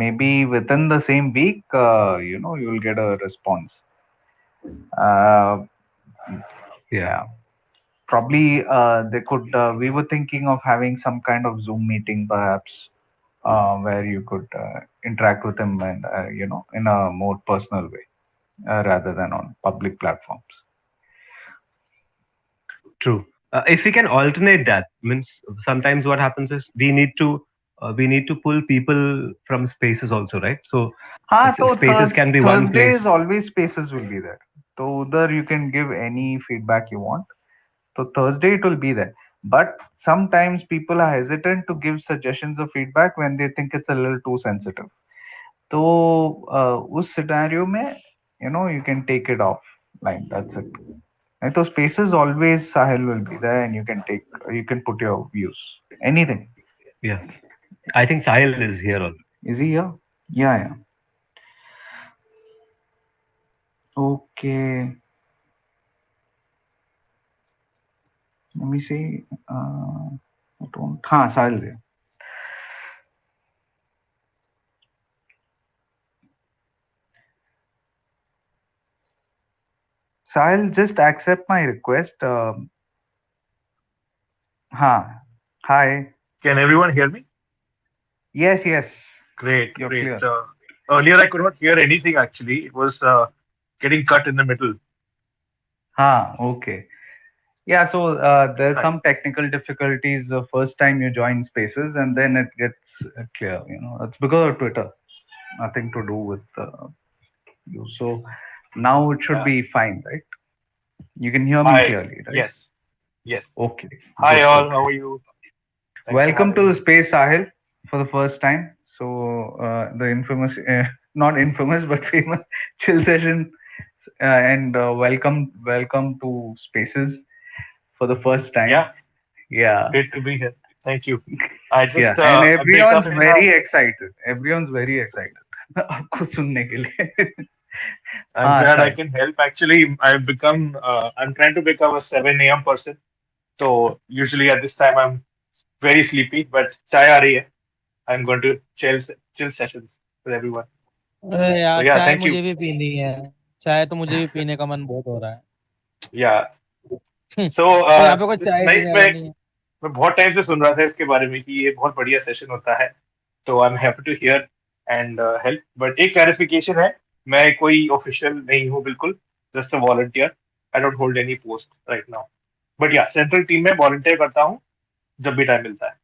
maybe within the same week, you'll get a response. Uh, yeah, probably they could. We were thinking of having some kind of Zoom meeting, perhaps, where you could interact with them and in a more personal way rather than on public platforms. True. If we can alternate that, means sometimes what happens is we need to pull people from spaces also, right? So हाँ, so spaces can be one Thursdays place. always spaces will be there. So there you can give any feedback you want. So Thursday it will be there. But sometimes people are hesitant to give suggestions or feedback when they think it's a little too sensitive. So उस scenario में, you can take it off line. That's it. And so spaces always Sahil will be there, and you can put your views. Anything. Yeah, I think Sahil is here also. Is he here? Yeah, yeah. Okay. Let me see. I don't. हाँ, Sahil there. Sahil, just accept my request. हाँ. Hi. Can everyone hear me? Yes, yes. Great, You're great. clear. Earlier, I could not hear anything actually. It was getting cut in the middle. Okay. Yeah, so there's Right. some technical difficulties the first time you join Spaces, and then it gets clear. It's because of Twitter, nothing to do with you. So now it should Yeah. be fine, right? You can hear me Hi. clearly, right? Yes. Yes. Okay, Hi, good, all. good. How are you? Thanks for Welcome having to the me. Space, Sahil, for the first time. So the infamous, not infamous, but famous chill session, and welcome to Spaces for the first time. Yeah. Yeah. Great to be here. Thank you. I Yeah, just and wake everyone's up in my. very excited. Everyone's very excited. आपको सुनने के लिए. I'm हाँ, glad I Sahil. can help. Actually, I've become. I'm trying to become a 7 a.m. person. So usually at this time I'm very sleepy. But chai aa rahi hai. I'm going to chill sessions with everyone. अरे So यार yeah, चाय thank मुझे you. भी पीनी है। चाय तो मुझे भी पीने का मन बहुत हो रहा है। Yeah. So पर यहाँ पे कोई this चाय nice देने वाला मैं नहीं है। मैं बहुत टाइम से सुन रहा था इसके बारे में कि ये बहुत बढ़िया सेशन होता है। तो I am happy to hear and help. But एक क्लैरिफिकेशन है, मैं कोई ऑफिशियल नहीं हूँ बिल्कुल, just a volunteer. I don't hold any post right now, but yeah central team में वॉलंटियर करता हूँ जब भी टाइम मिलता है।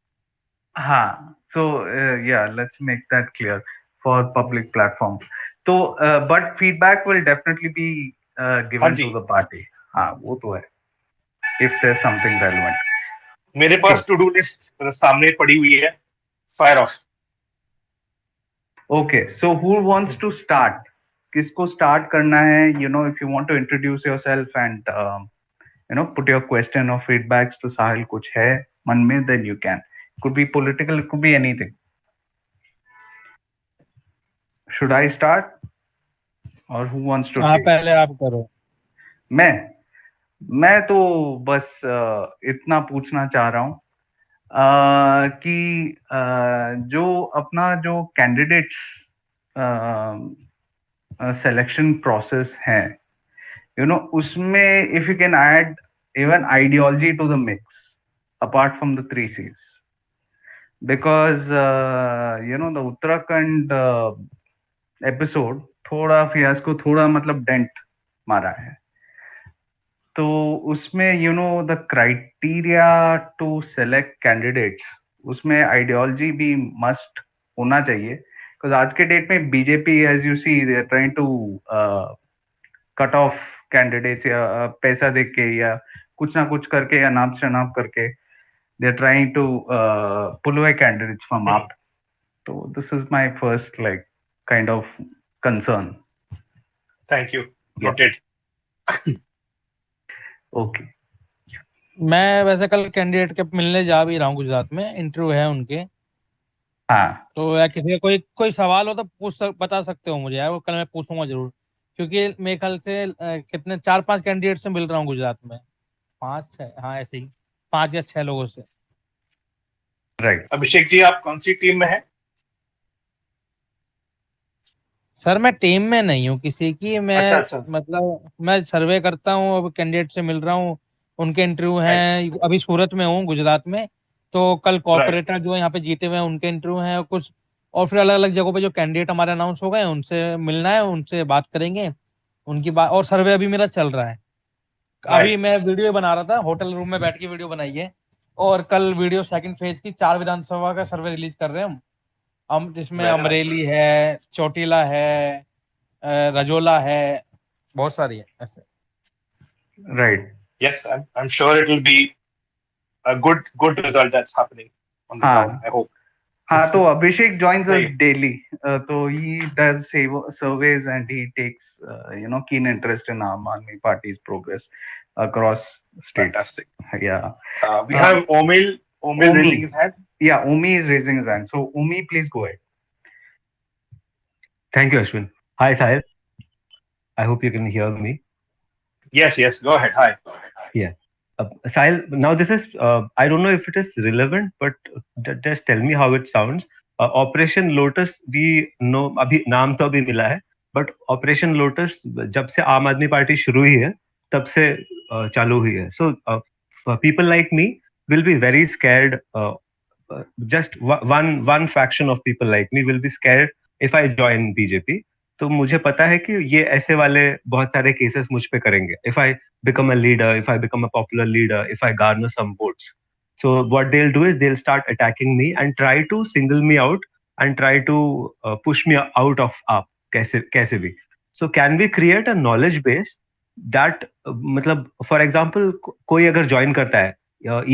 हाँ, so yeah, let's make that clear for public platforms. So, but feedback will definitely be हाँ given ji, to the party. हाँ, वो तो है. If there's something relevant. मेरे Okay. पास टू डू लिस्ट सामने पड़ी हुई है, fire off. Okay. So who wants to start? किसको start करना है? If you want to introduce yourself and put your question or feedbacks to Sahil कुछ है मन में, then you can. Could be political, it could be anything. Should I start or who wants to हाँ take? पहले आप करो। मैं मैं तो बस इतना पूछना चाह रहा हूँ कि जो अपना जो कैंडिडेट्स सिलेक्शन प्रोसेस है, उसमें if you can add even ideology to the mix apart from the three C's, because the Uttarakhand episode थोड़ा फियास्को, थोड़ा मतलब डेंट मारा है. तो उसमें the criteria to select candidates, उसमें आइडियोलॉजी भी मस्ट होना चाहिए, बिकॉज आज के डेट में BJP as you see they are trying to cut off candidates, या पैसा दे के या कुछ ना कुछ करके या नाम शनाम करके they are trying to pull away candidates from AAP. तो this is my first like kind of concern. Thank you, yeah noted. Okay. मैं वैसे कल कैंडिडेट के मिलने जा भी रहा हूँ, गुजरात में इंटरव्यू है उनके। हाँ, तो यार किसी का कोई सवाल हो तो बता सकते हो मुझे यार, वो कल मैं पूछूंगा जरूर, क्योंकि मेरे ख्याल से कितने 4-5 कैंडिडेट से मिल रहा हूँ गुजरात में, 5-6, हाँ ऐसे ही 5 या 6 लोगों से। राइट. अभिषेक जी, आप कौन सी टीम में हैं? सर मैं टीम में नहीं हूँ किसी की, अच्छा मैं अच्छा। मतलब मैं सर्वे करता हूँ, अब कैंडिडेट से मिल रहा हूँ, उनके इंटरव्यू नाइस। हैं, अभी सूरत में हूँ गुजरात में। तो कल राइट। कॉर्पोरेटर जो यहाँ पे जीते हुए हैं उनके इंटरव्यू हैं, और कुछ और फिर अलग अलग जगहों पे जो कैंडिडेट हमारे अनाउंस हो गए हैं उनसे मिलना है, उनसे बात करेंगे, उनकी बात। और सर्वे अभी मेरा चल रहा है, अभी नाइस। मैं वीडियो बना रहा था, होटल रूम में बैठ के वीडियो बनाई है। और कल वीडियो सेकंड फेज की 4 विधानसभा का सर्वे रिलीज कर रहे हैं हम जिसमें वेरी नाइस। अमरेली है, चोटीला है, रजोला है, बहुत सारी है ऐसे। Right. Yes, I'm sure it will be a good result that's happening on the ground. हाँ I hope. हाँ, तो Abhishek joins us सही। daily. So he does surveys and he takes keen interest in Aam Aadmi Party's progress across states. Fantastic. Yeah. We Uh, have Omil raising Omi. his hand. Yeah, Omi is raising his hand. So Omi, please go ahead. Thank you, Ashwin. Hi, Sahil. I hope you can hear me. Yes, yes. Go ahead. Hi. Yeah. Sahil, now this is, I don't know if it is relevant, but just tell me how it sounds. Operation Lotus, we know, अभी नाम तो अभी मिला है, but Operation Lotus जब से आम Aadmi party शुरू हुई है, तब से चालू हुई है. So for people like me will be very scared. Just one faction of people like me will be scared if I join BJP. तो मुझे पता है कि ये ऐसे वाले बहुत सारे केसेस मुझ पे करेंगे. If I become a leader, if I become a popular leader, if I garner some votes. So what they'll do is they'll start attacking me and try to single me out and try to push me out of AAP कैसे भी. So can we create a knowledge base that मतलब for example कोई अगर join करता है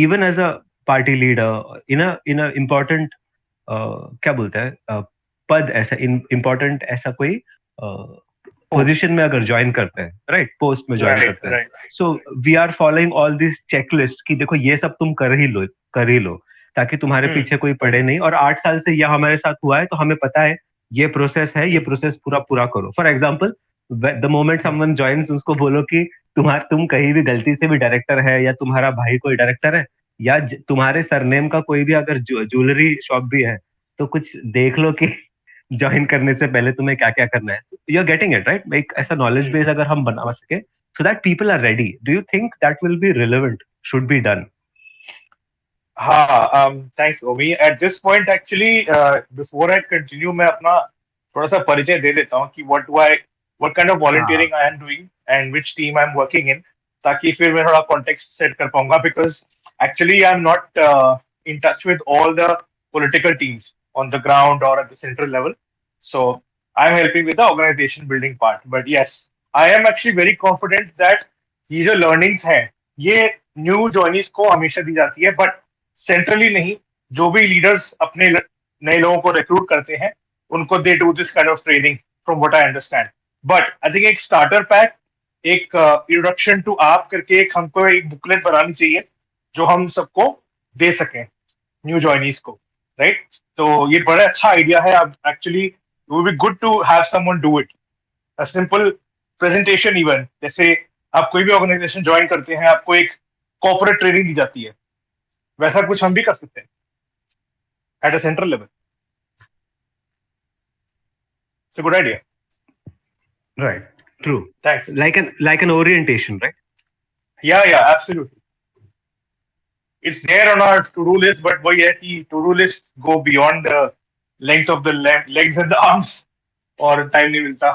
even as a party leader in a important क्या बोलते हैं पद ऐसा important ऐसा कोई Post. पोजीशन में अगर ज्वाइन करते हैं राइट पोस्ट में ज्वाइन Right, करते हैं right. So we are following all this checklist कि देखो ये सब तुम कर ही लो ताकि तुम्हारे Hmm. पीछे कोई पड़े नहीं और 8 साल से यह हमारे साथ हुआ है तो हमें पता है ये प्रोसेस है ये Hmm. प्रोसेस पूरा पूरा करो for example the moment Hmm. Someone joins उसको बोलो कि तुम कहीं भी गलती से भी डायरेक्टर है या तुम्हारा भाई कोई डायरेक्टर है या तुम्हारे सरनेम का कोई भी अगर ज्वेलरी शॉप भी है तो कुछ देख लो कि ज्वाइन करने से पहले तुम्हें क्या क्या करना है you are getting it right एक ऐसा नॉलेज Hmm. बेस अगर हम बना सके so that people are ready do you think that will be relevant should be done हाँ, thanks, Omi. At this point, actually, before I continue, मैं अपना थोड़ा सा परिचय दे देता हूँ कि what kind of हाँ. volunteering I am doing and which team I'm working in, ताकि फिर मैं थोड़ा context set कर पाऊंगा because actually I'm not in touch with all the political teams on the ground or at the central level. So I'm helping with the organization building part. But yes, I am actually very confident that ये जो learnings हैं, ये new जॉइनीज को हमेशा दी जाती है, but centrally नहीं. जो भी लीडर्स अपने नए लोगों को रिक्रूट करते हैं उनको they do this kind of training from what I understand. But I think एक स्टार्टर पैक, एक इंट्रोडक्शन टू आप करके एक हमको एक बुकलेट बनानी चाहिए जो हम सबको दे सकें न्यू जॉइनीज को, राइट? तो ये बड़ा अच्छा आइडिया है. अब actually it would be good to have someone do it, a simple presentation. Even जैसे आप कोई भी ऑर्गेनाइजेशन ज्वाइन करते हैं आपको एक कॉर्पोरेट ट्रेनिंग दी जाती है, वैसा कुछ हम भी कर सकते हैं at a central level. It's a good idea. Right. True thanks. like an orientation right या absolutely. It's there on our to do list, but वही है कि to do list go beyond the length of the legs and the arms और time नहीं मिलता,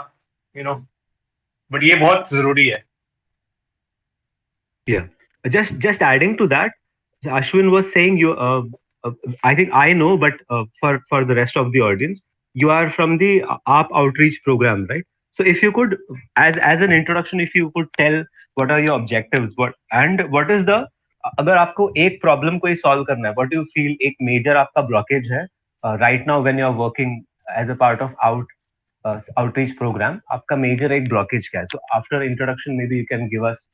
you know. But ये बहुत जरूरी है. Yeah. Just adding to that, Ashwin was saying you. Uh, I think I know, but for the rest of the audience, you are from the AAP outreach program, right? So if you could, as an introduction, if you could tell what are your objectives, what is the अगर आपको एक problem कोई solve करना है what you feel एक major आपका blockage है right now when you are working as a part of outreach program आपका मेजर एक ब्लॉकेज क्या है so after introduction maybe you can give us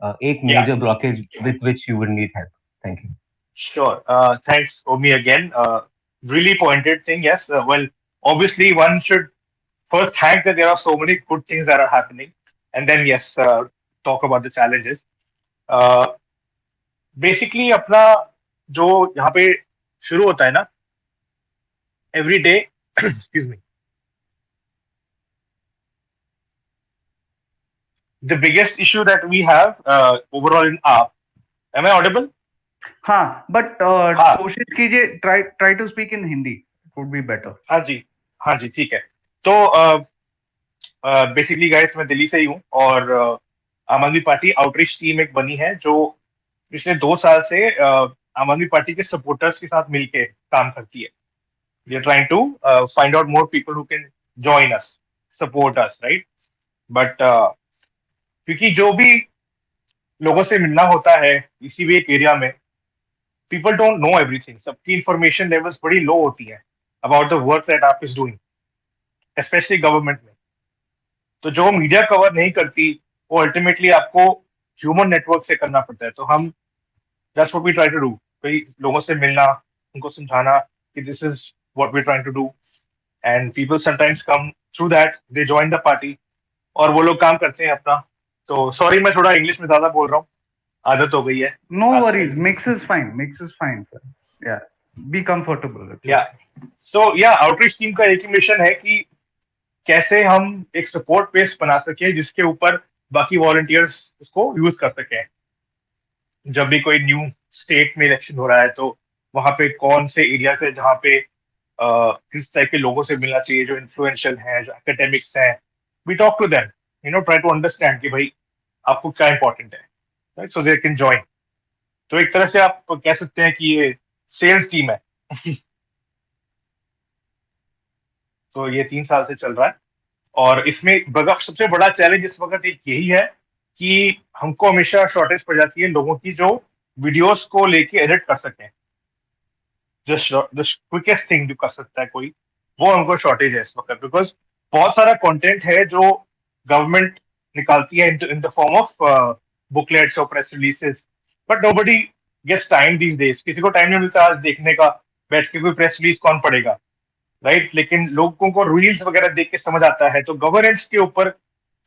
एक या major blockage with which you would need help. Thank you. sure. Thanks, Omi, again. Really pointed thing. Yes. Well, obviously, one should first thank that there are so many good things that are happening, and then yes, talk about the challenges. Basically अपना जो यहाँ पे शुरू होता है ना, every day, excuse me, the biggest issue that we have overall in AAP. Am I audible? हाँ, but हाँ, कोशिश कीजिए, try to speak in Hindi. It would be better. हाँ जी, हाँ जी, ठीक है। तो बेसिकली गाइस, मैं दिल्ली से ही हूँ, और आम आदमी पार्टी आउटरीच टीम एक बनी है जो पिछले 2 साल से आम आदमी पार्टी के सपोर्टर्स के साथ मिलके काम करती है। We are trying to find out more people who can join us, support us, right? But क्योंकि जो भी लोगों से मिलना होता है किसी भी एक एरिया में, पीपल डोंट नो एवरीथिंग, सबकी इंफॉर्मेशन लेवल्स बड़ी लो होती है अबाउट द वर्क दैट आप इज डूइंग, स्पेशली गवर्नमेंट में। तो जो मीडिया कवर नहीं करती, वो अल्टीमेटली आपको ह्यूमन नेटवर्क से करना पड़ता है। तो हम, that's what we try to do, कई लोगों से मिलना, उनको समझाना कि this is what we trying to do, and people sometimes come through that, they join the party, और वो लोग काम करते हैं अपना। तो सॉरी, मैं थोड़ा इंग्लिश में ज्यादा बोल रहा हूँ, आदत हो गई है No आजकल worries. की। Mix is fine. Mix is fine, sir. Yeah. Be comfortable. It's या okay. या आउटरीच टीम का एक ही मिशन है कि कैसे हम एक सपोर्ट बेस बना सके जिसके ऊपर बाकी वॉलंटियर्स उसको यूज कर सकें। जब भी कोई न्यू स्टेट में इलेक्शन हो रहा है, तो वहां पे कौन से एरिया से, जहाँ पे किस टाइप के लोगों से मिलना चाहिए, जो इन्फ्लुएंशियल हैं, जो एकेडमिक्स हैं, we talk to them, try to understand कि भाई आपको क्या इंपॉर्टेंट है, right, so they can join. तो एक तरह से आप कह सकते हैं कि ये सेल्स टीम है। तो ये 3 साल से चल रहा है, और इसमें सबसे बड़ा चैलेंज इस वक्त एक यही है कि हमको हमेशा शॉर्टेज पड़ जाती है लोगों की जो वीडियोस को लेके एडिट कर सकें। जस्ट द क्विकेस्ट थिंग जो कर सकता है कोई, वो हमको शॉर्टेज है इस वक्त, बिकॉज बहुत सारा कंटेंट है जो गवर्नमेंट निकालती है in the form of booklets और press releases, but nobody gets time these days. किसी को टाइम नहीं मिलता आज देखने का, बैठ के कोई प्रेस रिलीज कौन पढ़ेगा, राइट? लेकिन लोगों को रील्स वगैरह देख के समझ आता है। तो गवर्नेंस के ऊपर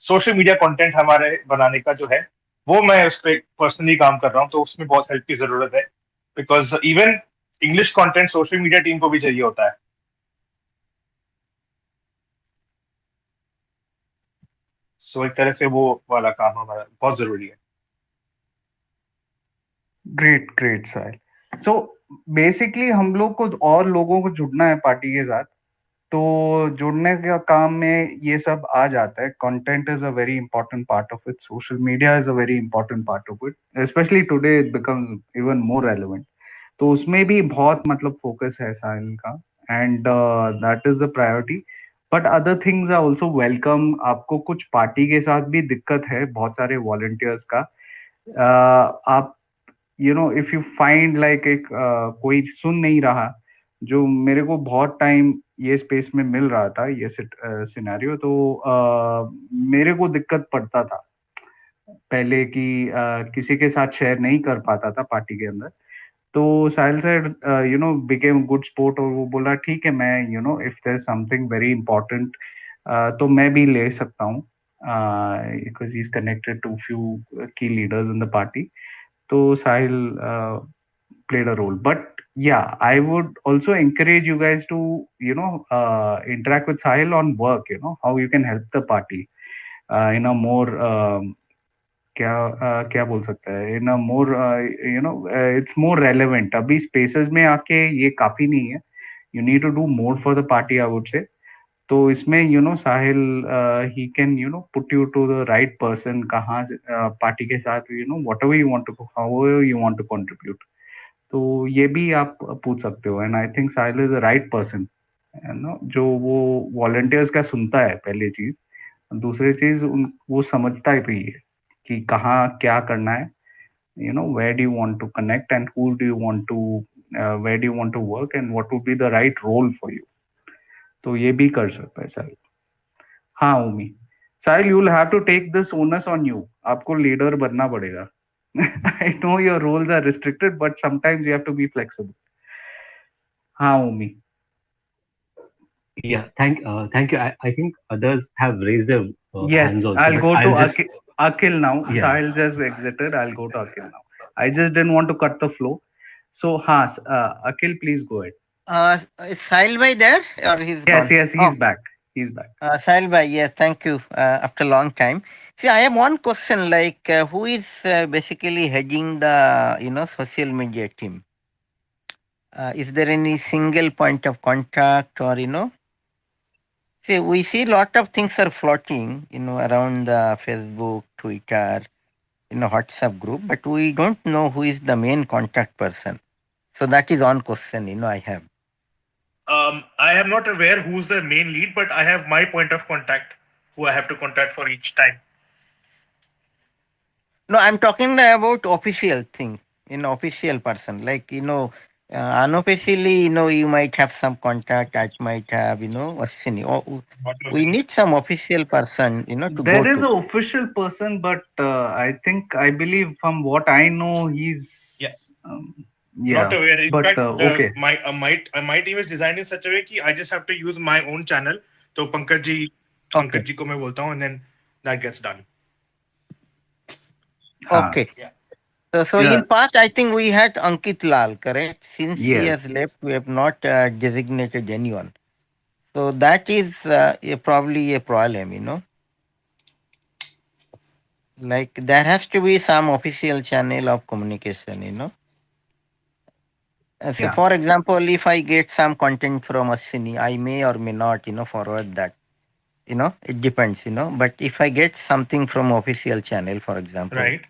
सोशल मीडिया कंटेंट हमारे बनाने का जो है, वो मैं उस पर पर्सनली काम कर रहा हूँ, तो उसमें बहुत हेल्प की जरूरत है, because even English content social media team को भी चाहिए होता है। सो एक तरह से वो वाला काम हमारा बहुत जरूरी है। Great, great, Sahil. So basically हम लोग को और लोगों को जुड़ना है पार्टी के साथ, तो जुड़ने का काम में ये सब आ जाता है। Content is a very important part of it, social media is a very important part of it, specially today it becomes even more relevant. तो उसमें भी बहुत मतलब फोकस है साहिल का, and that is the priority. But other things are also welcome. आपको कुछ party के साथ भी दिक्कत है, बहुत सारे वॉलंटियर्स का, आप इफ यू फाइंड लाइक एक कोई सुन नहीं रहा, जो मेरे को बहुत टाइम ये स्पेस में मिल रहा था ये सिनेरियो, तो मेरे को दिक्कत पड़ता था पहले कि किसी के साथ शेयर नहीं कर पाता था पार्टी के अंदर। तो Sahil sir became good support, और वो बोला ठीक है, मैं if there something very important तो मैं भी ले सकता हूँ, because he is connected to few key leaders in the party. तो Sahil played a role. But yeah, I would also encourage you guys to, interact with Sahil on work, how you can help the party in a more, क्या बोल सकता है, in a more it's more relevant. अभी spaces में आके ये काफी नहीं है, you need to do more for the party, I would say. तो इसमें Sahil he can put you to the right person, कहाँ पार्टी के साथ whatever you want to, how you want to contribute. तो ये भी आप पूछ सकते हो, and I think Sahil is the right person, जो वो वॉलंटियर्स का सुनता है, पहली चीज। दूसरी चीज, वो समझता है भी है कि कहाँ क्या करना है, where do you want to connect and who do you want to where do you want to work and what would be the right role for you। तो ये भी कर सकता है साहिल। हाँ Omi, Sahil you will have to take this onus on you, आपको leader बनना पड़ेगा। I know your roles are restricted, but sometimes you have to be flexible. हाँ Omi. Yeah, thank you. I think others have raised their Yes, hands also, I'll but go to I'll just Akhil now. yeah. Sahil just exited. I'll go to Akhil now. I just didn't want to cut the flow. So, Akhil, please go ahead. Is Sahil bhai there or he's Yes, gone? yes, Oh, he's back. He's back. Sahil bhai, yes, thank you. After a long time. See, I have one question. Like, who is basically heading the social media team? Is there any single point of contact, or see, we see a lot of things are floating, around the Facebook, Twitter, WhatsApp group, but we don't know who is the main contact person. So that is one question, I have. I am not aware who's the main lead, but I have my point of contact who I have to contact for each time. No, I'm talking about official thing, official person. Like, unofficially, you might have some contact, I might have, Ashwini. We need some official person, to go There is to. an official person, but I believe from what I know, Yeah. yeah. Not aware. In But fact, okay. my team is designed in such a way that I just have to use my own channel. So Okay. Pankaj ji ko मैं बोलता हूँ, and then that gets done. Huh. Okay. Yeah. So Yeah. in past, I think we had Ankit Lal, correct? Since he Yes. has left, we have not designated anyone. So that is probably a problem, Like there has to be some official channel of communication, So Yeah. for example, if I get some content from Ashwini, I may or may not, forward that. It depends, But if I get something from official channel, for example, Right.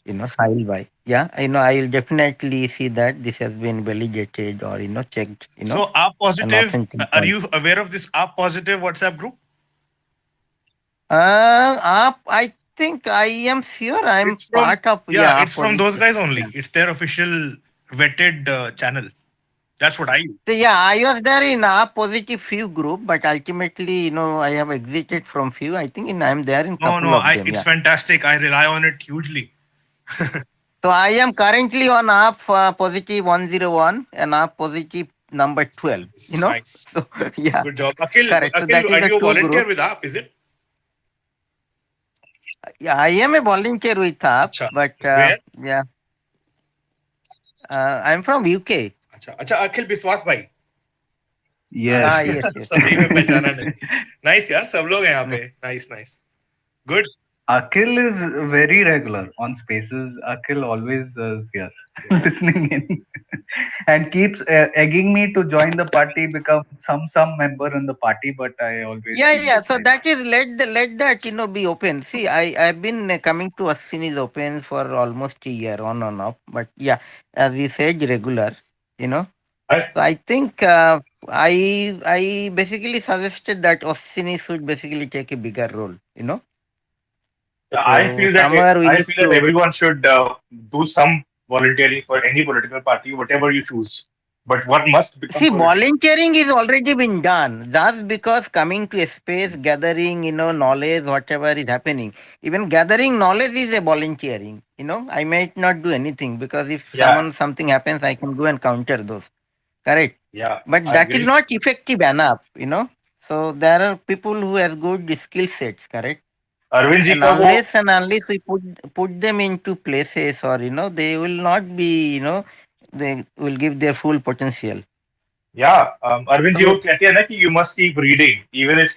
Sahil bhai, yeah, I will definitely see that this has been validated or checked, So, App an Positive, authentic are point. you aware of this App Positive WhatsApp group? I think I am sure I'm It's from part of Yeah, it's from those positive. guys Yeah. only. It's their official vetted channel. That's what I use. So yeah, I was there in a positive few group, but ultimately, I have exited from few. I think I'm there in No, couple no, of them. it's Yeah. fantastic. I rely on it hugely. So I am currently on app positive 101 and app positive number 12. It's nice. So yeah, Good job. Akhil, correct. So that Akhil, is are the you a two volunteer group. with App? Is it? Yeah, I am a volunteer with app, Acha. but Where? yeah, I'm from UK. अच्छा अच्छा अखिल विश्वास भाई Yes. Yes, yes. सही में पहचाना नहीं nice यार सब लोग हैं यहाँ No. पे nice nice good Akhil is very regular on spaces. Akhil always is here listening in and keeps egging me to join the party, become some member in the party. But I always Yeah, keep yeah. So deciding. that is let that be open. See, I've been coming to Aswini's open for almost a year on and off. But yeah, as you said, regular. You know. So I think I basically suggested that Aswini should basically take a bigger role. I So feel that somewhere we need to everyone should do some volunteering for any political party, whatever you choose. But what must become see, political? volunteering is already been done. Just because coming to a space, gathering, knowledge, whatever is happening. Even gathering knowledge is a volunteering. I might not do anything because if Yeah, something happens, I can go and counter those. Correct. yeah, But I that is agree. not effective enough. So there are people who have good skill sets, correct? Arvind ji And का वो unless we put them into places, or they will not be, they will give their full potential. Yeah, Arvind ji वो So कहते हैं ना कि you must keep reading even if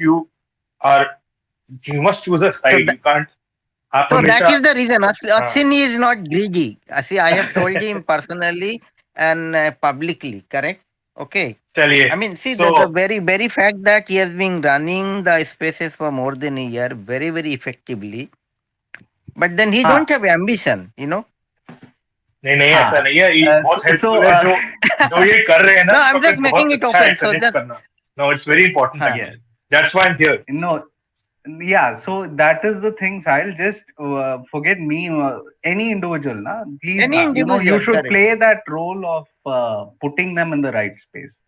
are you must choose a So side. You can't आप So that हमेशा is the reason. हाँ Ashwini is not greedy. See, I have told him personally and publicly, correct? Okay. चलिए I mean, see, so the very, very fact that he has been running the spaces for more than a year very, very effectively, but then he ha don't have ambition. नहीं नहीं ha. ऐसा नहीं है ये बहुत So helpful है जो जो ये कर रहे हैं ना No, तो I'm फिर just making बहुत it अच्छा है open. So कनेक्ट just, करना no it's very important huh. yes, actually that's why I'm here no, yeah. So that is the thing. I'll just forget me. Any individual, na, please. Any You individual, should correct. play that role of putting them in the right space.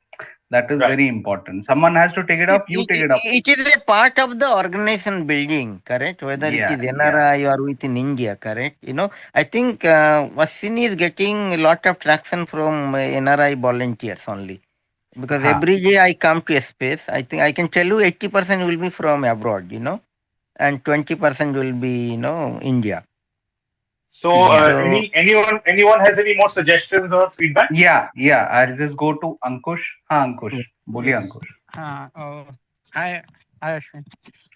That is right very important. Someone has to take it up. You take it up. It is a part of the organization building, correct? Whether it is Yeah, yeah. NRI or within India, correct? I think Vashini is getting a lot of traction from NRI volunteers only. Because Ha. every day I come to a space, I think I can tell you 80% will be from abroad, and 20% will be, India. so Yeah. So, anyone has any more suggestions or feedback Yeah, yeah. I'll just go to Ankush. Ha, Ankush. yes, Boli yes. Ankush. हाँ hi हाय अश्विन।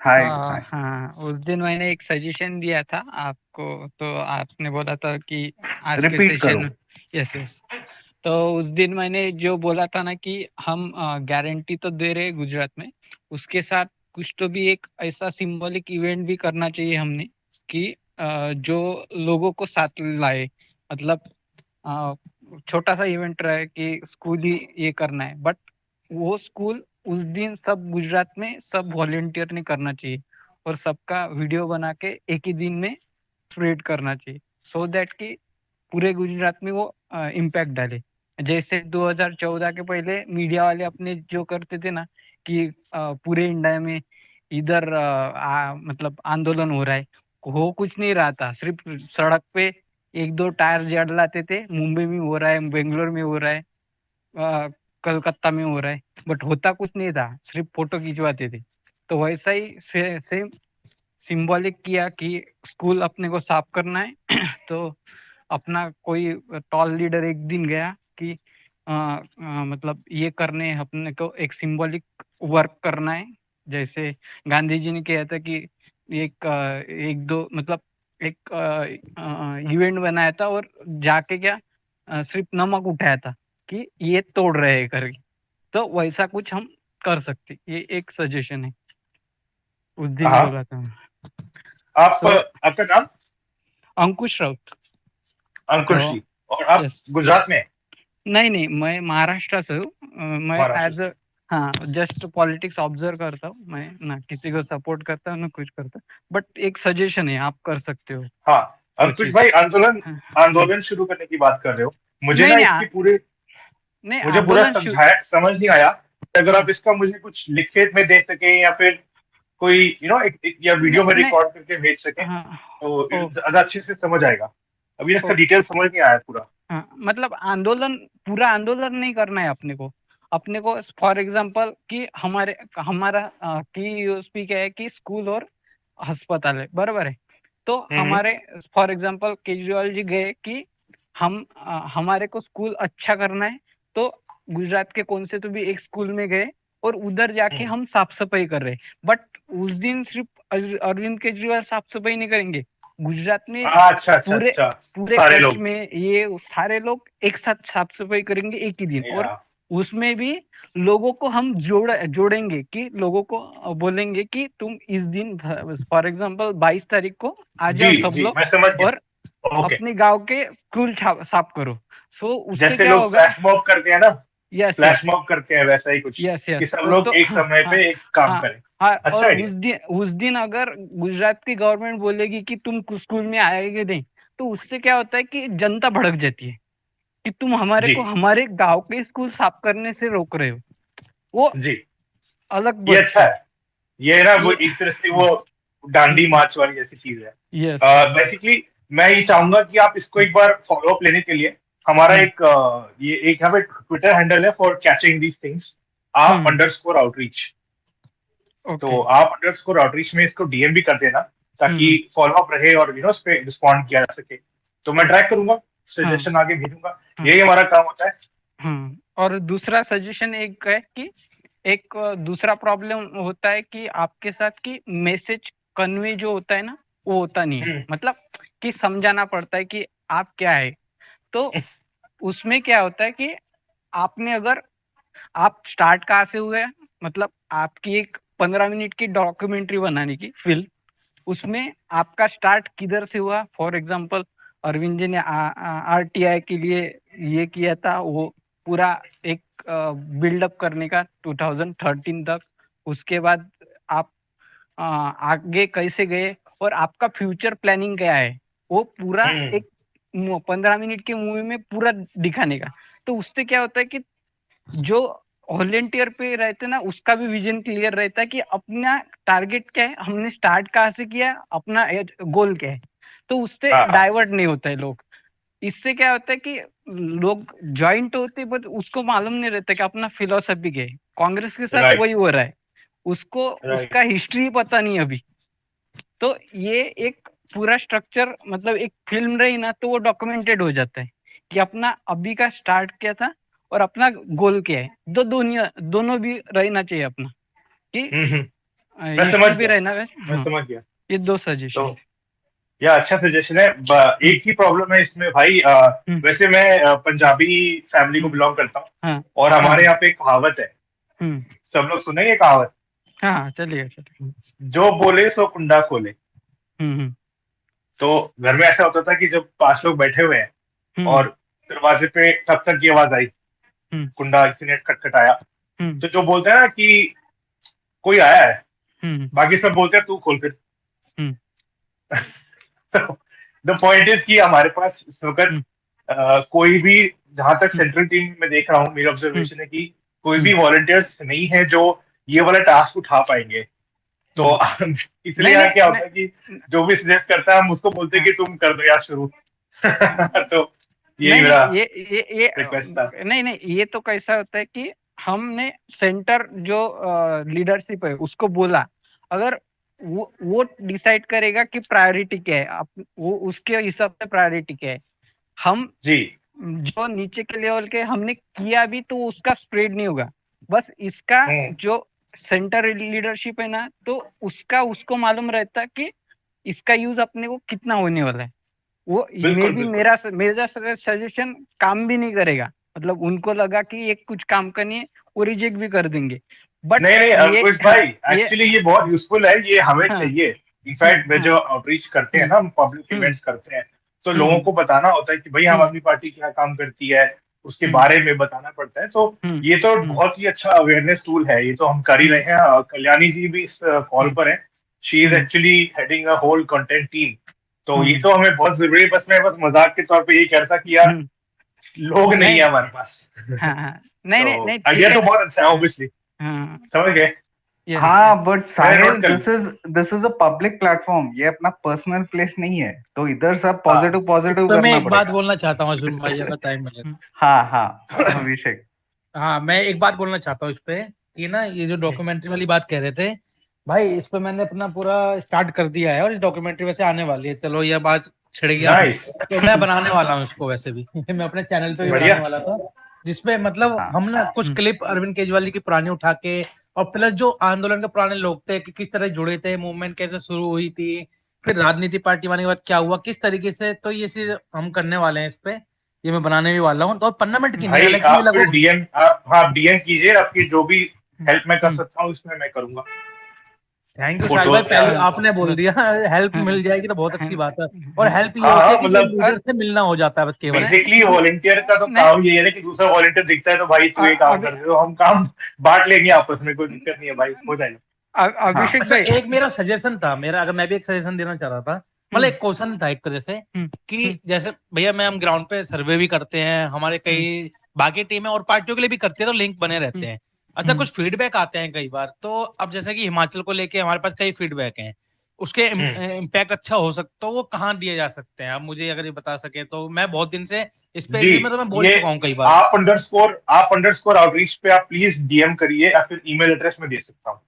हाय हाय। हाँ, उस दिन मैंने एक suggestion दिया था आपको, तो आपने बोला था कि आज के रिपीट करो। सेशन, यस यस, तो उस दिन मैंने जो बोला था ना कि हम गारंटी तो दे रहे हैं गुजरात में, उसके साथ कुछ तो भी एक ऐसा सिंबॉलिक इवेंट भी करना चाहिए हमने कि जो लोगों को साथ लाए, मतलब छोटा सा इवेंट रहे कि स्कूल ही ये करना है, बट वो स्कूल उस दिन सब गुजरात में सब वॉलेंटियर ने करना चाहिए और सबका वीडियो बना के एक ही दिन में स्प्रेड करना चाहिए, सो दैट कि पूरे गुजरात में वो इम्पैक्ट डाले। जैसे 2014 के पहले मीडिया वाले अपने जो करते थे ना कि पूरे इंडिया में इधर मतलब आंदोलन हो रहा है, हो कुछ नहीं रहा था, सिर्फ सड़क पे एक दो टायर जलाते थे। मुंबई में हो रहा है, बेंगलोर में हो रहा है, कलकत्ता में हो रहा है, बट होता कुछ नहीं था, सिर्फ फोटो खिंचवाते थे। तो वैसा ही सेम सिंबॉलिक किया कि स्कूल अपने को साफ करना है तो अपना कोई टॉल लीडर एक दिन गया कि मतलब ये करने अपने को एक सिंबॉलिक वर्क करना है। जैसे गांधी जी ने कहा था कि एक दो मतलब एक इवेंट बनाया था और जाके क्या सिर्फ नमक उठाया था कि ये तोड़ रहे हैं करके। तो वैसा कुछ हम कर सकते, ये एक सजेशन है, उस दिन हाँ, बोला था। आप सो आपका नाम अंकुश राउत। अंकुश तो जी, और आप यस, गुजरात में? नहीं, मैं महाराष्ट्र से हूँ। मैं महाराष्ट्र एज से? अ हाँ, जस्ट पॉलिटिक्स ऑब्जर्व करता हूँ, मैं ना किसी को सपोर्ट करता हूँ ना कुछ करता, बट एक सजेशन है, आप कर सकते हो हाँ, वो अंकुश चीज। भाई, आंदोलन हाँ, आंदोलन शुरू करने की बात कर रहे हो। मुझे नहीं ना नहीं इसकी पूरे नहीं, मुझे पूरा आंदोलन समझाया समझ नहीं आया। तो अगर आप हाँ, इसका मुझे कुछ लिखित में दे सकें या फिर कोई या वीडियो में नहीं, रिकॉर्ड करके भेज सकें हाँ, तो ओ, ज्यादा अच्छे से समझ आएगा। अभी तक का ओके, डिटेल समझ नहीं आया पूरा। हाँ, मतलब आंदोलन, पूरा आंदोलन नहीं करना है अपने को फॉर एग्जांपल कि हमारा की यूएसपी क्या है कि स्कूल और अस्पताल है, बराबर है। तो हम्म। हमारे फॉर एग्जांपल केजरीवाल जी गए कि हम हमारे को स्कूल अच्छा करना है, तो गुजरात के कौन से तो भी एक स्कूल में गए और उधर जाके हम्म। हम साफ सफाई कर रहे हैं। बट उस दिन सिर्फ अरविंद केजरीवाल साफ सफाई नहीं करेंगे, गुजरात में अच्छा अच्छा पूरे अच्छा। पूरे सारे कच्छ लोग। में ये सारे लोग एक साथ साफ सफाई करेंगे एक ही दिन, या और उसमें भी लोगों को हम जोड़ेंगे कि लोगों को बोलेंगे कि तुम इस दिन फॉर एग्जांपल 22 तारीख को आ जी जाओ सब जी, लोग मैं समझ और गया। ओके। अपने गांव के स्कूल साफ करो। सो उससे जैसे क्या लोग होगा। फ्लैश मॉब करते हैं ना, यस फ्लैश यस मॉब करते हैं वैसा ही कुछ, यस कि यस, सब वो लोग तो एक हाँ समय हाँ पे एक काम हाँ करें। हाँ। अच्छा और आइडिया। उस दिन अगर गुजरात की गवर्नमेंट बोलेगी कि तुम स्कूल में आएंगे नहीं, तो उससे क्या होता है कि जनता भड़क जाती है कि तुम हमारे जी को हमारे गांव के स्कूल साफ करने से रोक रहे हो, वो जी, अलग ये अच्छा बढ़ता है है। ये ना वो ये। एक तरह से वो डांडी मार्च वाली जैसी चीज है। Yes yes. बेसिकली मैं ये चाहूंगा कि आप इसको एक बार फॉलो अप लेने के लिए हमारा एक ये एक यहाँ पे ट्विटर हैंडल है फॉर कैचिंग दीज थिंग्स, आप अंडरस्कोर आउटरीच। ओके। तो आप अंडरस्कोर आउटरीच में इसको डीएम भी कर देना ताकि फॉलो अप रहे और उस पर रिस्पॉन्ड किया जा सके। तो मैं ट्रैक करूंगा, हाँ सजेशन आगे भेजूंगा। हाँ यही हमारा काम होता है। हाँ। और दूसरा सजेशन एक है कि एक दूसरा प्रॉब्लम होता है कि आपके साथ कि मैसेज कन्वे जो होता है ना, वो होता नहीं है, हम्म। मतलब कि समझाना पड़ता है कि आप क्या है। तो उसमें क्या होता है कि आपने अगर आप स्टार्ट कहाँ से हुए, मतलब आपकी एक 15 मिनट की डॉक्यूमेंट्री बनाने की फिल्म, उसमें आपका स्टार्ट किधर से हुआ। फॉर एग्जांपल अरविंद जी ने आरटीआई के लिए ये किया था, वो पूरा एक बिल्डअप करने का 2013 तक। उसके बाद आप आगे कैसे गए और आपका फ्यूचर प्लानिंग क्या है, वो पूरा हम्म। एक 15 मिनट की मूवी में पूरा दिखाने का। तो उससे क्या होता है कि जो वॉलेंटियर पे रहते ना, उसका भी विजन क्लियर रहता है कि अपना टारगेट क्या है, हमने स्टार्ट कहाँ से किया, अपना गोल क्या है। तो उससे हाँ। डाइवर्ट नहीं होता है लोग। इससे क्या होता है कि लोग ज्वाइंट होते बट उसको मालूम नहीं रहता कि अपना फिलोसफी क्या है। कांग्रेस के साथ राइट वही हो रहा है, उसको राइट। उसका हिस्ट्री पता नहीं अभी। तो ये एक पूरा स्ट्रक्चर, मतलब एक फिल्म रही ना तो वो डॉक्यूमेंटेड हो जाता है कि अपना अभी का स्टार्ट क्या था और अपना गोल क्या है। दोनों भी रहना चाहिए अपना कि हम्म। मैं ये समझ भी गया, रहना है। मैं हाँ, समझ गया। ये 2 तो सजेशन। यह अच्छा सजेशन है। एक ही प्रॉब्लम है इसमें भाई, वैसे मैं पंजाबी फैमिली को बिलोंग करता हूँ, हाँ और हाँ हमारे यहाँ पे एक कहावत है, हम्म, सब लोग सुनेंगे कहावत, हाँ चलिए चलिए। जो बोले सो कुंडा खोले। हम्म तो घर में ऐसा होता था कि जब 5 लोग बैठे हुए हैं हम्म और दरवाजे पे ठक ठक की आवाज आई, हम्म कुंडा किसी ने खटखटाया, हम्म तो जो बोलते हैं ना कि कोई आया है, हम्म बाकी सब बोलते हैं तू खोल फिर। हम्म तो द पॉइंट इज कि हमारे पास इस वक्त हम्म कोई भी, जहां तक हम्म सेंट्रल टीम में देख रहा हूँ, मेरी हम्म ऑब्जर्वेशन है कि कोई हम्म भी वॉलंटियर्स नहीं है जो ये वाला टास्क उठा पाएंगे। तो हम्म। इसलिए नहीं यहाँ नहीं क्या होता है कि नहीं। जो भी सजेस्ट करता है हम उसको बोलते हैं हाँ कि तुम कर दो यार शुरू। हाँ। तो यही नहीं मेरा नहीं ये रिक्वेस्ट था। नहीं नहीं, ये तो कैसा होता है कि हमने सेंटर जो लीडरशिप है उसको बोला, अगर वो डिसाइड करेगा कि प्रायोरिटी क्या है, वो उसके हिसाब से प्रायोरिटी क्या है। हम जी जो नीचे के लेवल के हमने किया भी तो उसका स्प्रेड नहीं होगा। बस इसका हम्म, जो सेंटर लीडरशिप है ना, तो उसका उसको मालूम रहता है कि इसका यूज अपने को कितना होने वाला है। वो मे बिल्कुल भी बिल्कुल। मेरा सजेशन काम भी नहीं करेगा, मतलब उनको लगा कि ये कुछ काम का नहीं है, वो रिजेक्ट भी कर देंगे। बट नहीं नहीं ये अंकुश हाँ भाई, ये एक्चुअली ये बहुत यूजफुल है, ये हमें हाँ चाहिए। इनफैक्ट मैं हाँ जो आउटरीच करते हैं हम्म ना, हम पब्लिक हम्म इवेंट्स करते हैं, तो लोगों हम्म को बताना होता है कि भाई आम हम्म आदमी पार्टी क्या काम करती है, उसके हम्म बारे में बताना पड़ता है। तो हम्म ये तो हम्म बहुत ही अच्छा अवेयरनेस टूल है, ये तो हम कर ही रहे हैं। कल्याणी जी भी इस कॉल हम्म पर है, she is hmm actually heading a whole content team. तो ये हम्म तो हमें बहुत जरूरी है। बस मैं बस मजाक के तौर पे ये कहता कि यार हम्म, लोग नहीं नहीं है हमारे पास। हाँ हाँ नहीं तो नहीं नहीं आइडिया ठीक है तो ना। बहुत अच्छा है, ऑब्वियसली हाँ समझ गए, यस यस। हाँ बट मैंने साहिल, नोट कर this is a public platform, ये अपना पर्सनल प्लेस नहीं है, तो इधर सब लिया। पॉजिटिव इस पॉजिटिव पे मैं करना एक बात पड़ेगा। बोलना चाहता हूँ अश्विन भाई, अगर टाइम मिले तो। हाँ हाँ, अभिषेक। हाँ, मैं एक बात बोलना चाहता हूँ इस पे, कि ना ये जो डॉक्यूमेंट्री वाली बात कह रहे थे भाई, इस पे मैंने अपना पूरा स्टार्ट कर दिया है, और इस डॉक्यूमेंट्री वैसे आने वाली है, चलो ये बात छिड़ गया। नाइस, तो मैं बनाने वाला हूँ इसको वैसे भी मैं अपने चैनल पे भी बढ़िया। बनाने वाला था, जिसपे मतलब हाँ हम ना कुछ क्लिप अरविंद केजरीवाल जी की पुरानी उठा के, और प्लस जो आंदोलन के पुराने लोग थे कि किस तरह जुड़े थे, मूवमेंट कैसे शुरू हुई थी, फिर राजनीति पार्टी बनने के बाद क्या हुआ किस तरीके से, तो ये चीज हम करने वाले हैं इस पे, ये मैं बनाने भी वाला हूँ। तो 15 मिनट की नहीं है, भाई हालांकि ये आप फिर लगभग। डीएम, आप हाँ डीएम कीजिए, आपकी जो भी हेल्प मैं कर सकता हूँ उसमें मैं करूंगा। थैंक यू साहिल भाई, फोटोज या पहले आपने बोल बस दिया हेल्प हाँ मिल जाएगी तो बहुत अच्छी बात है। और हाँ हेल्प ये हाँ होती है हाँ कि जो मतलब लीडर से मिलना हो जाता है बस केवल। बेसिकली वॉलेंटियर का तो नहीं काम ये है कि दूसरा वॉलेंटियर दिखता है तो भाई तू ये काम अभी कर दे, तो हम काम बांट लेंगे आपस में, कोई दिक्कत नहीं है भाई, हो जाएगा। हाँ अभिषेक अच्छा, भाई। एक मेरा सजेशन था, मेरा अगर मैं भी एक सजेशन देना चाह रहा था, मतलब हम्म एक क्वेश्चन था एक तरह से, हम्म कि जैसे भैया मैं हम ग्राउंड पे सर्वे भी करते हैं, हमारे हम्म कई बाकी टीमें और पार्टियों के लिए भी करते हैं, तो लिंक बने रहते हम्म हैं। अच्छा, हम्म कुछ फीडबैक आते हैं कई बार, तो अब जैसे कि हिमाचल को लेके हमारे पास कई फीडबैक हैं, उसके हम्म, इम्पैक्ट अच्छा हो सकता, तो वो कहाँ दिए जा सकते हैं, आप मुझे अगर ये बता सके तो। मैं बहुत दिन से इस पे जी इसी में तो मैं बोल ये चुका हूँ कई बार। आप अंडरस्कोर आउटरीच पे आप प्लीज डीएम करिए, या फिर ईमेल एड्रेस में दे सकता हूँ।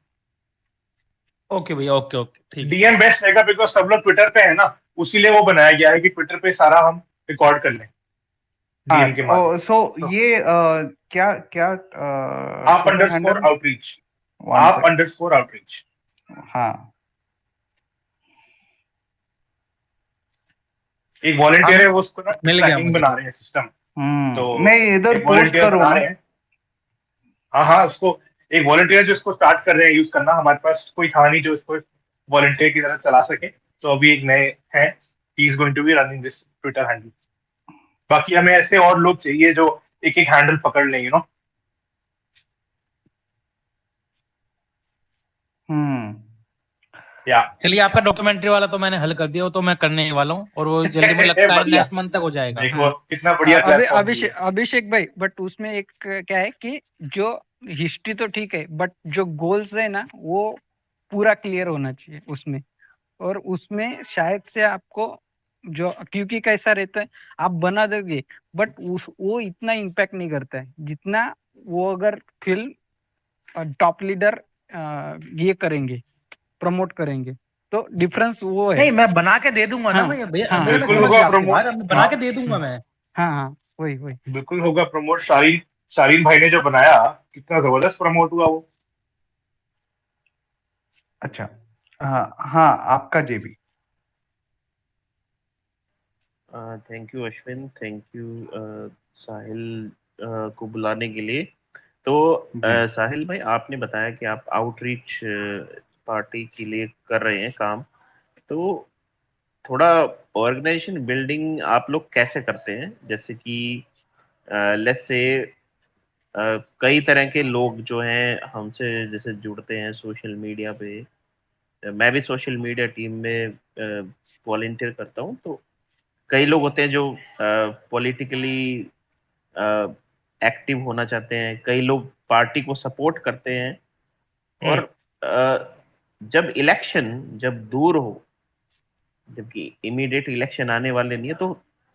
ओके भैया, ओके ओके, ठीक है। डीएम बेस्ट रहेगा, बिकॉज सब लोग ट्विटर पे है ना, उसीलिए वो बनाया गया है कि ट्विटर पे सारा हम रिकॉर्ड कर लें हाँ। डीएम के माध्यम से। सो तो ये क्या क्या आप Twitter underscore handle? Outreach, one आप सेक। Underscore outreach. हाँ एक वॉलंटियर हाँ, है, वो उसको ना मिल गया ट्रैकिंग मुझे। बना रहे हैं सिस्टम। तो नहीं, इधर एक पोस्ट वॉलंटियर करो बना ना। रहे हैं। हाँ हाँ, उसको एक वॉलंटियर जो इसको स्टार्ट कर रहे हैं यूज करना, हमारे पास कोई था नहीं जो इसको वॉलंटियर की तरह चला सके, तो अभी एक नए हैं, he is going to be running this Twitter handle. बाकी हमें ऐसे और लोग चाहिए जो एक एक हैंडल पकड़ लें, यू नो। हम्म। या चलिए, आपका डॉक्यूमेंट्री वाला तो मैंने हल कर दिया, वो तो मैं करने ही वाला हूँ, और वो जल्दी मुझे लगता है बढ़िया, नेक्स्ट मंथ तक हो जाएगा। देखो हाँ कितना बढ़िया प्लेटफॉर्म है ये। अभिषेक भाई, बट उसमें एक क्या है कि जो हिस्ट्री तो ठीक है, बट जो गोल्स है ना वो पूरा क्लियर होना चाहिए उसमें। और उसमें शायद से आपको जो, क्योंकि कैसा रहता है, आप बना दोगे बट उस वो इतना इम्पैक्ट नहीं करता है जितना वो अगर फिल्म टॉप लीडर ये करेंगे, प्रमोट करेंगे, तो डिफरेंस वो है। नहीं, मैं बना के दे दूंगा ना हाँ मैं भैया, हाँ भैया हाँ मैं बिल्कुल समझ होगा गया आपकी प्रमोट। बात, मैं बना हाँ के दे दूंगा मैं। हाँ हाँ वही वही। बिल्कुल होगा प्रमोट। शालीन शालीन भाई ने जो बनाया, कितना जबरदस्त प्रमोट हुआ वो। अच्छा, हाँ, आपका JB. Thank you Ashwin, thank you Sahil को बुलाने के लिए। तो जी। साहिल भाई, आपने बताया कि आप आउटरीच पार्टी के लिए कर रहे हैं काम। तो थोड़ा ऑर्गेनाइजेशन बिल्डिंग आप लोग कैसे करते हैं? जैसे कि लेट्स से कई तरह के लोग जो हैं हमसे जैसे जुड़ते हैं सोशल मीडिया पे। मैं भी सोशल मीडिया टीम में वॉलेंटियर करता हूँ। तो कई लोग होते हैं जो पॉलिटिकली एक्टिव होना चाहते हैं, कई लोग पार्टी को सपोर्ट करते हैं। और जब इलेक्शन जब दूर हो, जबकि इमीडिएट इलेक्शन आने वाले नहीं है,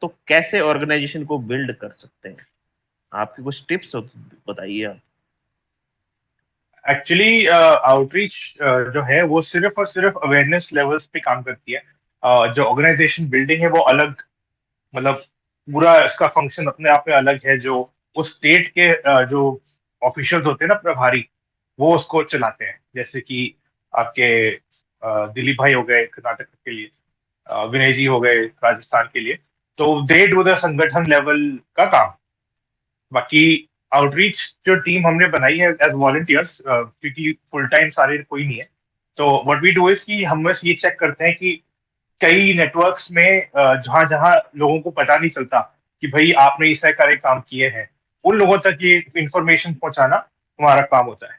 तो कैसे ऑर्गेनाइजेशन को बिल्ड कर सकते हैं? आपकी कुछ टिप्स हो तो बताइए आप। एक्चुअली आउटरीच जो है वो सिर्फ और सिर्फ अवेयरनेस लेवल्स पे काम करती है। जो ऑर्गेनाइजेशन बिल्डिंग है वो अलग, मतलब पूरा इसका फंक्शन अपने आप में अलग है। जो उस स्टेट के जो ऑफिशियल्स होते हैं ना, प्रभारी, वो उसको चलाते हैं। जैसे कि आपके दिलीप भाई हो गए कर्नाटक के लिए, विनय जी हो गए राजस्थान के लिए। तो दे डू द संगठन लेवल का काम। बाकी आउटरीच जो टीम हमने बनाई है एज वॉलंटियर्स, क्योंकि फुल टाइम सारे कोई नहीं है, तो व्हाट वी डू इज कि हम बस ये चेक करते हैं कि कई नेटवर्क्स में जहां जहां लोगों को पता नहीं चलता कि भाई आपने इस तरह का एक काम किए हैं, उन लोगों तक ये इंफॉर्मेशन पहुंचाना हमारा काम होता है।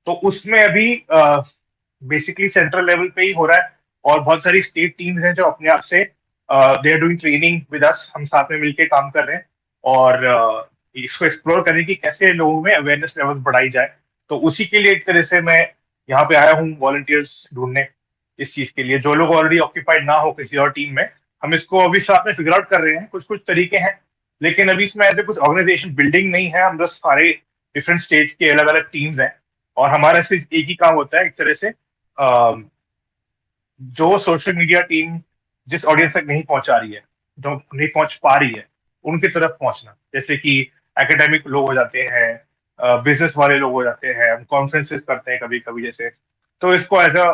तो उसमें अभी बेसिकली सेंट्रल लेवल पे ही हो रहा है। और बहुत सारी स्टेट टीम्स हैं जो अपने आप से they are doing training with us, हम साथ में मिलके काम कर रहे हैं। और इसको एक्सप्लोर करें कि कैसे लोगों में अवेयरनेस लेवल बढ़ाई जाए। तो उसी के लिए एक तरह से मैं यहाँ पे आया हूँ वॉलंटियर्स ढूंढने इस चीज के लिए। जो लोग ऑलरेडी ऑक्यूपाइड ना हो किसी और टीम में, हम इसको अभी साथ में फिगर आउट कर रहे हैं। कुछ कुछ तरीके हैं, लेकिन अभी इसमें ऐसे कुछ ऑर्गेनाइजेशन बिल्डिंग नहीं है। हम बस सारे डिफरेंट स्टेट के अलग अलग टीम्स हैं, और हमारा सिर्फ एक ही काम होता है एक तरह से, जो सोशल मीडिया टीम जिस ऑडियंस तक नहीं पहुंचा रही है, जो नहीं पहुंच पा रही है, उनकी तरफ पहुंचना। जैसे कि एकेडमिक लोग हो जाते हैं, बिजनेस वाले लोग हो जाते हैं, हम कॉन्फ्रेंसेस करते हैं कभी कभी जैसे। तो इसको एज अ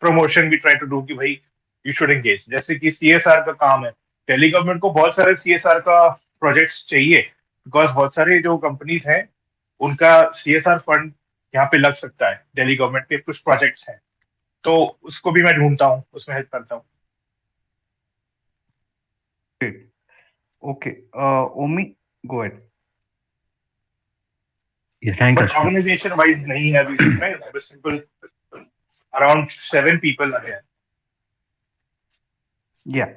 प्रमोशन भी ट्राई टू डू कि भाई यू शुड एंगेज। जैसे कि सीएसआर का काम है, दिल्ली गवर्नमेंट को बहुत सारे सीएसआर का प्रोजेक्ट्स चाहिए, बिकॉज बहुत सारे जो कंपनीज हैं उनका सीएसआर फंड यहाँ पे लग सकता है। दिल्ली गवर्नमेंट के कुछ प्रोजेक्ट्स हैं, तो उसको भी मैं ढूंढता हूँ, उसमें हेल्प करता हूँ। Great. Okay. Omi, go ahead. Yeah, thanks, but Ashwin. Organisation wise नहीं है अभी इसमें, बस सिंपल अराउंड 7 पीपल लगे हैं। Yeah.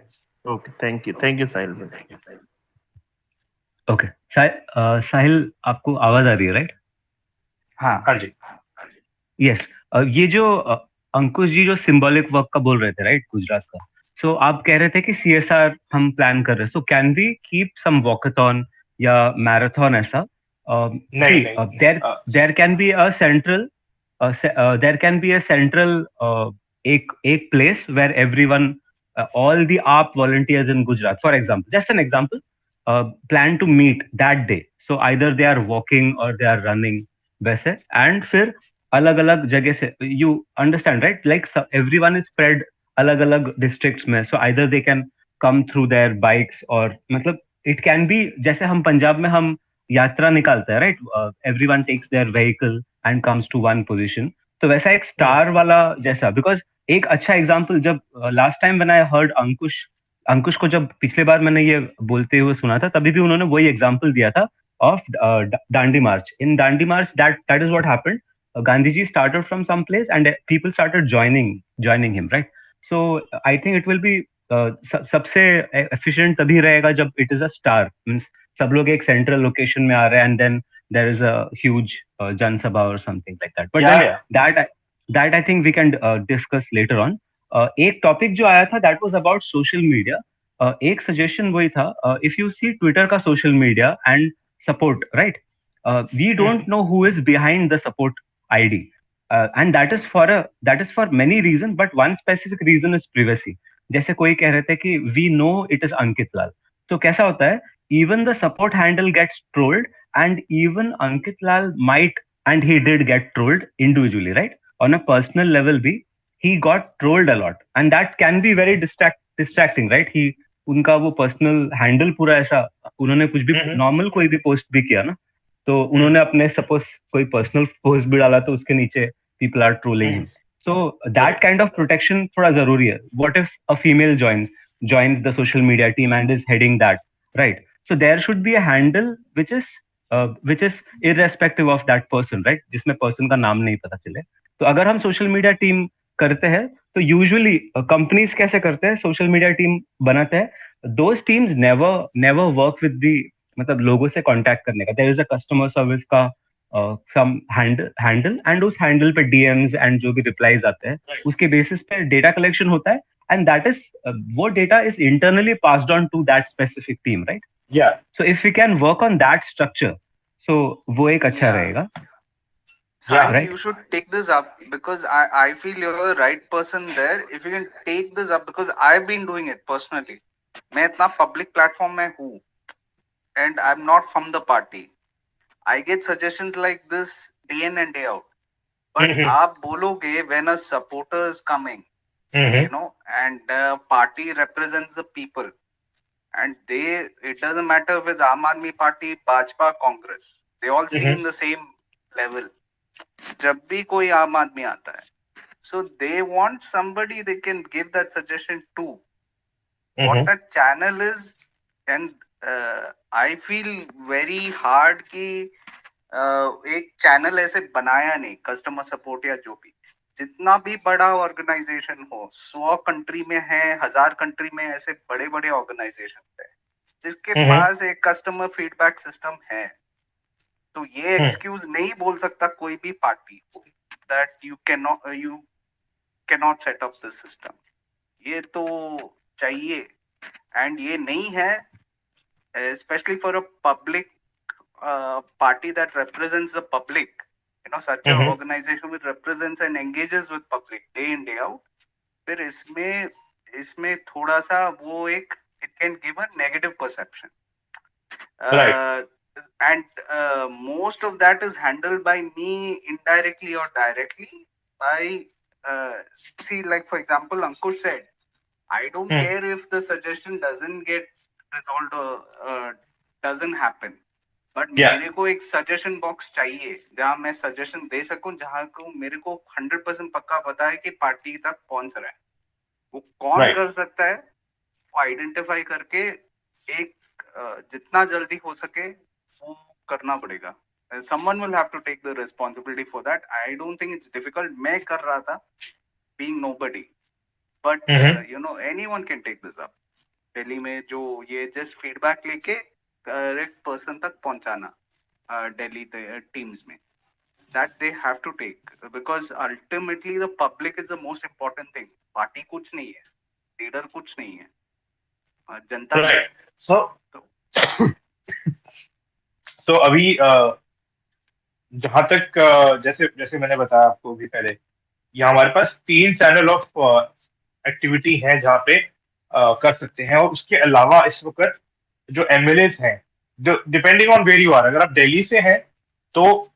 ओके, थैंक यू साहिल भाई। ओके, साहिल, आपको आवाज आ रही है, राइट? हाँ। हाँ जी। यस। ये जो अंकुश जी जो सिंबॉलिक वर्क का बोल रहे थे, राइट, गुजरात का। सो आप कह रहे थे कि सीएसआर हम प्लान कर रहे हैं, so can we keep some walkathon या मैराथन ऐसा? नहीं नहीं, there there can be a central there can be a central एक place where everyone all the AAP volunteers in Gujarat, for example, just an example, plan to meet that day. So either they are walking or they are running वैसे, and फिर अलग अलग जगह से, you understand, right, like everyone is spread अलग अलग districts में, so either they can come through their bikes or मतलब it can be जैसे हम पंजाब में हम यात्रा निकालते हैं, right, everyone takes their vehicle and comes to one position. तो वैसा एक स्टार वाला जैसा, बिकॉज एक अच्छा एग्जांपल, जब last time when I heard Ankush को जब पिछले बार मैंने ये बोलते हुए सुना था, तभी भी उन्होंने वही एग्जांपल दिया था of Dandi March. In Dandi March that is what happened, Gandhi ji started from some place and people started joining him, right? So I think it will be सबसे एफिशिएंट तभी रहेगा जब it is a star, means सब लोग एक central location में आ रहे हैं and then there is a huge Jan Sabha or something like that. But that I think we can discuss later on. एक टॉपिक जो आया था that was about social media. एक सजेशन वही था, if you see Twitter का social media and support, right? We don't know who is behind the support ID, and that is for many reasons, but one specific reason is privacy. जैसे कोई कह रहे थे कि we know it is अंकित लाल, तो कैसा होता है, even the support handle gets trolled and even Ankit Lal might, and he did get trolled individually, right? on a personal level भी he got trolled a lot, and that can be very distracting, right? He उनका वो personal handle पूरा ऐसा, उन्होंने कुछ भी normal कोई भी पोस्ट भी किया ना, तो उन्होंने अपने सपोज कोई पर्सनल पोस्ट भी डाला तो उसके नीचे people are trolling him. So that kind of protection थोड़ा जरूरी है. What if a female joins the social media team and is heading that, right? So there should be a handle which is irrespective of that person, right? जिसमें person का नाम नहीं पता चले. तो अगर हम सोशल मीडिया टीम करते हैं तो यूजुअली कंपनीज कैसे करते हैं, सोशल मीडिया टीम बनाते हैं, those teams never never work with the, मतलब लोगों से कांटेक्ट करने का. There is a customer service का सम हैंडल एंड उस हैंडल पे डीएम्स एंड जो भी रिप्लाईज आते हैं उसके बेसिस पे डेटा कलेक्शन होता है, एंड दैट इज वो data is internally passed on to that specific team, right? या so if we can work on that structure, so वो एक अच्छा रहेगा. Sahil, right. you should take this up because I feel you're the right person there. If you can take this up, because I've been doing it personally. मैं इतना public platform में हूँ and I'm not from the party. I get suggestions like this day in and day out. But आप बोलोगे when a supporter is coming, you know, and the party represents the people, and it doesn't matter if it's Aam Aadmi Party, Bajpa, Congress. They all see in the same level. जब भी कोई आम आदमी आता है, so they want somebody they can give that suggestion to. What a channel is, and I feel very hard कि एक channel ऐसे बनाया नहीं, कस्टमर सपोर्ट या जो भी, जितना भी बड़ा ऑर्गेनाइजेशन हो, 100 कंट्री में है, 1000 कंट्री में ऐसे बड़े बड़े ऑर्गेनाइजेशन है जिसके पास एक कस्टमर फीडबैक सिस्टम है. तो ये एक्सक्यूज नहीं बोल सकता कोई भी party that you cannot set up this system. ये तो चाहिए, एंड ये नहीं है, especially for a public party that represents the public, you know, such an organization which represents and engages with public day in day out. फिर इसमें थोड़ा सा वो एक, it can give a negative perception. Right. And most of that is handled by me indirectly or directly by see, like for example Ankush said, I don't care if the suggestion doesn't get resolved or doesn't happen, but मेरे को एक suggestion box चाहिए जहाँ मैं suggestion दे सकूं, जहाँ को मेरे को 100% पक्का पता है कि पार्टी तक पहुंच रहा है. वो कौन कर सकता है वो आइडेंटिफाई करके एक जितना जल्दी हो सके वो करना पड़ेगा. Someone will have to take the responsibility for that. I don't think it's difficult. मैं कर रहा था being nobody, but you know, anyone can take this up. Delhi में जो ये just feedback लेके correct person तक पहुंचाना दिल्ली teams में, that they have to take, because ultimately the public is the most important thing. Party कुछ नहीं है, लीडर कुछ नहीं है, जनता. Right. So अभी जहां तक जैसे जैसे मैंने बताया आपको भी पहले, यहाँ हमारे पास 3 चैनल ऑफ एक्टिविटी हैं जहाँ पे कर सकते हैं. और उसके अलावा इस वक्त जो एमएलए हैं, जो depending on where you are, अगर आप दिल्ली से हैं तो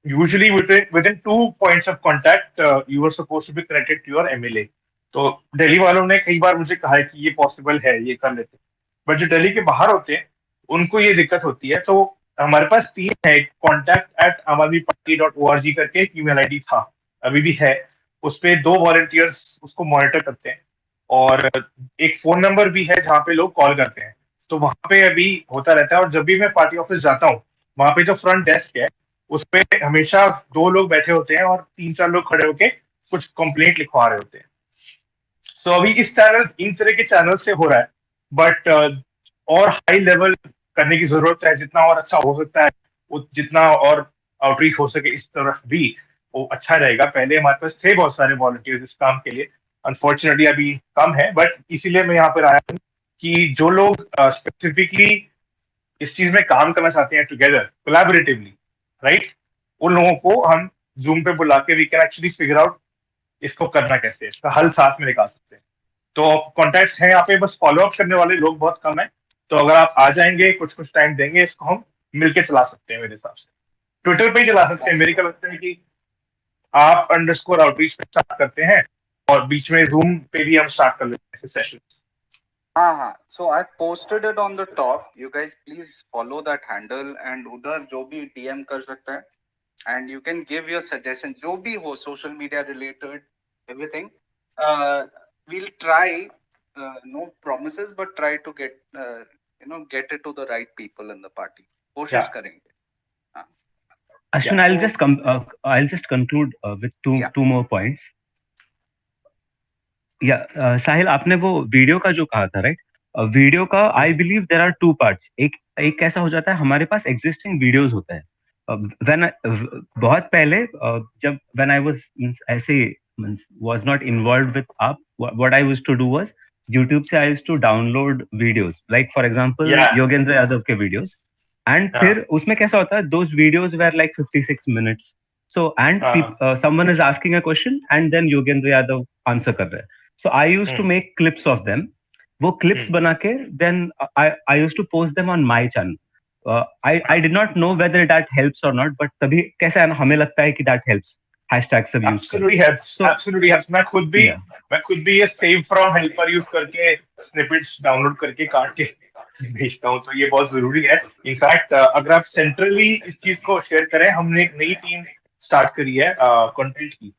usually within 2 points of contact you are suppose to be connected to your MLA. तो दिल्ली वालों ने कई बार मुझे कहा है कि ये पॉसिबल है, ये कर लेते हैं, बट जो दिल्ली के बाहर होते हैं उनको ये दिक्कत होती है. तो हमारे पास 3 है. contact@amadmiparty.org करके एक ईमेल आईडी था, अभी भी है. उस पे 2 वॉलंटियर्स उसको मॉनिटर करते हैं, और एक फोन नंबर भी है जहाँ पे लोग कॉल करते हैं. तो वहां पे अभी होता रहता है. और जब भी मैं पार्टी ऑफिस जाता हूँ, वहां पे जो फ्रंट डेस्क है उस पे हमेशा 2 लोग बैठे होते हैं और 3-4 लोग खड़े होके कुछ कंप्लेंट लिखवा रहे होते हैं. सो अभी इन तरह के चैनल से हो रहा है, बट और हाई लेवल करने की जरूरत है. जितना और अच्छा हो सकता है, जितना और आउटरीच हो सके इस तरफ भी, वो अच्छा रहेगा. पहले हमारे पास थे बहुत सारे वॉलंटियर्स इस काम के लिए, अनफॉर्चुनेटली अभी कम है. बट इसीलिए मैं यहाँ पर आया हूँ कि जो लोग स्पेसिफिकली इस चीज में काम करना चाहते हैं टुगेदर कोलैबोरेटिवली, राइट, उन लोगों को हम जूम पे बुला के we can actually figure out इसको करना कैसे, इसका हल साथ में निकाल सकते हैं. तो कॉन्टैक्ट्स हैं यहाँ पे, बस फॉलो अप करने वाले लोग बहुत कम है. तो अगर आप आ जाएंगे, कुछ टाइम देंगे, इसको हम मिलके चला सकते हैं. मेरे हिसाब से ट्विटर पे ही चला सकते हैं. मेरी क्या लगता है कि आप अंडरस्कोर आउटरीच पे स्टार्ट करते हैं और बीच में रूम पे भी हम स्टार्ट कर लेते हैं ऐसे सेशन. हाँ, so I posted it on the top. You guys please follow that handle and उधर जो भी DM कर सकता है, and you can give your suggestion जो भी हो social media related everything. We'll try, no promises, but try to get get it to the right people in the party. कोशिश Yeah. करेंगे. हाँ. Ashwin, I'll just conclude with two more points. या साहिल, आपने वो video का जो कहा था, राइट? वीडियो का I believe there are two parts. एक एक कैसा हो जाता है, हमारे पास एग्जिस्टिंग वीडियोस होते हैं. व्हेन बहुत पहले जब व्हेन आई वाज ऐसे was not involved with AAP, what I used to do was YouTube से I used to download videos, like for example Yogendra Yadav के वीडियोस. एंड फिर उसमें कैसा होता है, those videos were like 56 minutes. So and someone is asking a question and then Yogendra Yadav answer कर रहे हैं. So I used to make clips of them. वो clips बना के then I used to post them on my channel. I did not know whether that helps or not, but तभी कैसा है ना, हमें लगता है कि that helps. Hashtags सब use Absolutely helps. So, absolutely helps. मैं खुद भी ये save from helper use करके snippets download करके काट के भेजता हूँ, तो ये बहुत जरूरी है. इनफैक्ट अगर आप सेंट्रली इस चीज को शेयर करें, हमने एक नई टीम स्टार्ट करी है कंटेंट की,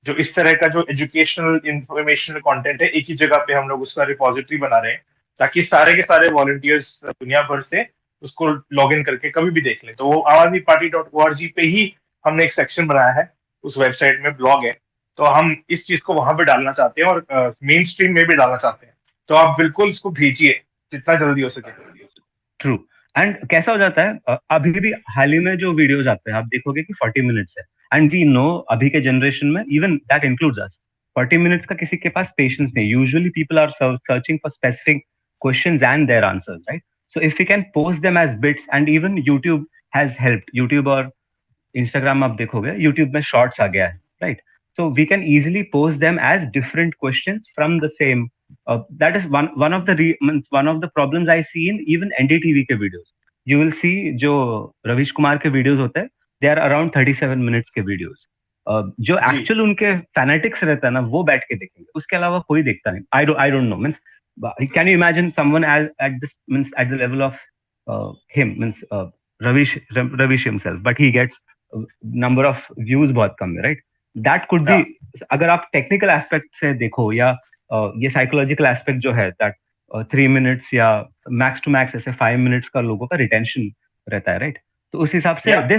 जो इस तरह का जो एजुकेशनल इंफॉर्मेशनल कंटेंट है एक ही जगह पे हम लोग उसका रिपोजिटरी बना रहे हैं, ताकि सारे के सारे वॉलंटियर्स दुनिया भर से उसको लॉग इन करके कभी भी देख लें. तो वो aamAadmiParty.org पे ही हमने एक सेक्शन बनाया है, उस वेबसाइट में ब्लॉग है, तो हम इस चीज को वहां पे डालना चाहते हैं और मेन स्ट्रीम में भी डालना चाहते हैं. तो आप बिल्कुल इसको भेजिए जितना जल्दी हो सके. ट्रू. एंड कैसा हो जाता है, अभी भी हाल ही में जो वीडियोस आते हैं आप देखोगे कि 40 मिनट्स है. एंड वी नो अभी के जनरेशन में even that includes us, 40 minutes का किसी के पास पेशेंस नहीं. Usually people are searching for specific questions and their answers, right? So if we can post them as bits, and even YouTube has helped. YouTube और Instagram आप देखोगे, YouTube में shorts आ गया है, right? So we can easily post them as different questions from the same. That is one of the one of the problems I see in even NDTV के videos. You will see जो रविश कुमार के videos होते हैं, they are around 37 minutes के videos. जो actual उनके fanatics रहता है ना, वो बैठ के देखेंगे, उसके अलावा कोई देखता नहीं. I don't know. Means can you imagine someone at this means at the level of him, means Ravish himself, but he gets number of views बहुत कम है, right? दैट कुड बी, अगर आप टेक्निकल एस्पेक्ट से देखो या ये psychological aspect जो है, दैट 3 मिनट्स या मैक्स टू मैक्स ऐसे 5 मिनट्स का लोगों का रिटेंशन रहता है, राइट? तो उस हिसाब से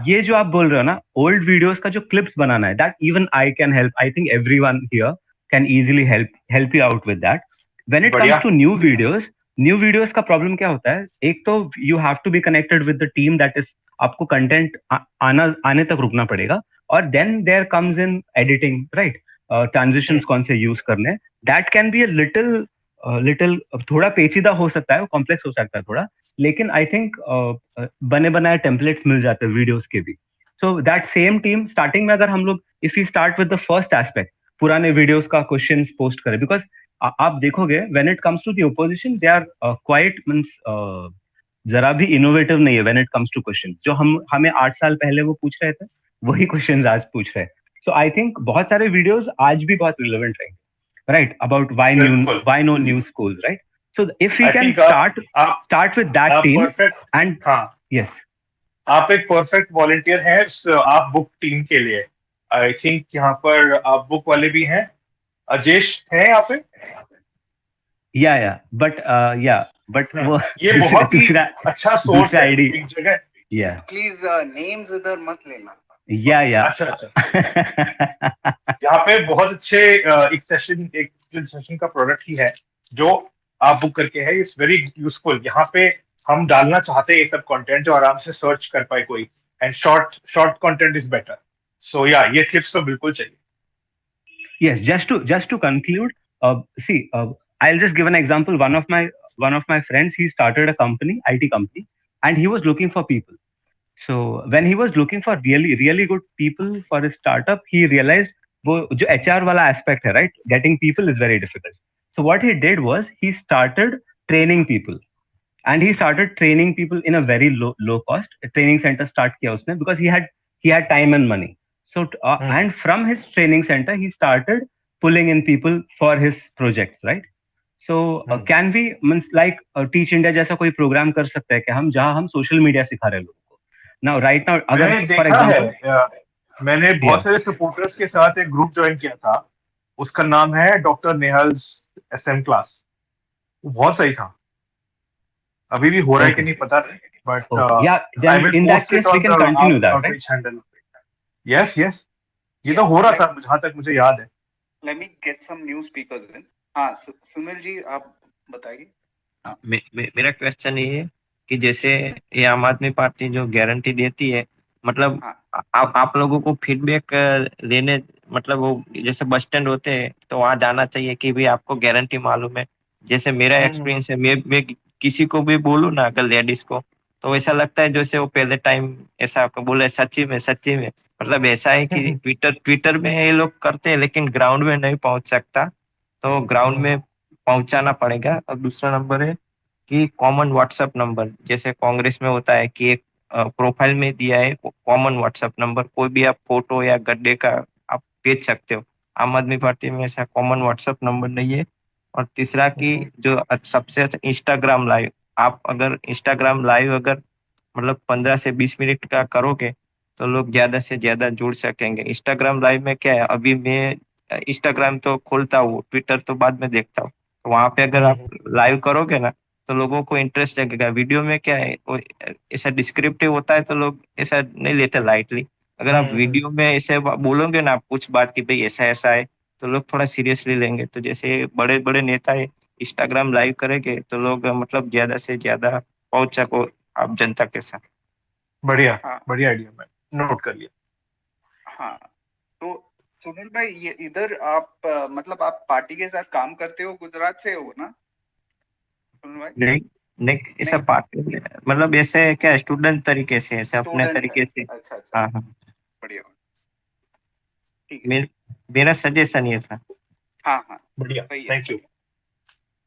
ये जो आप बोल रहे हो ना, ओल्ड वीडियोस का जो क्लिप्स बनाना है, that even I can help. I think everyone here can easily help you out with that. When it comes to new videos का प्रॉब्लम क्या होता है, एक तो you have to be connected with the team, that is आपको content आने तक रुकना पड़ेगा. और then there comes in editing, right? Transitions कौन से यूज करने, that can be a little थोड़ा पेचीदा हो सकता है, कॉम्प्लेक्स हो सकता है थोड़ा, लेकिन आई थिंक बने बनाए टेम्पलेट्स मिल जाते हैं वीडियोस के भी. So that same team starting में, अगर हम लोग if you start with the first aspect, पुराने वीडियोस का क्वेश्चंस पोस्ट करें, बिकॉज आप देखोगे when it comes to the opposition, they are quite means जरा भी इनोवेटिव नहीं है when it comes to questions. जो हमें 8 साल पहले वो पूछ रहे थे, वही क्वेश्चन आज पूछ रहे हैं. सो आई थिंक बहुत सारे वीडियोस आज भी बहुत रिलेवेंट रहेंगे, right? About why no new schools, right? So if we can start with that team and yes, आप एक परफेक्ट वॉलंटियर हैं आप बुक टीम के लिए. आई थिंक यहाँ पर आप बुक वाले भी हैं, अजेश है यहाँ पे. बट वो ये बहुत ही अच्छा सोर्स है एक जगह. प्लीज नेम्स इधर मत लेना. अच्छा. यहाँ पे बहुत अच्छे एक सेशन का प्रोडक्ट ही है जो आप बुक करके है. It's very useful. यहाँ पे हम डालना चाहते हैं ये सब कंटेंट जो आराम से सर्च कर पाए कोई, and short content is better. So ये क्लिप्स तो बिल्कुल चाहिए. Yes, just to conclude, see, I'll just give an example. One of my friends, he started a company, IT company, and he was looking for people. So when he was looking for really good people for his startup, he realized वो जो HR वाला aspect है, right? Getting people is very difficult. So what he did was he started training people, and he started training people in a very low cost training center start किया उसने, because he had time and money. So hmm, and from his training center he started pulling in people for his projects, right? So hmm. can we means like teach India जैसा कोई programme कर सकते हैं कि हम जहां हम social media सिखा रहे हैं लोगों को नाउ राइट नाउ अगर मैंने फॉर देखा है, एग्जांपल मैंने या बहुत सारे सपोर्टर्स के साथ एक ग्रुप ज्वाइन किया था। उसका नाम है डॉक्टर नेहल्स SM क्लास। वो बहुत सही था। अभी भी हो रहा है कि ओके नहीं पता नहीं, बट ओके या I then will in that post it case we on can the continue that right outreach handle. Yes yes, ये तो Yeah, हो रहा let था जहां तक मुझे याद है। let me get some new speakers in. हाँ, सुनील जी आप बताइए। मेरा क्वेश्चन ये है कि जैसे ये आम आदमी पार्टी जो गारंटी देती है, मतलब हाँ आप लोगों को फीडबैक लेने, मतलब वो जैसे बस स्टैंड होते हैं तो वहां जाना चाहिए कि भी आपको गारंटी मालूम है। जैसे मेरा हम्म, एक्सपीरियंस है, मैं किसी को भी बोलूँ ना, अगर लेडीज को, तो ऐसा लगता है जैसे वो पहले टाइम ऐसा आपको बोले सच्ची में, मतलब ऐसा है कि हम्म, ट्विटर ट्विटर में ये लोग करते हैं लेकिन ग्राउंड में नहीं पहुंच सकता, तो ग्राउंड में पहुंचाना पड़ेगा। और दूसरा नंबर है कि कॉमन व्हाट्सएप नंबर, जैसे कांग्रेस में होता है कि एक प्रोफाइल में दिया है कॉमन व्हाट्सएप नंबर, कोई भी आप फोटो या गड्ढे का आप भेज सकते हो। आम आदमी पार्टी में ऐसा कॉमन व्हाट्सएप नंबर नहीं है। और तीसरा कि हम्म, जो सबसे अच्छा इंस्टाग्राम लाइव, आप अगर इंस्टाग्राम लाइव अगर मतलब 15 से 20 मिनट का करोगे तो लोग ज्यादा से ज्यादा जुड़ सकेंगे। इंस्टाग्राम लाइव में क्या है, अभी मैं इंस्टाग्राम तो खोलता हूँ, ट्विटर तो बाद में देखता हूँ, तो वहां पे अगर आप हम्म, लाइव करोगे ना तो लोगों को इंटरेस्ट लगेगा। वीडियो में क्या है, वो ऐसा डिस्क्रिप्टिव होता है तो लोग ऐसा नहीं लेते लाइटली। अगर आप हम्म, वीडियो में ऐसे बोलोगे ना आप कुछ बात कि भाई ऐसा ऐसा है, तो लोग थोड़ा सीरियसली लेंगे। तो जैसे बड़े बड़े नेता है, इंस्टाग्राम लाइव करेंगे तो लोग मतलब ज्यादा से ज्यादा पहुंच सको आप जनता के साथ। बढ़िया हाँ बढ़िया आइडिया, मैं नोट कर लिया। हाँ। तो सुनील भाई, ये इधर आप मतलब आप पार्टी के साथ काम करते हो, गुजरात से हो ना सुनील भाई? नहीं नहीं, ऐसा नहीं, पार्ट मतलब ऐसे क्या स्टूडेंट तरीके से, ऐसे अपने स्टूडेंट है। तरीके से। अच्छा अच्छा, हाँ हाँ, बढ़िया, ठीक है। मेर, मेरा सजेशन ये था। हाँ हाँ, बढ़िया, सही है थैंक यू। सही है।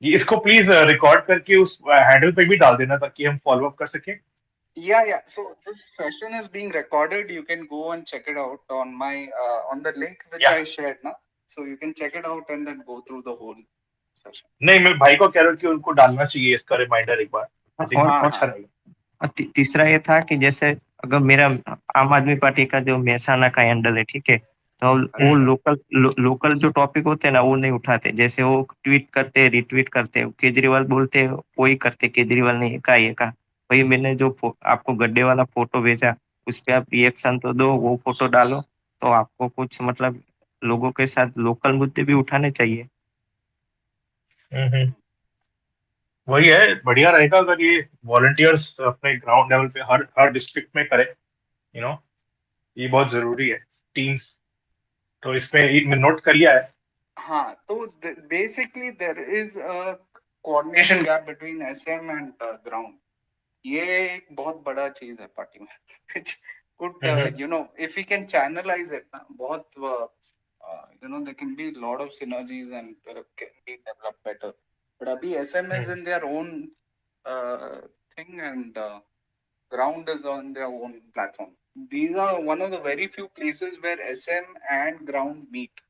ये इसको प्लीज रिकॉर्ड करके उस हैंडल पे भी डाल देना ताकि हम फॉलो अप कर सकें। Yeah. So this session is being recorded. You can go and check it out on my on the link which या I shared now. So you can check it out and then go through the whole session. नहीं, मैं भाई को कह रहा हूँ कि उनको डालना चाहिए इसका रिमाइंडर एक बार। आई थिंक हाँ अच्छा हाँ रहेगा। और तीसरा ये था कि जैसे अगर मेरा आम आदमी पार्टी का जो महसाना का हैंडल है, ठीक है, तो वो अच्छा लोकल जो टॉपिक होते हैं ना वो नहीं उठाते। जैसे वो ट्वीट करते हैं, रिट्वीट करते हैं, केजरीवाल बोलते हैं वही करते, केजरीवाल ने ये कहा। वही मैंने जो आपको गड्ढे वाला फोटो भेजा, उस पे आप रिएक्शन तो दो, वो फोटो डालो, तो आपको कुछ मतलब लोगों के साथ लोकल मुद्दे भी उठाने चाहिए। हम्म, वही है, बढ़िया रहेगा अगर ये वॉलंटियर्स अपने ग्राउंड लेवल पे हर हर डिस्ट्रिक्ट में करें। यू नो, ये बहुत जरूरी है, टीम्स। तो इसमें मैं नोट कर लिया है। हाँ। तो basically there is a coordination gap between SM and ground. ये एक बहुत बड़ा चीज है पार्टी में which could hmm, if we can channelize it ना, बहुत there can be a lot of synergies and can be developed better. But अभी SM is in their own uh, thing and ground is on their own platform. These are one of the very few places where SM and ground meet.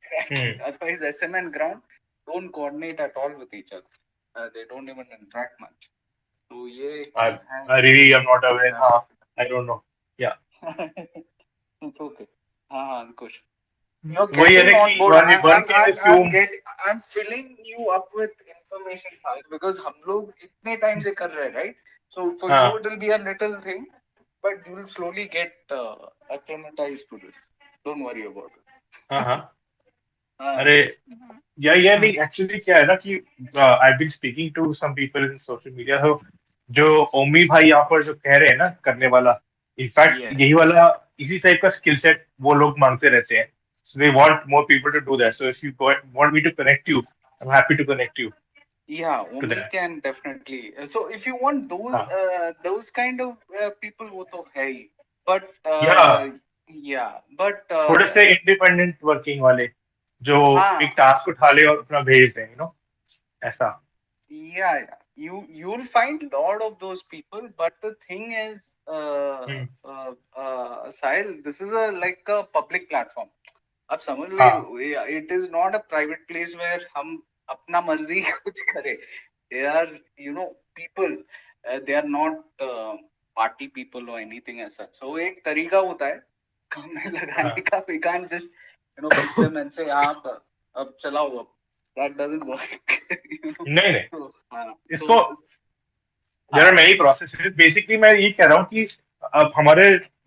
Hmm. Otherwise, SM and ground don't coordinate at all with each other. They don't even interact much. तो ये एक I चीज है I जो really am not aware. we have to हाँ, I don't know. Yeah. It's okay. हाँ हाँ, अंकुश. You're वही है getting ना on कि board. one can assume. I'm filling you up with information files because हम लोग इतने टाइम से कर रहे हैं, right? So for you हाँ it will be a little thing, but you will slowly get acclimatized to this. Don't worry about it. हाँ हाँ। हाँ अरे, या नहीं, एक्चुअली क्या है ना कि I been speaking to some people in social media. तो जो ओमी भाई यहाँ पर जो कह रहे हैं ना करने वाला, इनफैक्ट yes. यही वाला इसी टाइप का स्किल सेट वो लोग मांगते रहते हैं। So they want more people to do that. So if you want me to connect you, I am happy to connect you Yeah, to Omi that. can definitely. So if you want हाँ, those kind of people, वो तो है ही. But या yeah, but थोड़े से independent working वाले जो हाँ, एक टास्क उठा ले और अपना भेज दें, ऐसा। yeah. You'll find a lot of those people. But the thing is, Sahil, this is like a public platform. अब समझ लो, हाँ it is not a private place where हम अपना मर्जी कुछ करें. They are, people. They are not party people or anything as such. So एक तरीका होता है काम में लगाने का. We can't just pick them and say आप अब चलाओ अब. That doesn't work. नहीं नहीं, So, हाँ, इसको जरा नई प्रोसेस है. बेसिकली मैं ये कह रहा हूँ कि अब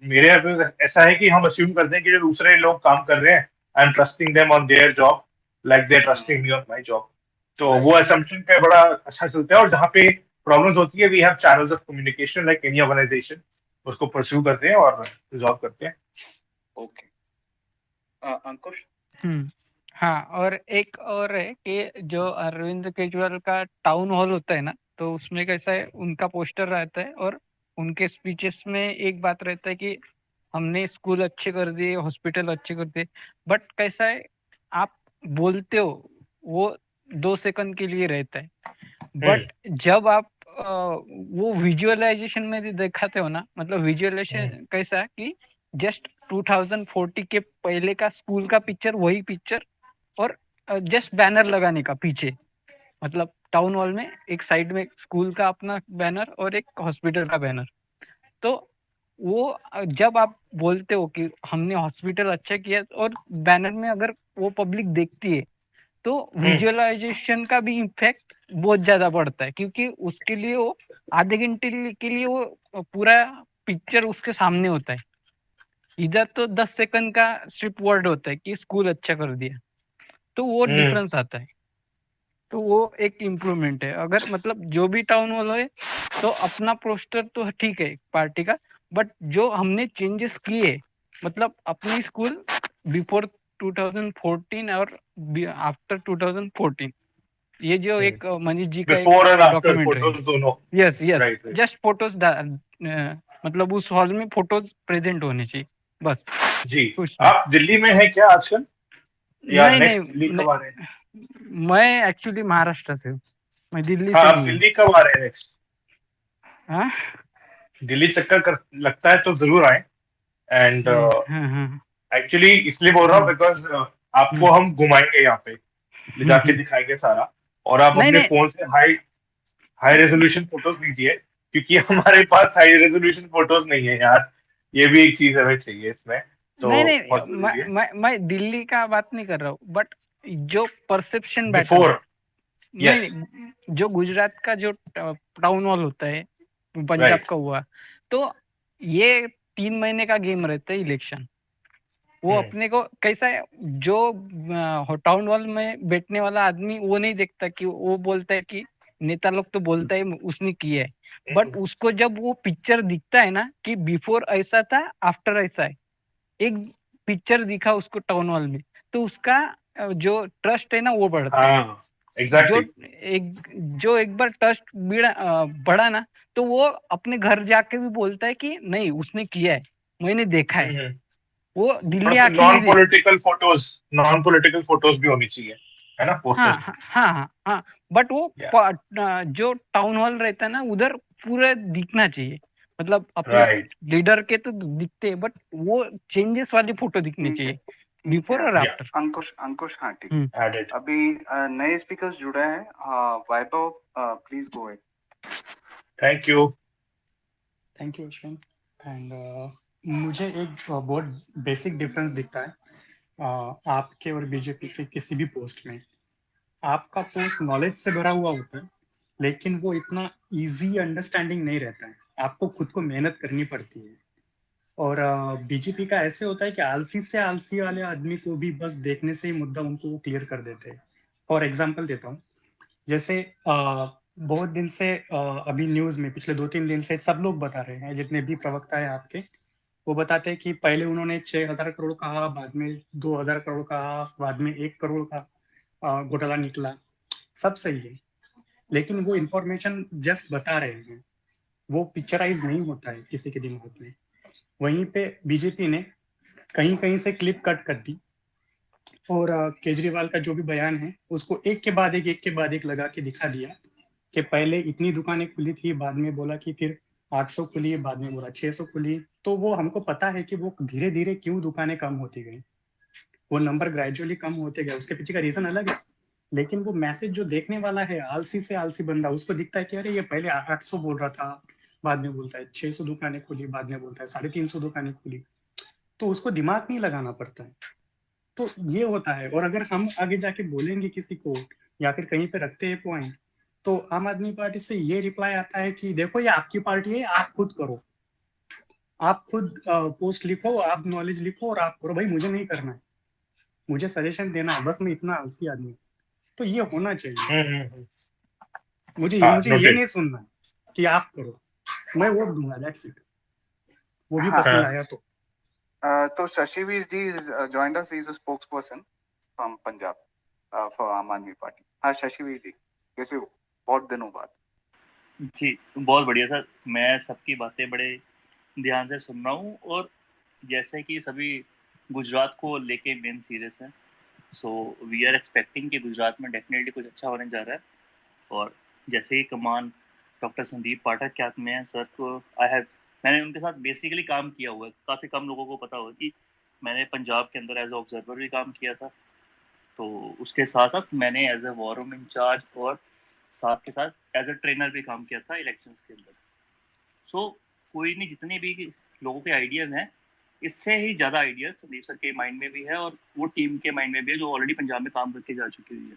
मेरे यहाँ पे ऐसा है कि हम अज्यूम करते हैं कि जो दूसरे लोग काम कर रहे हैं, I am trusting them on their job like they trusting me on my job. तो वो असम्पशन पे बड़ा अच्छा चलता है. और जहाँ पे प्रॉब्लम्स होती है, we have channels of communication like any organisation, उसको परस्यू करते हैं और रिजॉल्व करते हैं. ओके. अंकुश. हाँ, और एक और है कि जो अरविंद केजरीवाल का टाउन हॉल होता है ना, तो उसमें कैसा है, उनका पोस्टर रहता है और उनके स्पीचेस में एक बात रहता है कि हमने स्कूल अच्छे कर दिए, हॉस्पिटल अच्छे कर दिए. बट कैसा है, आप बोलते हो वो 2 सेकंड के लिए रहता है. बट जब आप वो विजुअलाइजेशन में दिखाते हो ना, मतलब विजुअलाइजेशन कैसा है कि जस्ट 2040 के पहले का स्कूल का पिक्चर, वही पिक्चर, और जस्ट बैनर लगाने का पीछे, मतलब टाउन हॉल में एक साइड में स्कूल का अपना बैनर और एक हॉस्पिटल का बैनर. तो वो जब आप बोलते हो कि हमने हॉस्पिटल अच्छा किया, और बैनर में अगर वो पब्लिक देखती है, तो विजुअलाइजेशन का भी इम्पैक्ट बहुत ज्यादा पड़ता है, क्योंकि उसके लिए वो आधे घंटे के लिए वो पूरा पिक्चर उसके सामने होता है. इधर तो 10 सेकंड का सिर्फ वर्ड होता है कि स्कूल अच्छा कर दिया. तो वो डिफरेंस आता है. तो वो एक इम्प्रूवमेंट है. अगर मतलब जो भी टाउन हॉल है, तो अपना पोस्टर तो ठीक है पार्टी का, बट जो हमने चेंजेस किए, मतलब अपनी स्कूल बिफोर 2014 और आफ्टर 2014, ये जो एक मनीष जी का बिफोर एंड एक आफ्टर डॉक्यूमेंट्री है. फोटोज दोनों. Yes yes, right right. Just photos, मतलब उस हॉल में फोटोज प्रेजेंट होने चाहिए बस. जी, कुछ नहीं. आप दिल्ली में हैं क्या आजकल, या नहीं नेक्स्ट दिल्ली कब आ रहे हैं? मैं एक्चुअली महाराष्ट्र से हूँ. मैं दिल्ली हाँ, से आप नहीं हूँ. दिल्ली कब आ रहे हैं नेक्स्ट? हाँ, दिल्ली चक्कर कर लगता है तो जरूर आए. एंड हाँ, एक्चुअली इसलिए बोल रहा हूँ बिकॉज आपको हम घुमाएंगे यहाँ पे, ले जाके दिखाएंगे सारा. और आप नहीं अपने नहीं, फोन से हाई हाई रेजोल्यूशन फोटोज लीजिए, क्योंकि हमारे पास हाई रेजोल्यूशन फोटोज नहीं है यार. ये भी एक चीज हमें चाहिए इसमें, तो नहीं बहुत नहीं, जरूरी है. मैं दिल्ली का बात नहीं कर रहा हूँ, बट जो परसेप्शन बैटल बिफोर. है. नहीं यस. नहीं, जो गुजरात का जो टाउन हॉल होता है, पंजाब राइट. का हुआ, तो ये 3 महीने का गेम रहता है इलेक्शन. वो अपने को कैसा है, जो टाउन हॉल में बैठने वाला आदमी वो नहीं देखता, कि वो बोलता है कि नेता लोग तो बोलता है उसने किया है, बट उसको जब वो पिक्चर दिखता है ना कि बिफोर ऐसा था, आफ्टर ऐसा है, एक पिक्चर दिखा उसको टाउन हॉल में, तो उसका जो ट्रस्ट है ना वो बढ़ता है. हाँ एग्जैक्टली. जो एक बार ट्रस्ट बढ़ा ना, तो वो अपने घर जाके भी बोलता है कि नहीं उसने किया है, मैंने देखा है. वो दिल्ली आके नॉन नहीं. पॉलिटिकल फोटोज भी होनी चाहिए, है ना, हाँ पोस्टर्स में. हाँ हाँ हाँ हाँ, बट वो जो टाउन हॉल रहता है ना, उधर पूरा दिखना चाहिए. मतलब अपने राइट. लीडर के तो दिखते हैं, बट वो चेंजेस वाली फोटो दिखनी चाहिए बिफोर और आफ्टर. अंकुश अंकुश, हाँ ठीक है. एडेड. अभी नए स्पीकर्स जुड़ा है. Vaibhav, please go ahead. Thank you. Thank you Ashwin. And मुझे एक बहुत बेसिक डिफरेंस दिखता है आपके और बीजेपी के किसी भी पोस्ट में. आपका पोस्ट नॉलेज से भरा हुआ होता है, लेकिन वो इतना इजी अंडरस्टैंडिंग नहीं रहता है. आपको खुद को मेहनत करनी पड़ती है. और बीजेपी का ऐसे होता है कि आलसी से आलसी वाले आदमी को भी बस देखने से ही मुद्दा उनको वो क्लियर कर देते हैं. फॉर एग्जाम्पल देता हूँ, जैसे बहुत दिन से अभी न्यूज में पिछले 2-3 दिन से सब लोग बता रहे हैं, जितने भी प्रवक्ता है आपके, वो बताते हैं कि पहले उन्होंने 6,000 करोड़ कहा, बाद में 2,000 करोड़ कहा, बाद में 1 करोड़ का घोटाला निकला. सब सही है, लेकिन वो इंफॉर्मेशन जस्ट बता रहे हैं, वो पिक्चराइज नहीं होता है किसी के दिमाग में. वहीं पे बीजेपी ने कहीं कहीं से क्लिप कट कर दी, और केजरीवाल का जो भी बयान है उसको एक के बाद एक लगा के दिखा दिया कि पहले इतनी दुकानें खुली थी, बाद में बोला कि फिर 800 खुली, बाद में बोला 600 खुली। तो वो हमको पता है कि वो धीरे धीरे क्यों दुकानें कम होती गई, वो नंबर ग्रेजुअली कम होते गए, उसके पीछे का रीजन अलग है। लेकिन वो मैसेज जो देखने वाला है, आलसी से आलसी बंदा, उसको दिखता है कि अरे ये पहले 800 बोल रहा था, बाद में बोलता है 600 दुकानें खुली, बाद में बोलता है 350 दुकानें खुली। तो उसको दिमाग नहीं लगाना पड़ता है। तो ये होता है। और अगर हम आगे जाके बोलेंगे किसी को या फिर कहीं पे रखते हैं पॉइंट, तो आम आदमी पार्टी से ये रिप्लाई आता है कि देखो ये आपकी पार्टी है, आप खुद करो, आप खुद पोस्ट लिखो, आप नॉलेज लिखो और आप करो। भाई मुझे नहीं करना है, मुझे सजेशन देना है, बस मैं इतना आलसी आदमी हूँ। तो ये होना चाहिए। मुझे हाँ, मुझे ये नोटेड। नहीं सुनना है कि आप करो, मैं वोट दूंगा, दैट्स इट। वो भी हाँ, पसंद आया तो। तो शशिवीर जी joined us. He is a spokesperson from Punjab for आम आदमी पार्टी. हाँ शशिवीर जी, कैसे हो? बहुत दिनों बाद। जी बहुत बढ़िया सर, मैं सबकी बातें बड़े ध्यान से सुन रहा हूँ और जैसे कि सभी गुजरात को लेके मेन सीरियस है, सो वी आर एक्सपेक्टिंग कि गुजरात में डेफिनेटली कुछ अच्छा होने जा रहा है। और जैसे ही कमान डॉक्टर संदीप पाठक के हाथ में है सर को, मैंने उनके साथ बेसिकली काम किया हुआ है। काफ़ी कम लोगों को पता होगा कि मैंने पंजाब के अंदर एज ए ऑब्जर्वर भी काम किया था, तो उसके साथ साथ मैंने as a war room incharge और साथ के साथ एज ए ट्रेनर भी काम किया था इलेक्शंस के अंदर। सो कोई नहीं, जितने भी लोगों के आइडियाज़ हैं, इससे ही ज़्यादा आइडियाज़ संदीप सर के माइंड में भी है और वो टीम के माइंड में भी है जो ऑलरेडी पंजाब में काम करके जा चुकी हुई है।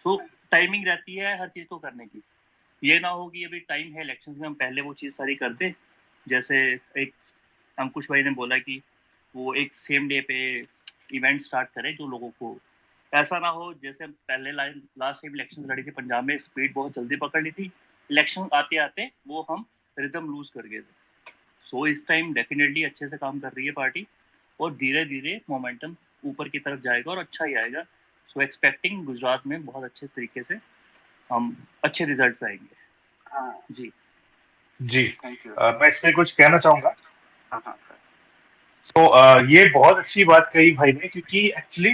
सो टाइमिंग रहती है हर चीज़ को करने की। ये ना हो कि अभी टाइम है इलेक्शंस में हम पहले वो चीज़ सारी कर दें। जैसे एक अंकुश भाई ने बोला कि वो एक सेम डे पे इवेंट स्टार्ट करें, जो लोगों को ऐसा ना हो जैसे पहले लास्ट टाइम इलेक्शन लड़ी थी पंजाब में, स्पीड बहुत जल्दी पकड़ ली थी, इलेक्शन आते आते वो हम रिदम लूज कर गए थे। सो इस टाइम डेफिनेटली अच्छे से काम कर रही है पार्टी और धीरे धीरे मोमेंटम ऊपर की तरफ जाएगा और अच्छा ही आएगा। सो एक्सपेक्टिंग गुजरात में बहुत अच्छे तरीके से हम अच्छे रिजल्ट्स आएंगे। हाँ जी जी, थैंक यू। मैं इस पे कुछ कहना चाहूंगा। हाँ हाँ सर। तो ये बहुत अच्छी बात कही भाई ने, क्योंकि एक्चुअली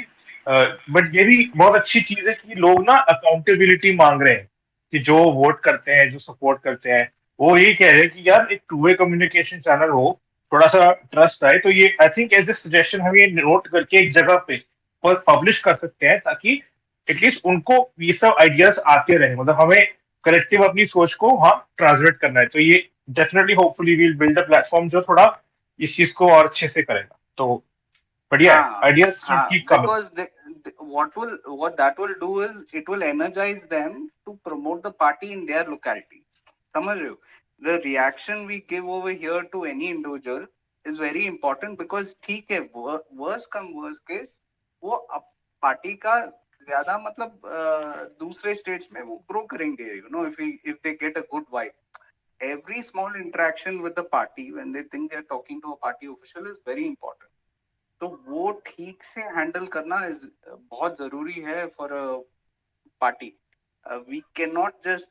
बट ये भी बहुत अच्छी चीज है कि लोग ना अकाउंटेबिलिटी मांग रहे हैं, कि जो वोट करते हैं, जो सपोर्ट करते हैं, वो यही कह रहे हैं कि यार एक टू वे कम्युनिकेशन चैनल हो, थोड़ा सा ट्रस्ट आए। तो ये I think as a suggestion हम ये नोट करके एक जगह पे पब्लिश कर सकते हैं, ताकि एटलीस्ट उनको ये सब आइडियाज आते रहे। मतलब हमें कलेक्टिव अपनी सोच को वहाँ ट्रांसलेट करना है। तो ये definitely hopefully will build a platform जो थोड़ा इस चीज को और अच्छे से करेगा। तो बढ़िया है, हाँ आइडियाज शुड हाँ, keep coming. because what that will do is it will energize them to promote the party in their locality. समझ रहे हो? The reaction we give over here to any individual is very important, because ठीक है, worst come worst case वो party का ज्यादा मतलब दूसरे स्टेट्स में वो ग्रो करेंगे, you know, if they get a good vibe. Every small interaction with the party when they think they're talking to a party official is very important. तो वो ठीक से हैंडल करना बहुत जरूरी है for a party. We can not just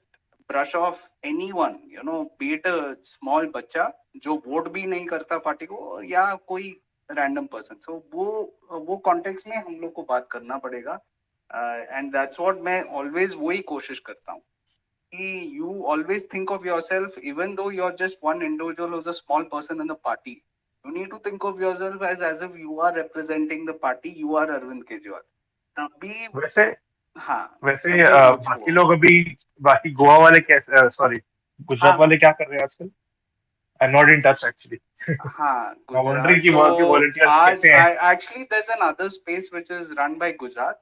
brush off anyone, you know, be it a small बच्चा जो वोट भी नहीं करता पार्टी को, या कोई रैंडम पर्सन. सो वो कॉन्टेक्स्ट में हम लोग को बात करना पड़ेगा. एंड दैट्स व्हाट मैं ऑलवेज वही कोशिश करता हूँ कि you always think of yourself, even though you're just one individual who's a small person in the party. You need to think of yourself as if you are representing the party. You are Arvind Kejriwal. तभी वैसे हाँ, वैसे तभी कुछ बाकी हुआ. लोग अभी, बाकी गोवा वाले कैसे, सॉरी गुजरात हाँ वाले क्या कर रहे हैं आजकल? आई am not in touch actually. हाँ, मैं वंडरिंग गुजरात कि तो वहाँ के वॉलंटियर्स आज कैसे हैं। actually there's another space which is run by Gujarat.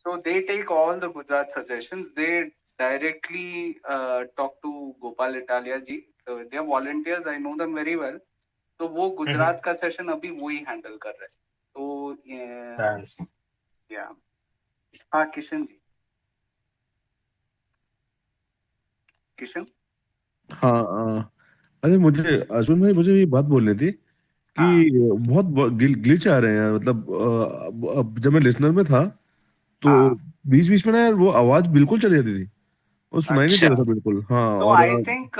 So they take all the Gujarat suggestions. They directly talk to Gopal Italia ji. So they are volunteers. I know them very well. तो वो गुजरात का session अभी वही handle कर रहे हैं. तो या हाँ किशन जी. किशन. हाँ अरे मुझे अश्विन भाई, मुझे ये बात बोलनी थी कि हाँ बहुत ग्लिच आ रहे हैं। मतलब अब जब मैं लिसनर में था तो हाँ. बीच बीच में ना यार वो आवाज बिल्कुल चली जाती थी, वो सुनाई नहीं दे अच्छा, रहा था बिल्कुल। हाँ तो और आई थिंक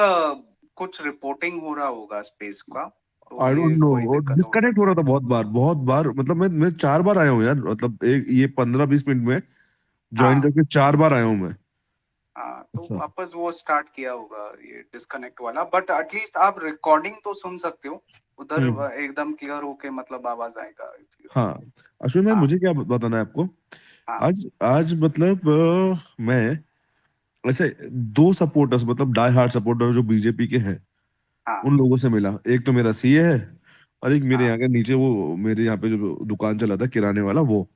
कुछ रिपोर्टिंग हो रहा होगा स्पेस का, तो आई डोंट ये नो, कोई और दिक्कत हो डिस्कनेक्ट हो सकता रहा है. था बहुत बार। मतलब मैं 4 बार आया हूँ यार, मतलब एक ये 15-20 मिनट में ज्वाइन हाँ करके 4 बार आया हूँ मैं। हाँ, तो अच्छा वापस वो स्टार्ट किया होगा ये डिस्कनेक्ट वाला, बट एटलीस्ट आप रिकॉर्डिंग तो सुन सकते हो उधर एकदम क्लियर होके, मतलब आवाज आएगा। हाँ अश्विन भाई, हाँ मुझे क्या बताना है आपको। हाँ आज आज मतलब मैं ऐसे दो सपोर्टर्स, मतलब डाई हार्ड सपोर्टर जो बीजेपी के हैं, हाँ उन लोगों से मिला। एक तो मेरा सीए है, और एक मेरे हाँ यहाँ के नीचे वो मेरे यहाँ पे जो दुकान चला था किराने वाला वो।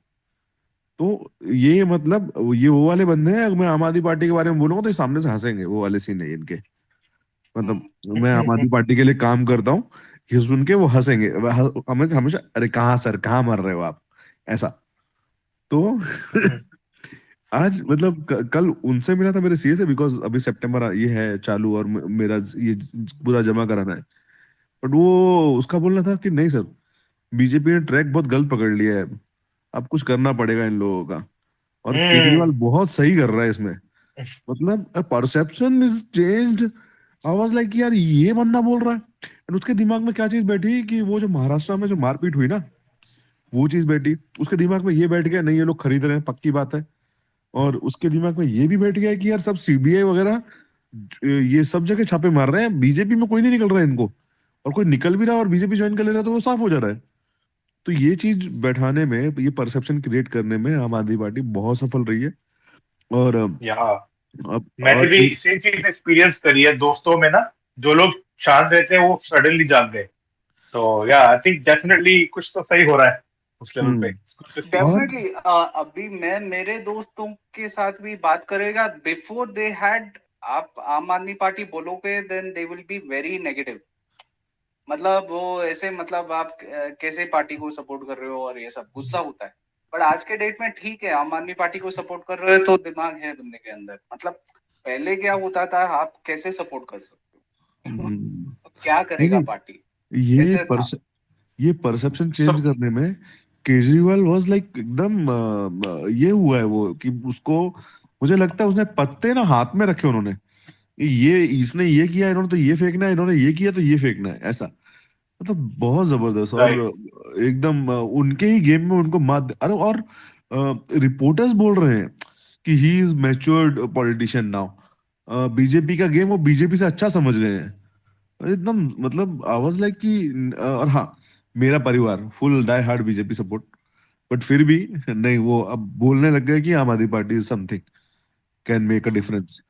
तो ये मतलब ये वो वाले बंदे हैं, अगर मैं आम आदमी पार्टी के बारे में बोलूंगा तो ये सामने से हंसेंगे, वो वाले सीन है इनके। मतलब मैं आम आदमी पार्टी के लिए काम करता हूँ, ये सुन के वो हंसेंगे। हमेशा हमेशा, अरे कहाँ सर, कहाँ मर रहे हो आप, ऐसा। तो आज मतलब कल उनसे मिला था मेरे सीए से, बिकॉज अभी सितंबर ये है चालू, और मेरा ये पूरा जमा कराना है। बट वो उसका बोलना था कि नहीं सर, बीजेपी ने ट्रैक बहुत गलत पकड़ लिया है, अब कुछ करना पड़ेगा इन लोगों का। और केजरीवाल बहुत सही कर रहा है इसमें, मतलब perception is changed. I was like यार, ये बंदा बोल रहा है। एंड उसके दिमाग में क्या चीज बैठी कि वो जो महाराष्ट्र में जो मारपीट हुई ना, वो चीज बैठी उसके दिमाग में। ये बैठ गया नहीं, ये लोग खरीद रहे हैं, पक्की बात है। और उसके दिमाग में ये भी बैठ गया कि यार सब सीबीआई वगैरह ये सब जगह छापे मार रहे हैं, बीजेपी में कोई नहीं निकल रहा है इनको। और कोई निकल भी रहा है और बीजेपी ज्वाइन कर ले रहा है तो वो साफ हो जा रहा है। तो ये चीज बैठाने में, ये परसेप्शन क्रिएट करने में आम आदमी पार्टी बहुत सफल रही है। और या अब मैंने और भी सेम चीज एक्सपीरियंस करी है दोस्तों में ना। जो लोग शांत रहते हैं वो सडनली जाग गए। तो या आई थिंक डेफिनेटली कुछ तो सही हो रहा है उस लेवल पे। हम्म Good to see. और डेफिनेटली। अभी मैं मेरे दोस्तों के साथ भी बात करेगा, बिफोर दे हैड, आप आम आदमी पार्टी बोलोगे then they will be very negative. मतलब वो ऐसे, मतलब आप कैसे पार्टी को सपोर्ट कर रहे हो और ये सब गुस्सा होता है। पर आज के डेट में ठीक है, आम आदमी पार्टी को सपोर्ट कर रहे हो तो दिमाग है बंदे के अंदर। मतलब पहले क्या होता था, आप कैसे सपोर्ट कर सकते हो? हम्म, क्या नहीं करेगा नहीं, पार्टी, ये ऐसे था। ये परसेप्शन चेंज So, करने में केजरीवाल वाज लाइक एकदम ये हुआ है वो कि उसको, मुझे लगता है उसने पत्ते ना हाथ में रखे उन्होंने। ये इसने ये किया, इन्होंने तो ये फेंकना है, इन्होंने ये किया तो ये फेंकना है, ऐसा। मतलब बहुत जबरदस्त। और right. एकदम उनके ही गेम में उनको मात अरे। और रिपोर्टर्स बोल रहे हैं कि he is matured politician now, BJP का गेम वो बीजेपी से अच्छा समझ गए हैं एकदम। मतलब आवाज लाइक कि और हाँ, मेरा परिवार full die hard BJP support. But फिर भी नहीं, वो अब बोलने लग गए कि Aam Aadmi Party is something can make a difference.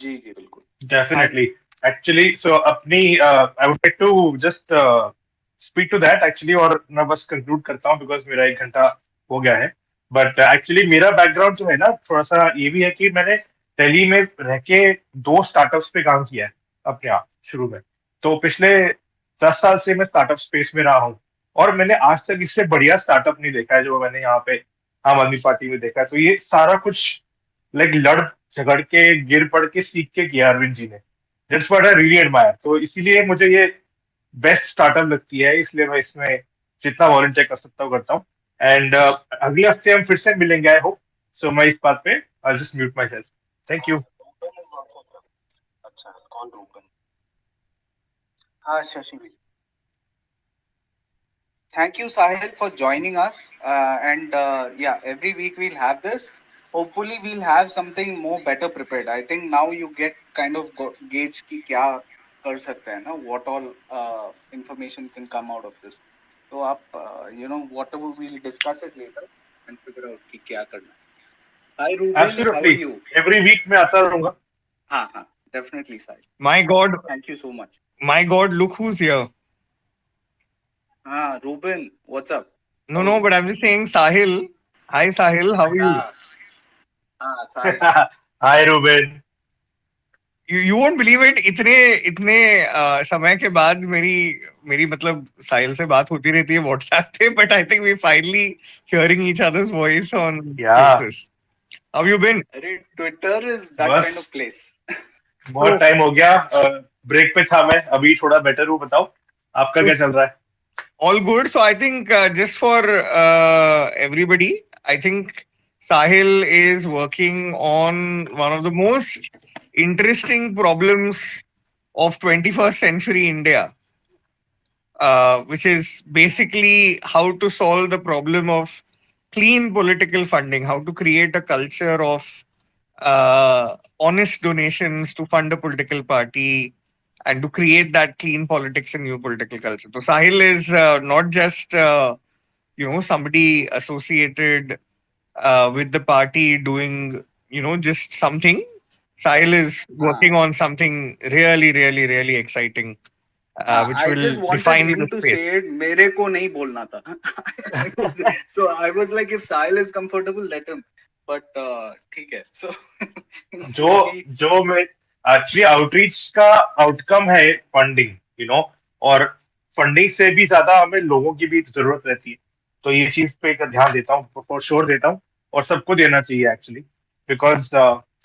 जी जी बिल्कुल। Definitely. Actually, so अपनी I would like to just speak to that actually, और मैं बस conclude करता हूँ because मेरा 1 घंटा हो गया है। बट एक्चुअली मेरा बैकग्राउंड जो है ना, थोड़ा सा ये भी है कि मैंने दिल्ली में रह के 2 स्टार्टअप्स पे काम किया है अपने आप शुरू में। तो पिछले 10 साल से मैं स्टार्टअप स्पेस में रहा हूँ, और मैंने आज तक इससे बढ़िया स्टार्टअप नहीं देखा है जो मैंने यहाँ पे आम आदमी पार्टी में देखा है। तो ये सारा कुछ लाइक लड़ झगड़ के गिर पड़ के सीख के किया अरविंद जी ने। That's what I really admire. तो इसीलिए मुझे ये बेस्ट स्टार्टअप लगती है, इसलिए मैं इसमें जितना वॉलंटियर कर सकता हूँ करता हूँ। एंड अगले हफ्ते हम फिर से मिलेंगे आई होप। सो मैं इस बात पे I just mute my self. Thank you. अच्छा, कौन रूबन? हाँ शशि भी। Thank you, Sahil, for joining us. And yeah, every week we'll have this. Hopefully, we'll have something more better prepared. I think now you get kind of gauge कि क्या कर सकते हैं ना, what all information can come out of this. So आप whatever we'll discuss it later and figure out कि क्या करना है. Hi Ruben, how absolutely, are you? Every week मैं आता रहूंगा। हाँ हाँ, definitely Sahil. My God, Thank you so much. my God, look who's here. हाँ Ruben, what's up? No, How are no, you? but I'm just saying, Sahil. Hi, Sahil. How are you? हाँ हाँ Sahil. Hi Ruben. You won't believe it. इतने इतने समय के बाद मेरी मेरी मतलब साहिल से बात होती रहती है व्हाट्सएप पे, but I think we finally hearing each other's voice on या Twitter. How you been? अरे Twitter is that बस kind of place. बहुत टाइम हो गया, ब्रेक पे था मैं, अभी थोड़ा बेटर हूँ। बताओ आपका क्या चल रहा है? All good. So I think just for everybody, I think Sahil is working on one of the most interesting problems of 21st century India, which is basically how to solve the problem of clean political funding, how to create a culture of honest donations to fund a political party and to create that clean politics and new political culture. So Sahil is not just somebody associated with the party doing just something. Sahil is working on something really, really, really exciting, which I will just wanted define him the to space. say it. मेरे को नहीं बोलना था. So I was like, if Sahil is comfortable, let him. But ठीक है. So जो मैं actually outreach का आउटकम है फंडिंग, और फंडिंग से भी ज्यादा हमें लोगों की भी जरूरत रहती है, तो ये चीज पे का ध्यान देता हूँ, फॉर श्योर देता हूँ, और सबको देना चाहिए एक्चुअली, बिकॉज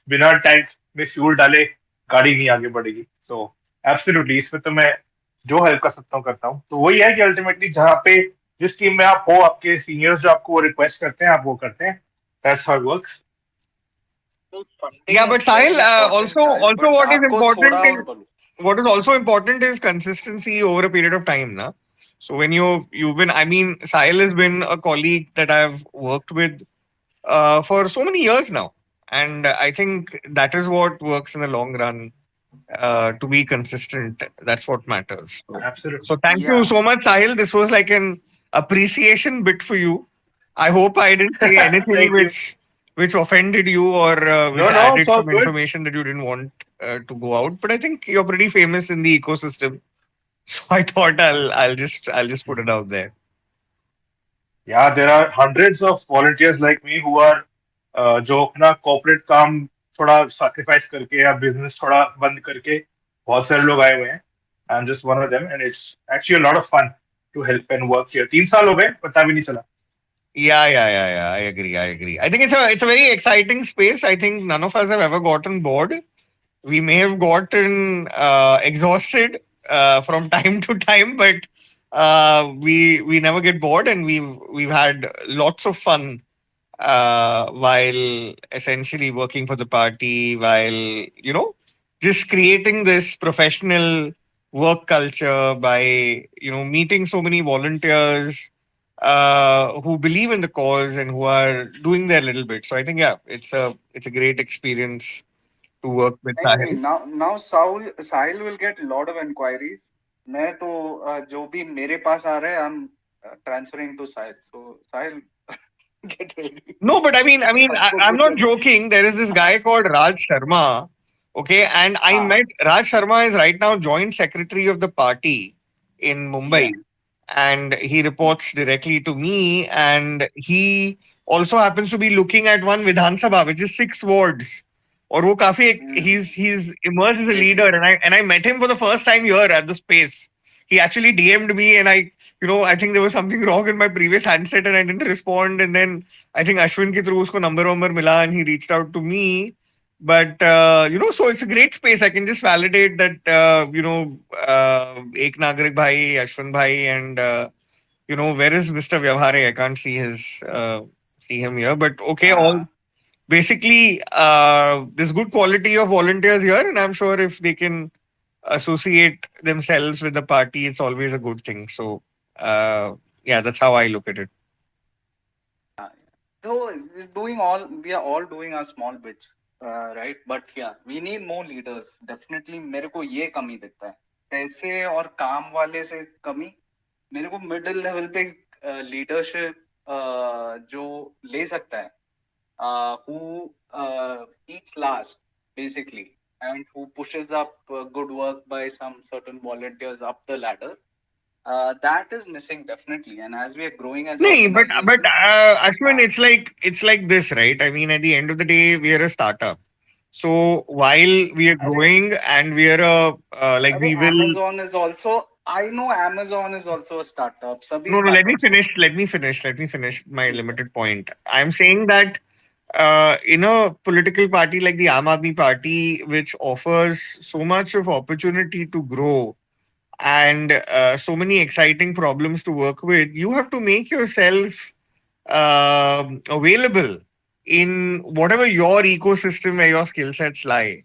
बिना टैंक में फ्यूल डाले गाड़ी नहीं आगे बढ़ेगी. सो एब्सोल्युटली इसमें तो मैं जो हेल्प कर सकता हूँ करता हूँ. तो वही है कि अल्टीमेटली जहाँ पे जिस टीम में आप हो, आपके सीनियर्स जो आपको रिक्वेस्ट करते हैं आप वो करते हैं. That's how it works. Yeah, but Sahil, also what is also important is consistency over a period of time, na. So when you've been, I mean, Sahil has been a colleague that I've worked with for so many years now, and I think that is what works in the long run. To be consistent, that's what matters. Absolutely. So thank you so much, Sahil. This was like an appreciation bit for you. I hope I didn't say anything which offended you or which added some information that you didn't want to go out. But I think you're pretty famous in the ecosystem, so I thought I'll just put it out there. Yeah, there are hundreds of volunteers like me who are जो अपना corporate काम थोड़ा sacrifice करके या business थोड़ा बंद करके बहुत सारे लोग आए हुए हैं. I'm just one of them, and it's actually a lot of fun to help and work here. 3 साल हो गए, पता भी नहीं चला. Yeah. I agree. I think it's a very exciting space. I think none of us have ever gotten bored. We may have gotten exhausted from time to time, but we never get bored, and we've had lots of fun while essentially working for the party, while just creating this professional work culture by meeting so many volunteers who believe in the cause and who are doing their little bit. So I think it's a great experience to work with Sahil. Now Sahil will get a lot of inquiries. मैं तो जो भी मेरे पास आ रहा है, I'm transferring to Sahil. So Sahil, get ready. No, but I mean, I'm not joking. There is this guy called Raj Sharma. Okay, and I met Raj Sharma is right now joint secretary of the party in Mumbai. And he reports directly to me, and he also happens to be looking at one Vidhan Sabha, which is 6 wards. और वो काफी he's emerged as a leader, and I met him for the first time here at the space. He actually DM'd me, and I think there was something wrong in my previous handset, and I didn't respond. And then I think Ashwin ke through usko number mila, and he reached out to me. But so it's a great space. I can just validate that Ek Nagrik Bhai, Ashwin Bhai, and where is Mr. Vyavhare? I can't see him here. But okay, all basically there's good quality of volunteers here, and I'm sure if they can associate themselves with the party, it's always a good thing. So that's how I look at it. So we are all doing our small bits, right? But yeah, we need more leaders. Definitely, मेरे को ये कमी दिखता है. पैसे और काम वाले से कमी. मेरे को middle level पे leadership जो ले सकता है, who eats last basically, and who pushes up good work by some certain volunteers up the ladder. That is missing definitely, and as we are growing as but Ashwin, it's like this, right? I mean, at the end of the day, we are a startup. So while we are growing and we are Amazon is also. I know Amazon is also a startup. No, let me finish my limited point. I'm saying that in a political party like the Aam Aadmi Party, which offers so much of opportunity to grow and so many exciting problems to work with, you have to make yourself available in whatever your ecosystem where your skill sets lie.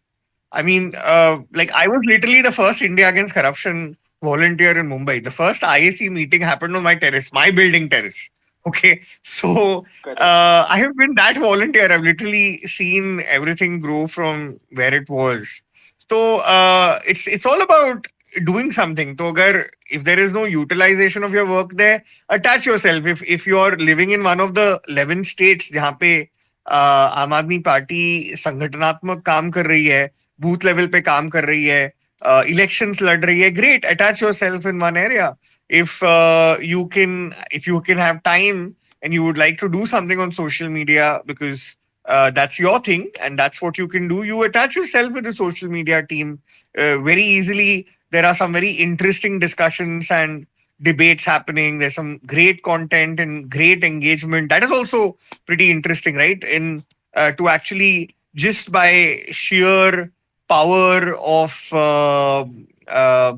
I mean, I was literally the first India Against Corruption volunteer in Mumbai. The first IAC meeting happened on my terrace, my building terrace. Okay, so I have been that volunteer. I've literally seen everything grow from where it was. So it's all about doing something. So if there is no utilization of your work there, attach yourself. If you're living in one of the 11 states जहाँ पे आम Aadmi party संगठनात्मक काम कर रही है, booth level पे काम कर रही है, इलेक्शंस लड़ रही है, great, attach yourself in one area. If you can have time and you would like to do something on social media because that's your thing and that's what you can do, you attach yourself with the social media team very easily. There are some very interesting discussions and debates happening. There's some great content and great engagement. That is also pretty interesting, right? In To actually, just by sheer power of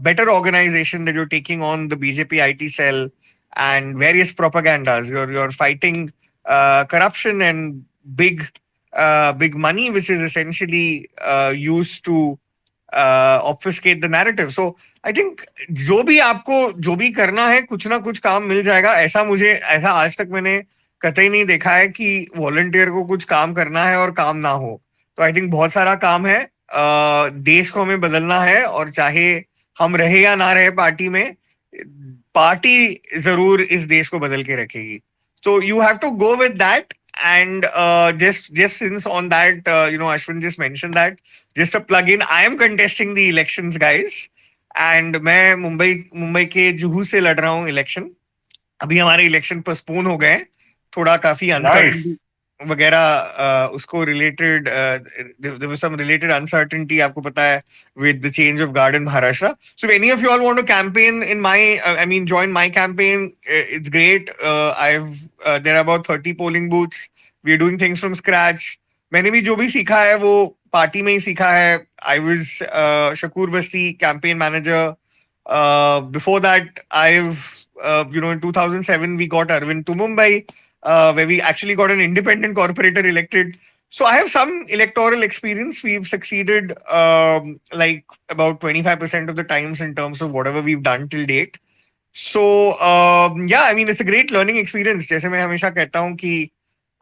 better organization, that you're taking on the BJP IT cell and various propagandas. You're fighting corruption and big money, which is essentially used to obfuscate the narrative. So I think जो भी करना है, कुछ ना कुछ काम मिल जाएगा. ऐसा आज तक मैंने कतई नहीं देखा है कि वॉलंटियर को कुछ काम करना है और काम ना हो. तो आई थिंक बहुत सारा काम है. देश को हमें बदलना है, और चाहे हम रहे या ना रहे पार्टी में, पार्टी जरूर इस देश को बदल के रखेगी. So you have to go with that. And just since on that, Ashwin just mentioned that, just a plug in, I am contesting the elections, guys. And मैं मुंबई के जुहू से लड़ रहा हूँ इलेक्शन. अभी हमारे इलेक्शन पोस्टपोन हो गए, थोड़ा काफी अनसर्टेनिटी वगैरह उसको related, there was some related uncertainty, आपको पता है, with the change of guard in Maharashtra. So if any of you all want to campaign in join my campaign, it's great. There are about 30 polling booths. We are doing things from scratch. मैंने भी जो भी सीखा है वो party में ही सीखा है. I was Shakur Basti campaign manager. Before that, in 2007 we got Arvind to Mumbai, where we actually got an independent corporator elected. So I have some electoral experience. We've succeeded like about 25% of the times in terms of whatever we've done till date. So it's a great learning experience. जैसे मैं हमेशा कहता हूँ कि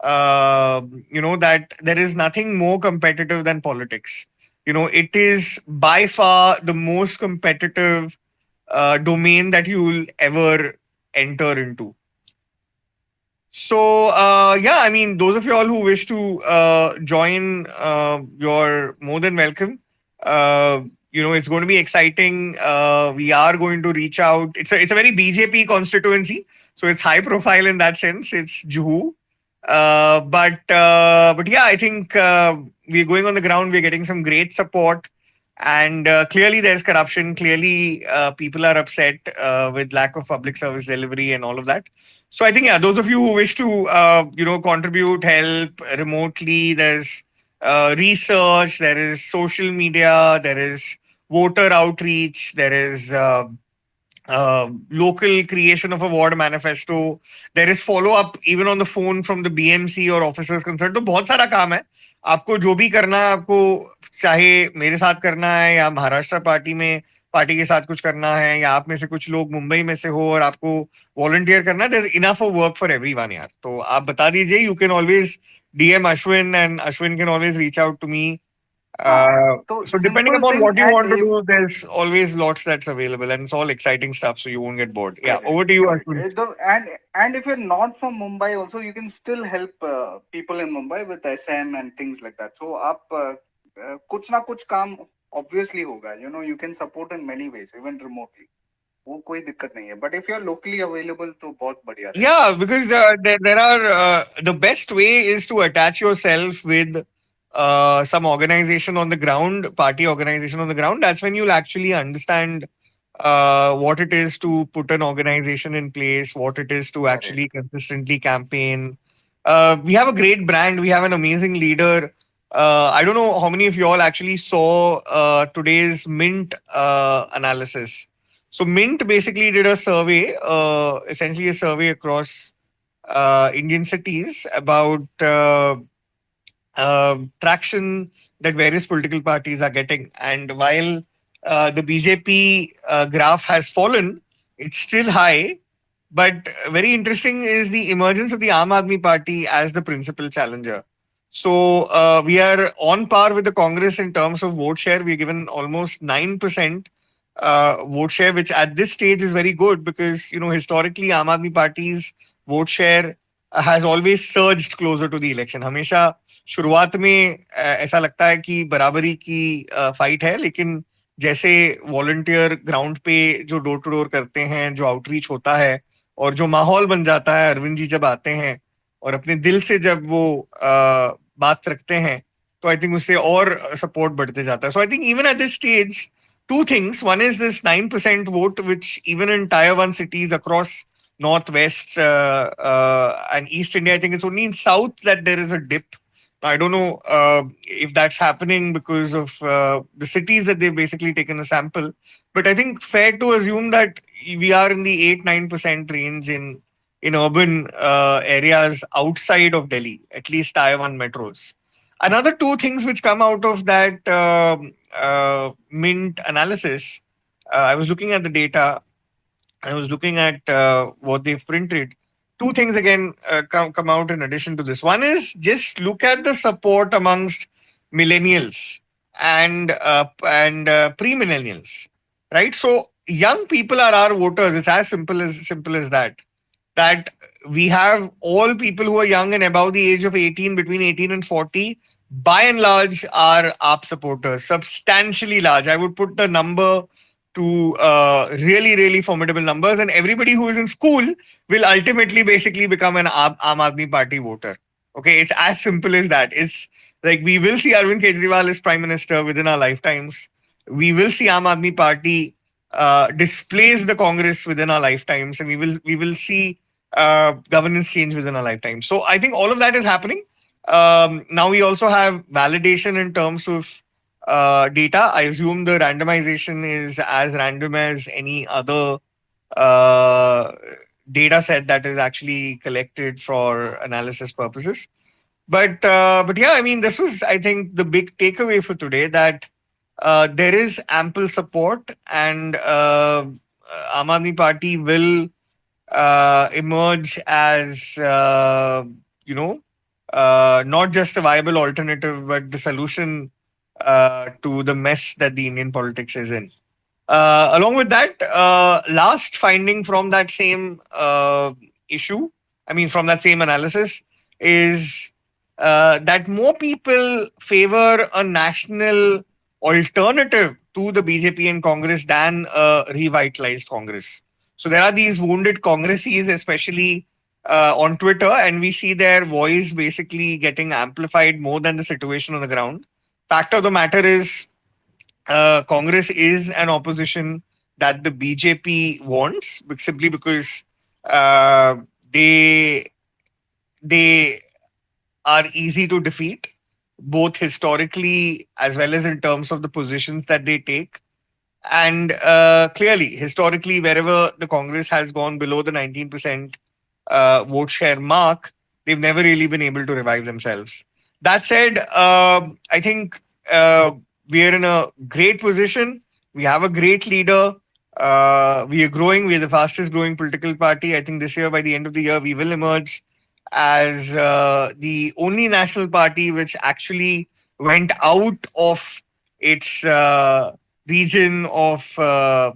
that there is nothing more competitive than politics. It is by far the most competitive domain that you will ever enter into. So those of you all who wish to join, you're more than welcome. It's going to be exciting. We are going to reach out. It's a very BJP constituency, so it's high profile in that sense. It's Juhu. But yeah, I think we're going on the ground. We're getting some great support. And clearly there's corruption. Clearly people are upset with lack of public service delivery and all of that. So I think, those of you who wish to, contribute, help remotely, there's research, there is social media, there is voter outreach, there is local creation of a ward manifesto, there is follow-up even on the phone from the BMC or officers concerned. तो बहुत सारा काम है. आपको जो भी करना है, आपको चाहे मेरे साथ करना है या महाराष्ट्र पार्टी के साथ कुछ करना है, या आप में से कुछ लोग मुंबई में से हो और आपको वॉलंटियर करना है, there is enough of work for everyone यार. तो आप बता दीजिए. You can always DM Ashwin, and Ashwin can always reach out to me. So depending upon what you want to do, there's always lots that's available, and it's all exciting stuff, so you won't get bored. Yeah, over to you, Ashwin. And if you're not from Mumbai also, you can still help people in Mumbai with SM and things like that. So आप कुछ ना कुछ काम obviously होगा. You can support in many ways, even remotely. वो कोई दिक्कत नहीं है. But if you're locally available, तो बहुत बढ़िया. Yeah, because there are the best way is to attach yourself with some organization on the ground, party organization on the ground. That's when you'll actually understand what it is to put an organization in place, what it is to actually consistently campaign. We have a great brand. We have an amazing leader. I don't know how many of you all actually saw today's Mint analysis. So Mint basically did a survey, essentially a survey across Indian cities about traction that various political parties are getting. And while the BJP graph has fallen, it's still high. But very interesting is the emergence of the Aam Aadmi Party as the principal challenger. So we are on par with the Congress in terms of vote share. We're given almost 9% vote share, which at this stage is very good because historically Aam Aadmi Party's vote share has always surged closer to the election. हमेशा शुरुआत में ऐसा लगता है कि बराबरी की fight है, लेकिन जैसे वॉलंटियर ग्राउंड पे जो डोर टू डोर करते हैं, जो आउटरीच होता है और जो माहौल बन जाता है, अरविंद जी जब आते हैं और अपने दिल से जब वो बात रखते हैं, तो आई थिंक उससे और सपोर्ट बढ़ते जाता है. So I think even at this stage two things. One is this 9% vote, which even in tier 1 cities across northwest and east India, I think it's only in south that there is a dip. I don't know if that's happening because of the cities that they've basically taken a sample, but I think fair to assume that we are in the 8-9% range in urban areas outside of Delhi, at least tier 1 metros. Another two things which come out of that Mint analysis, I was looking at the data, I was looking at what they've printed. Two things again come out in addition to this. One is just look at the support amongst millennials and pre-millennials, right? So young people are our voters. It's as simple as that. That we have all people who are young and above the age of 18, between 18 and 40, by and large are AAP supporters, substantially large. I would put the number to really formidable numbers, and everybody who is in school will ultimately basically become an Aam Aadmi Party voter. Okay, it's as simple as that. It's like we will see Arvind Kejriwal as prime minister within our lifetimes. We will see Aam Aadmi Party displace the Congress within our lifetimes, and we will see governance change within our lifetime. So I think all of that is happening. Now we also have validation in terms of data. I assume the randomization is as random as any other uh, data set that is actually collected for analysis purposes. But yeah, I mean, this was, I think, the big takeaway for today, that there is ample support, and Aam Aadmi Party will emerge as not just a viable alternative, but the solution to the mess that the Indian politics is in. Along with that, last finding from that same issue, I mean, from that same analysis, is that more people favor a national alternative to the BJP and Congress than a revitalized Congress. So there are these wounded Congresses, especially on Twitter, and we see their voice basically getting amplified more than the situation on the ground. Fact of the matter is, Congress is an opposition that the BJP wants, simply because uh, they they are easy to defeat, both historically as well as in terms of the positions that they take. And clearly, historically, wherever the Congress has gone below the 19% vote share mark, they've never really been able to revive themselves. That said, I think we are in a great position. We have a great leader. We are growing. We are the fastest growing political party. I think this year, by the end of the year, we will emerge as the only national party which actually went out of its region of uh,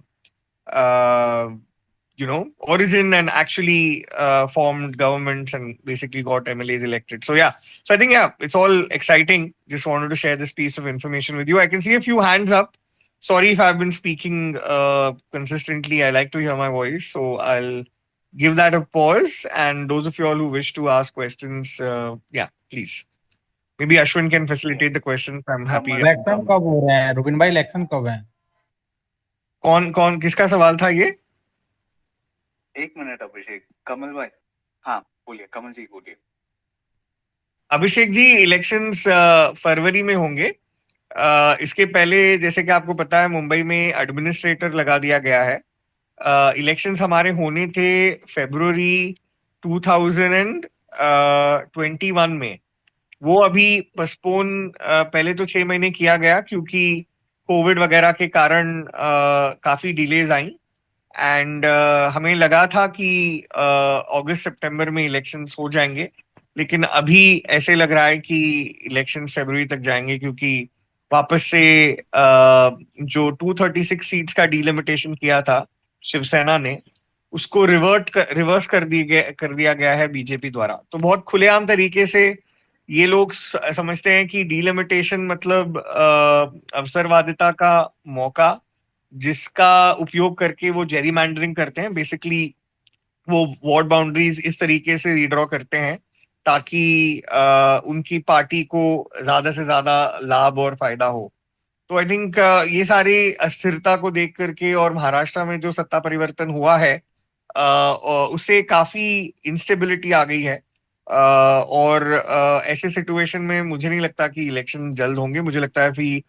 origin, and actually formed governments and basically got MLAs elected. So yeah, so I think, yeah, it's all exciting. Just wanted to share this piece of information with you. I can see a few hands up. Sorry if I've been speaking consistently. I like to hear my voice, so I'll give that a pause. And those of you all who wish to ask questions, yeah, please. Maybe Ashwin can facilitate the questions. I'm happy. Election कब हो रहे हैं Rubin भाई? Election कब है? कौन कौन किसका सवाल था ये? एक मिनट अभिषेक, कमल भाई, हाँ बोलिए, कमल जी बोलिए. अभिषेक जी, इलेक्शंस फरवरी में होंगे. इसके पहले, जैसे कि आपको पता है, मुंबई में एडमिनिस्ट्रेटर लगा दिया गया है. इलेक्शंस हमारे होने थे फरवरी 2021 में. वो अभी पोस्टपोन पहले तो 6 महीने किया गया, क्योंकि कोविड वगैरह के कारण काफी डिलेज आई. एंड हमें लगा था कि अगस्त सितंबर में इलेक्शंस हो जाएंगे, लेकिन अभी ऐसे लग रहा है कि इलेक्शंस फरवरी तक जाएंगे, क्योंकि वापस से जो 236 सीट्स का डिलिमिटेशन किया था शिवसेना ने, उसको रिवर्स कर दिया गया है बीजेपी द्वारा। तो बहुत खुलेआम तरीके से ये लोग समझते हैं कि डिलिमिटेशन मतलब अवसरवादिता का मौका, जिसका उपयोग करके वो जेरीमैंडरिंग करते हैं। बेसिकली वो वार्ड बाउंड्रीज इस तरीके से रीड्रॉ करते हैं ताकि उनकी पार्टी को ज्यादा से ज्यादा लाभ और फायदा हो। तो आई थिंक ये सारी अस्थिरता को देख करके और महाराष्ट्र में जो सत्ता परिवर्तन हुआ है उससे काफी इंस्टेबिलिटी आ गई है। और ऐसे सिचुएशन में मुझे नहीं लगता कि इलेक्शन जल्द होंगे। मुझे लगता है कि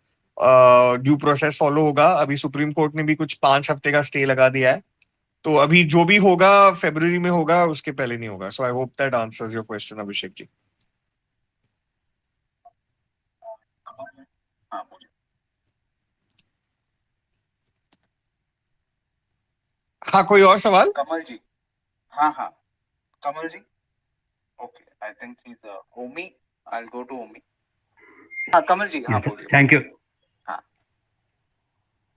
ड्यू प्रोसेस फॉलो होगा। अभी सुप्रीम कोर्ट ने भी कुछ 5 हफ्ते का स्टे लगा दिया है, तो अभी जो भी होगा फरवरी में होगा, उसके पहले नहीं होगा। So I hope that answers your question, Abhishek ji. हाँ, कोई और सवाल? कमल जी, हाँ हाँ, Kamal ji, okay, I think he is Omi, I will go to Omi. हाँ कमल जी, हाँ बोलिए। Thank you.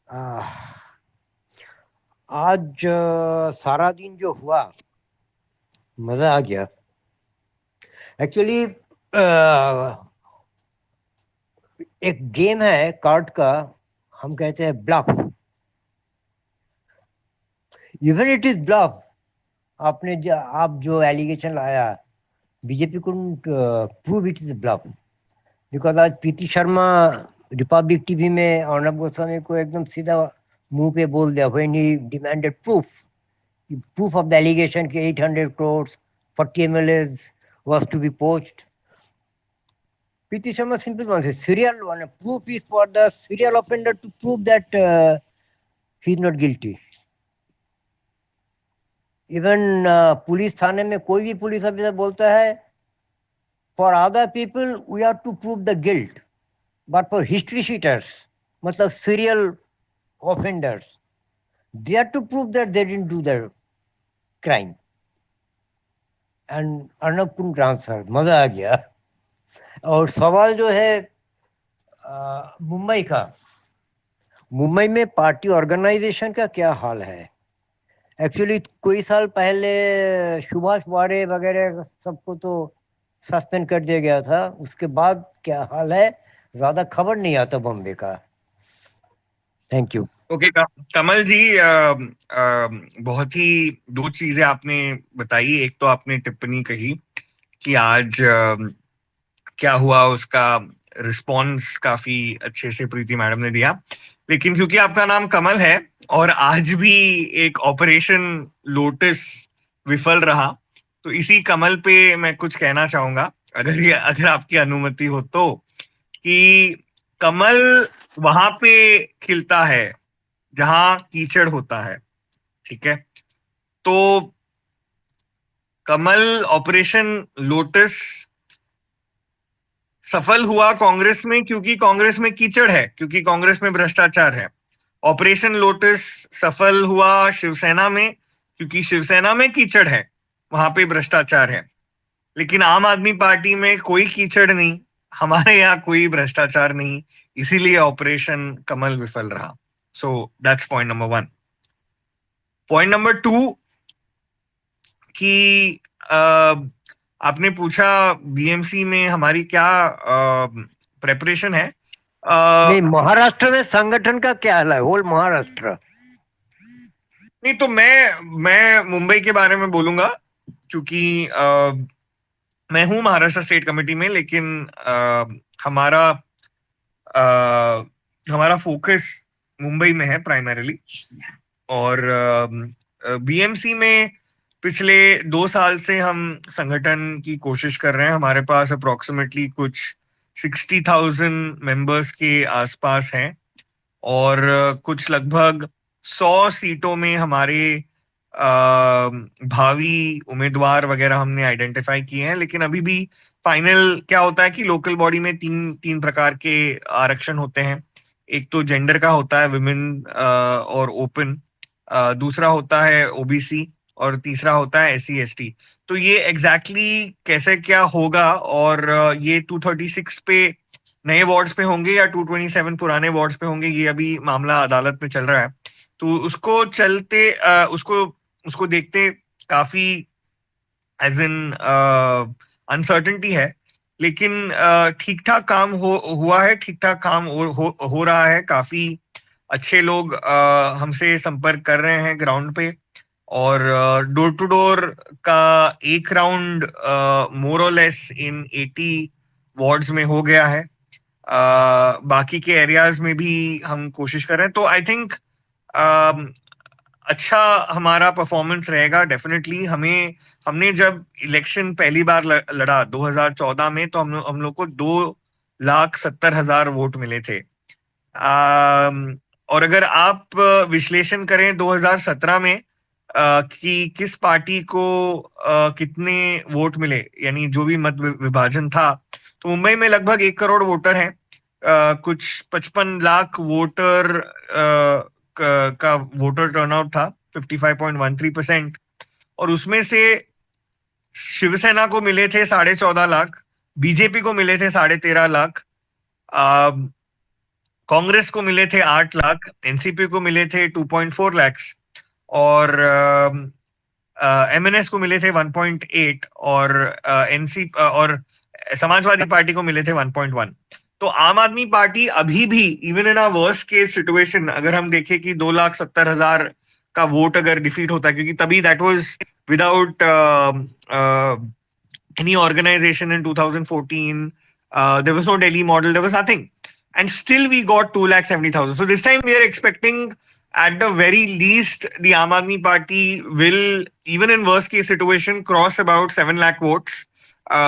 हाँ आज सारा दिन जो हुआ मजा आ गया। एक्चुअली एक गेम है कार्ड का, हम कहते हैं bluff. Even it is bluff. आप जो एलिगेशन लाया, BJP couldn't prove it is bluff, because आज प्रीति शर्मा रिपब्लिक टीवी में अर्णब गोस्वामी को एकदम सीधा मुंह पे बोल दिया when he demanded proof of the allegation कि 800 crores 40 MLAs was to be poached. Priti Sharma simply wants a serial one. Proof is for the serial offender to prove that he is not guilty. Even police थाने में कोई भी police officer बोलता है for other people we have to prove the guilt, but for history cheaters, मतलब serial offenders, they have to prove that they didn't do the crime. And Arnab couldn't answer. मजा आ गया। और सवाल जो है मुंबई का, मुंबई में पार्टी ऑर्गेनाइजेशन का क्या हाल है? एक्चुअली कोई साल पहले सुभाष वारे वगैरह सबको तो सस्पेंड कर दिया गया था, उसके बाद क्या हाल है? ज्यादा खबर नहीं आता बॉम्बे का। Thank you. ओके कमल जी, बहुत ही 2 चीजें आपने बताई। एक तो आपने टिप्पणी कही कि आज क्या हुआ, उसका रिस्पॉन्स काफी अच्छे से प्रीति मैडम ने दिया। लेकिन क्योंकि आपका नाम कमल है और आज भी एक ऑपरेशन लोटस विफल रहा, तो इसी कमल पे मैं कुछ कहना चाहूंगा, अगर आपकी अनुमति हो तो, कि कमल वहां पे खिलता है जहां कीचड़ होता है। ठीक है, तो कमल ऑपरेशन लोटस सफल हुआ कांग्रेस में क्योंकि कांग्रेस में कीचड़ है, क्योंकि कांग्रेस में भ्रष्टाचार है। ऑपरेशन लोटस सफल हुआ शिवसेना में क्योंकि शिवसेना में कीचड़ है, वहां पे भ्रष्टाचार है। लेकिन आम आदमी पार्टी में कोई कीचड़ नहीं, हमारे यहाँ कोई भ्रष्टाचार नहीं, इसीलिए ऑपरेशन कमल विफल रहा। So that's point number 1। Point number 2 कि आपने पूछा बीएमसी में हमारी क्या प्रेपरेशन है। नहीं, महाराष्ट्र में संगठन का क्या हाल है? होल महाराष्ट्र। नहीं, तो मैं मुंबई के बारे में बोलूंगा क्योंकि मैं हूं महाराष्ट्र स्टेट कमेटी में, लेकिन हमारा फोकस मुंबई में है प्राइमरीली। और बीएमसी में पिछले 2 साल से हम संगठन की कोशिश कर रहे हैं। हमारे पास अप्रोक्सीमेटली कुछ 60,000 मेंबर्स के आसपास हैं और कुछ लगभग 100 सीटों में हमारे भावी उम्मीदवार वगैरह हमने आइडेंटिफाई किए हैं। लेकिन अभी भी फाइनल क्या होता है कि लोकल बॉडी में तीन प्रकार के आरक्षण होते हैं। एक तो जेंडर का होता है, विमेन और ओपन। दूसरा होता है ओबीसी और तीसरा होता है SC ST। तो ये एग्जैक्टली कैसे क्या होगा, और ये 236 पे नए वार्ड्स पे होंगे या 227 पुराने वार्ड्स पे होंगे, ये अभी मामला अदालत में चल रहा है। तो उसको चलते उसको उसको देखते काफी एज इन अनसर्टेनिटी है, लेकिन ठीक ठाक काम हुआ है, ठीक ठाक काम हो रहा है। काफी अच्छे लोग हमसे संपर्क कर रहे हैं ग्राउंड पे, और डोर टू डोर का एक राउंड मोर और लेस इन 80 वार्ड्स में हो गया है। बाकी के एरियाज में भी हम कोशिश कर रहे हैं। तो आई थिंक अच्छा हमारा परफॉर्मेंस रहेगा डेफिनेटली। हमने जब इलेक्शन पहली बार लड़ा 2014 में, तो हम लोग को 2,70,000 वोट मिले थे। और अगर आप विश्लेषण करें 2017 में कि किस पार्टी को कितने वोट मिले, यानी जो भी मत विभाजन था, तो मुंबई में लगभग 1 करोड़ वोटर हैं। कुछ 55 लाख वोटर का वोटर टर्नआउट था, 55.13%। और उसमें से शिवसेना को मिले थे 14.5 लाख, बीजेपी को मिले थे 13.5 लाख, कांग्रेस को मिले थे 8 लाख, एनसीपी को मिले थे 2.4 लैक्स, और MNS को मिले थे 1.8, और एनसी और समाजवादी पार्टी को मिले थे 1.1। तो आम आदमी पार्टी अभी भी even in a worst case situation, अगर हम देखें कि 2,70,000 का वोट अगर डिफीट होता है, क्योंकि तभी that was without any organization in 2014, there was no Delhi model, there was nothing, and still we got 2,70,000. So this time we are expecting, at the very least, the Aam Aadmi Party will, even in worst case situation, cross about 7 lakh votes.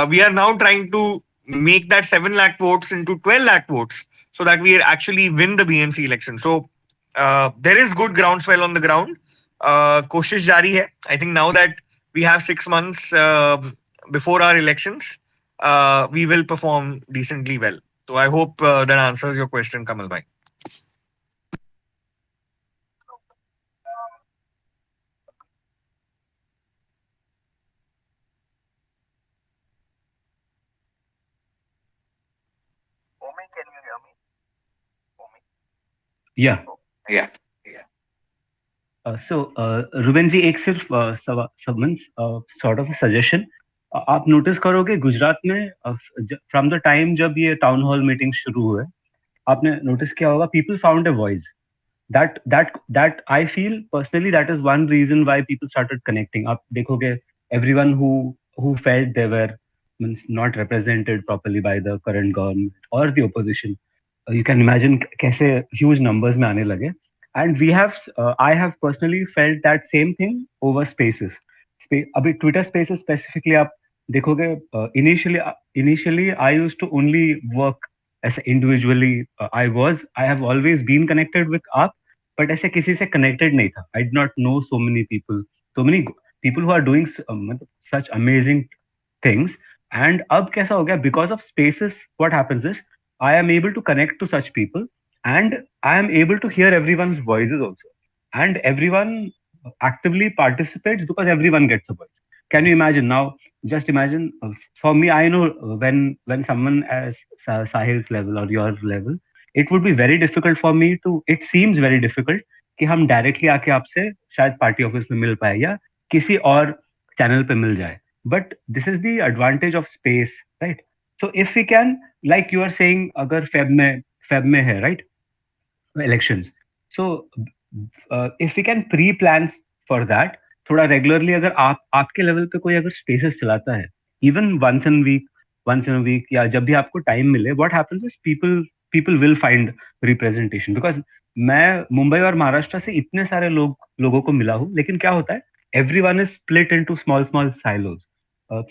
We are now trying to make that 7 lakh votes into 12 lakh votes, so that we actually win the BMC election. So there is good groundswell on the ground. Koshish jari hai. I think now that we have 6 months before our elections, we will perform decently well. So I hope that answers your question, Kamal bhai. या Yeah. सो Ruben जी, एक सिर्फ sort of suggestion, आप notice करोगे गुजरात में from the time जब ये town hall meeting शुरू हुए, आपने नोटिस किया होगा people found a voice that I feel personally that is one reason why people started connecting. आप देखोगे everyone who felt they were means not represented properly by the current government or the opposition, you can imagine कैसे huge numbers में आने लगे. And we have I have personally felt that same thing over spaces. अभी Twitter spaces specifically आप देखोगे, initially I used to only work as individually. I have always been connected with AAP, but ऐसे किसी से connected नहीं था. I did not know so many people who are doing such amazing things. And अब कैसा हो गया, because of spaces, what happens is I am able to connect to such people, and I am able to hear everyone's voices also, and everyone actively participates because everyone gets a voice. Can you imagine now? Just imagine, for me, I know when someone as Sahil's level or your level, it would be very difficult for me to. It seems very difficult कि हम directly आके आपसे शायद party office में मिल पाए या किसी और चैनल पे मिल जाए. But this is the advantage of space, right? So if we can, like you are saying, अगर फेब में है, right, elections. So if we can pre-plan for that, थोड़ा रेगुलरली अगर आपके लेवल पे कोई अगर स्पेसेस चलाता है, even once in a week, या जब भी आपको टाइम मिले, what happens is people will find representation. Because मैं मुंबई और महाराष्ट्र से इतने सारे लोगों को मिला हूँ, लेकिन क्या होता है, everyone is split into small silos.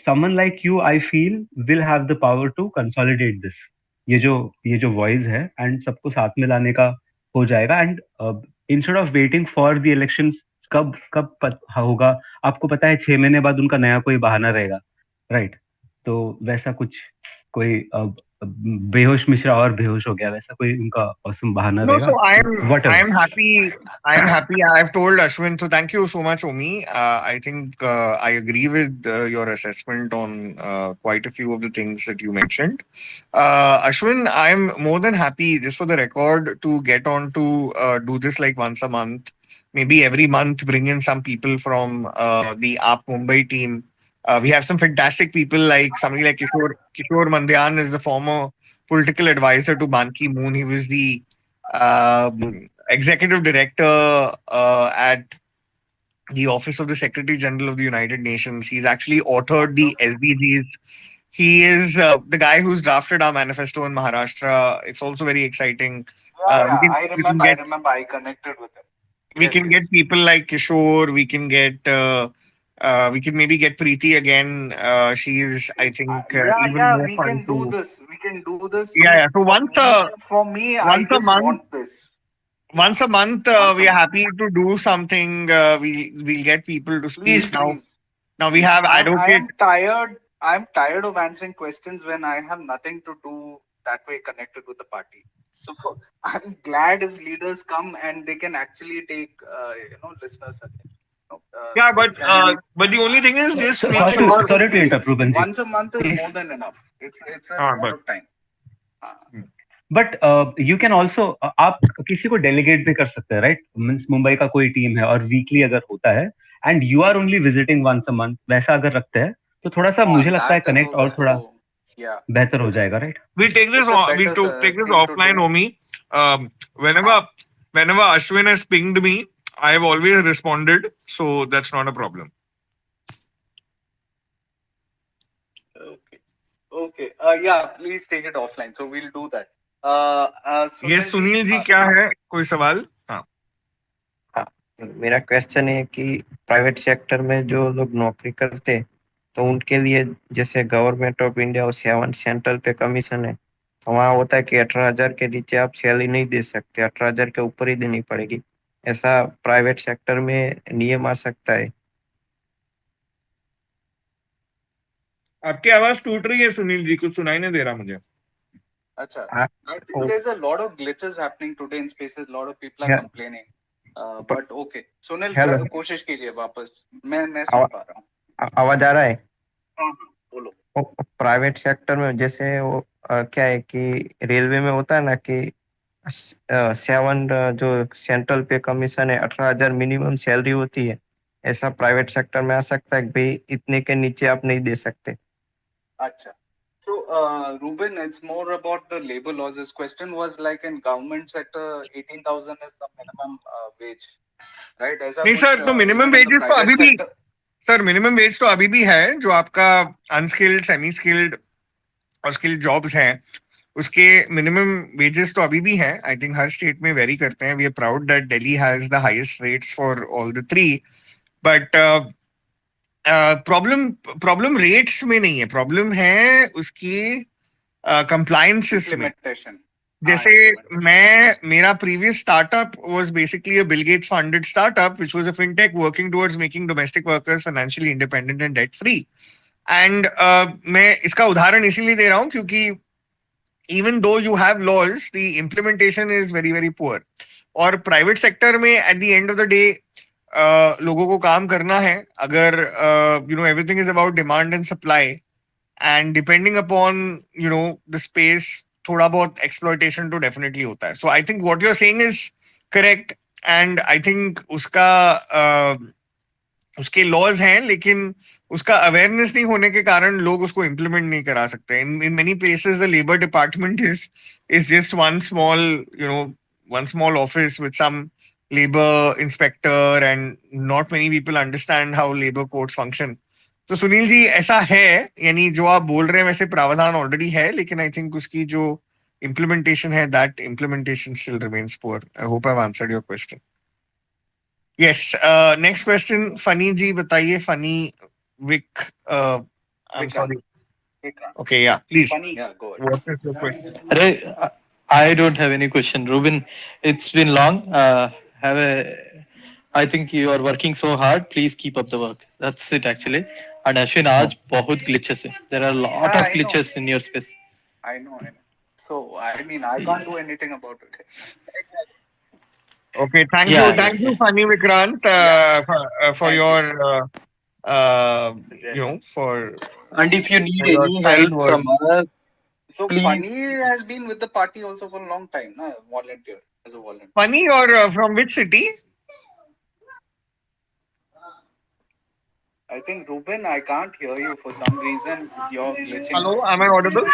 Someone like you, I feel, will have the power to consolidate this. ये जो वॉइस है एंड सबको साथ में लाने का हो जाएगा. And instead of waiting for the election, कब होगा आपको पता है, 6 महीने बाद उनका नया कोई बहाना रहेगा, राइट? तो वैसा कुछ कोई बेहोश मिश्रा और बेहोश हो गया, वैसा कोई उनका औसम बहाना No, रहेगा? so what I'm happy. I'm happy. I've told Ashwin. So thank you so much, Omi. I think I agree with your assessment on quite a few of the things that you mentioned. Ashwin, I'm more than happy, just for the record, to get on to do this like once a month, maybe every month. Bring in some people from the AAP Mumbai team. We have some fantastic people like somebody like Kishore Mandyan is the former political advisor to Ban Ki-moon. He was the executive director at the Office of the Secretary General of the United Nations. He's actually authored the SDGs. He is the guy who's drafted our manifesto in Maharashtra. It's also very exciting. We can I get remember. I connected with him. we Yes, can yes. get people like Kishore. We can maybe get Preeti again. She is, I think, even more We fun can do to. this. We can do this. Yeah, See, yeah. So for me, I once a just month, want this. once a month, Once we a are month. happy to do something. We'll get people to Please, speak now. please, Now we please. have I advocate. am tired. I'm tired of answering questions when I have nothing to do that way connected with the party. So I'm glad if leaders come and they can actually take listeners again. Yeah, So but the only thing is just make sorry sure. to interrupt, Ruben ji. once a month is If more than enough. It's a lot But of time. But you can also, आप किसी को delegate भी कर सकते हैं, right? Means Mumbai का कोई team है और वीकली अगर होता है and you are only visiting once a month, वैसा अगर रखते हैं तो थोड़ा सा मुझे लगता है कनेक्ट और थोड़ा बेहतर हो जाएगा, right? We'll take this. Take this offline, Omi. Whenever Ashwin has pinged me, I have always responded, so that's not a problem. Okay. Yeah, please take it offline. So we'll do that. Yes, Sunil ji क्या है कोई सवाल? हाँ. मेरा question है कि private sector में जो लोग नौकरी करते हैं तो उनके लिए जैसे गवर्नमेंट ऑफ इंडिया और 7 सेंट्रल पे कमीशन है, तो वहाँ होता है कि 18,000 के नीचे आप सैलरी नहीं दे सकते, 18,000 के ऊपर ही देनी पड़ेगी। ऐसा प्राइवेट सेक्टर में नियम आ सकता है? आपकी आवाज टूट रही है सुनील जी, कुछ सुनाई नहीं दे रहा मुझे. Acha. I think there's a lot of glitches happening today in spaces. A lot of people are complaining. But okay. Sunil कोशिश कीजिए वापस. मैं सुन पा रहा हूँ. आवाज आ रहा है? हाँ, बोलो. प्राइवेट सेक्टर में जैसे वो क्या है कि रेलवे में होता है ना कि 7 जो सेंट्रल पे कमीशन है, 18,000 मिनिमम सैलरी होती है, ऐसा प्राइवेट सेक्टर में आ सकता है कि भाई इतने के नीचे आप नहीं दे सकते? अच्छा. So, Ruben, it's more about the labor laws. This question was like in government sector, 18,000 is the minimum wage, right? नहीं सर, तो मिनिमम वेजेस तो अभी भी सर मिनिमम वेज तो अभी भी है, जो आपका अनस्किल्ड, सेमी स्किल्ड और स्किल्ड जॉब्स हैं उसके मिनिमम वेजेस तो अभी भी हैं. आई थिंक हर स्टेट में वेरी करते हैं. We are proud that Delhi has the highest rates for all the three. But problem rates में नहीं है, प्रॉब्लम है उसकी कंप्लायंसेस में. जैसे मेरा previous startup was basically a Bill Gates funded startup which was a fintech working towards making domestic workers financially independent and debt free. And मैं इसका उदाहरण इसीलिए दे रहा हूं क्योंकि even though you have laws, the implementation is very very poor. और private sector में at the end of the day लोगों को काम करना है. अगर everything is about demand and supply, and depending upon the space, थोड़ा बहुत exploitation तो definitely होता है. So I think what you're saying is correct, and I think उसके लॉज हैं, लेकिन उसका अवेयरनेस नहीं होने के कारण लोग उसको इम्प्लीमेंट नहीं करा सकते. In many places the labour department is just one small office with some labour inspector, and not many people understand how labour codes function. तो सुनील जी ऐसा है, यानी जो आप बोल रहे हैं वैसे प्रावधान ऑलरेडी है, लेकिन आई थिंक उसकी जो इम्प्लीमेंटेशन है, that implementation still remains poor. I hope I have answered your question. Yes. Next question, Funny ji, बताइए. Funny Vic. I'm sorry. Okay, yeah, please. Funny, yeah, go ahead. What is your question? I don't have any question, Ruben. It's been long. I think you are working so hard. Please keep up the work. That's it actually. And Ashwin, आज बहुत glitches है. There are a lot of glitches in your space. I know. So I mean, I can't do anything about it. Okay, thank Yeah, you, Funny Vikrant, for Thank you. your for And if you need your any kind help words. from us, So please. Funny has been with the party also for a long time, na? Volunteer as a volunteer. Funny or from which city? I think Ruben, I can't hear you for some reason. You're glitching. Hello, am I audible?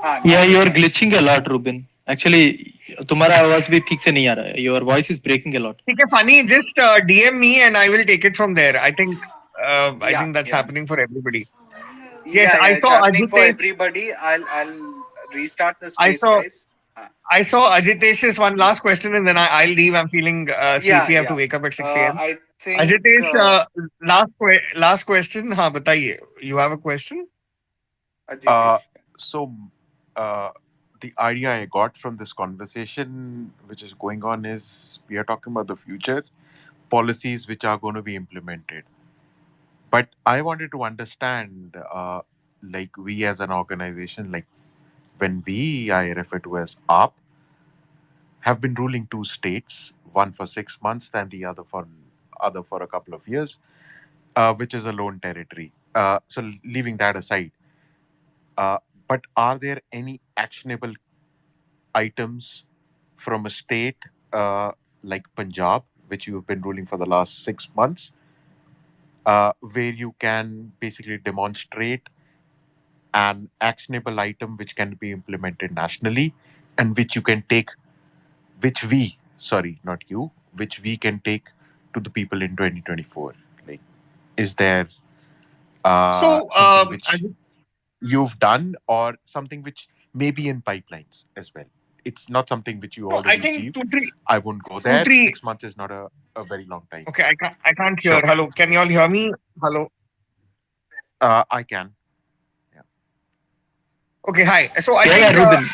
हाँ, yeah, now you you are can. glitching a lot, Ruben. Actually, तुम्हारा आवाज भी ठीक से नहीं आ रहा है. Your voice is breaking a lot. Okay, Funny, just DM me and I will take it from there. I think Yeah, that's yeah. happening for everybody. Yes, Yeah, I it's saw happening for Ajitesh. everybody. I'll restart the I space, saw guys. I saw Ajitesh's one last question and then I'll leave. I'm feeling sleepy. I have to wake up at 6 a.m. I think Ajitesh, last question. हाँ बताइए. You have a question? So, uh, the idea I got from this conversation, which is going on, is we are talking about the future policies which are going to be implemented. But I wanted to understand, like we as an organization, like when I refer to as AAP, have been ruling two states, one for 6 months, then the other for a couple of years, which is a lone territory. So leaving that aside, uh, but are there any actionable items from a state like Punjab, which you've been ruling for the last 6 months, where you can basically demonstrate an actionable item which can be implemented nationally and which you can take, which we, sorry, not you, which we can take to the people in 2024? Like, is there So, something which you've done or something which may be in pipelines as well? It's not something which you no, I already think achieved. two, three, I won't go two, there. three. 6 months is not a very long time. Okay, I can't hear. Sure. Hello, can you all hear me? Hello. I can. Okay, hi. So I Yeah, think Ruben,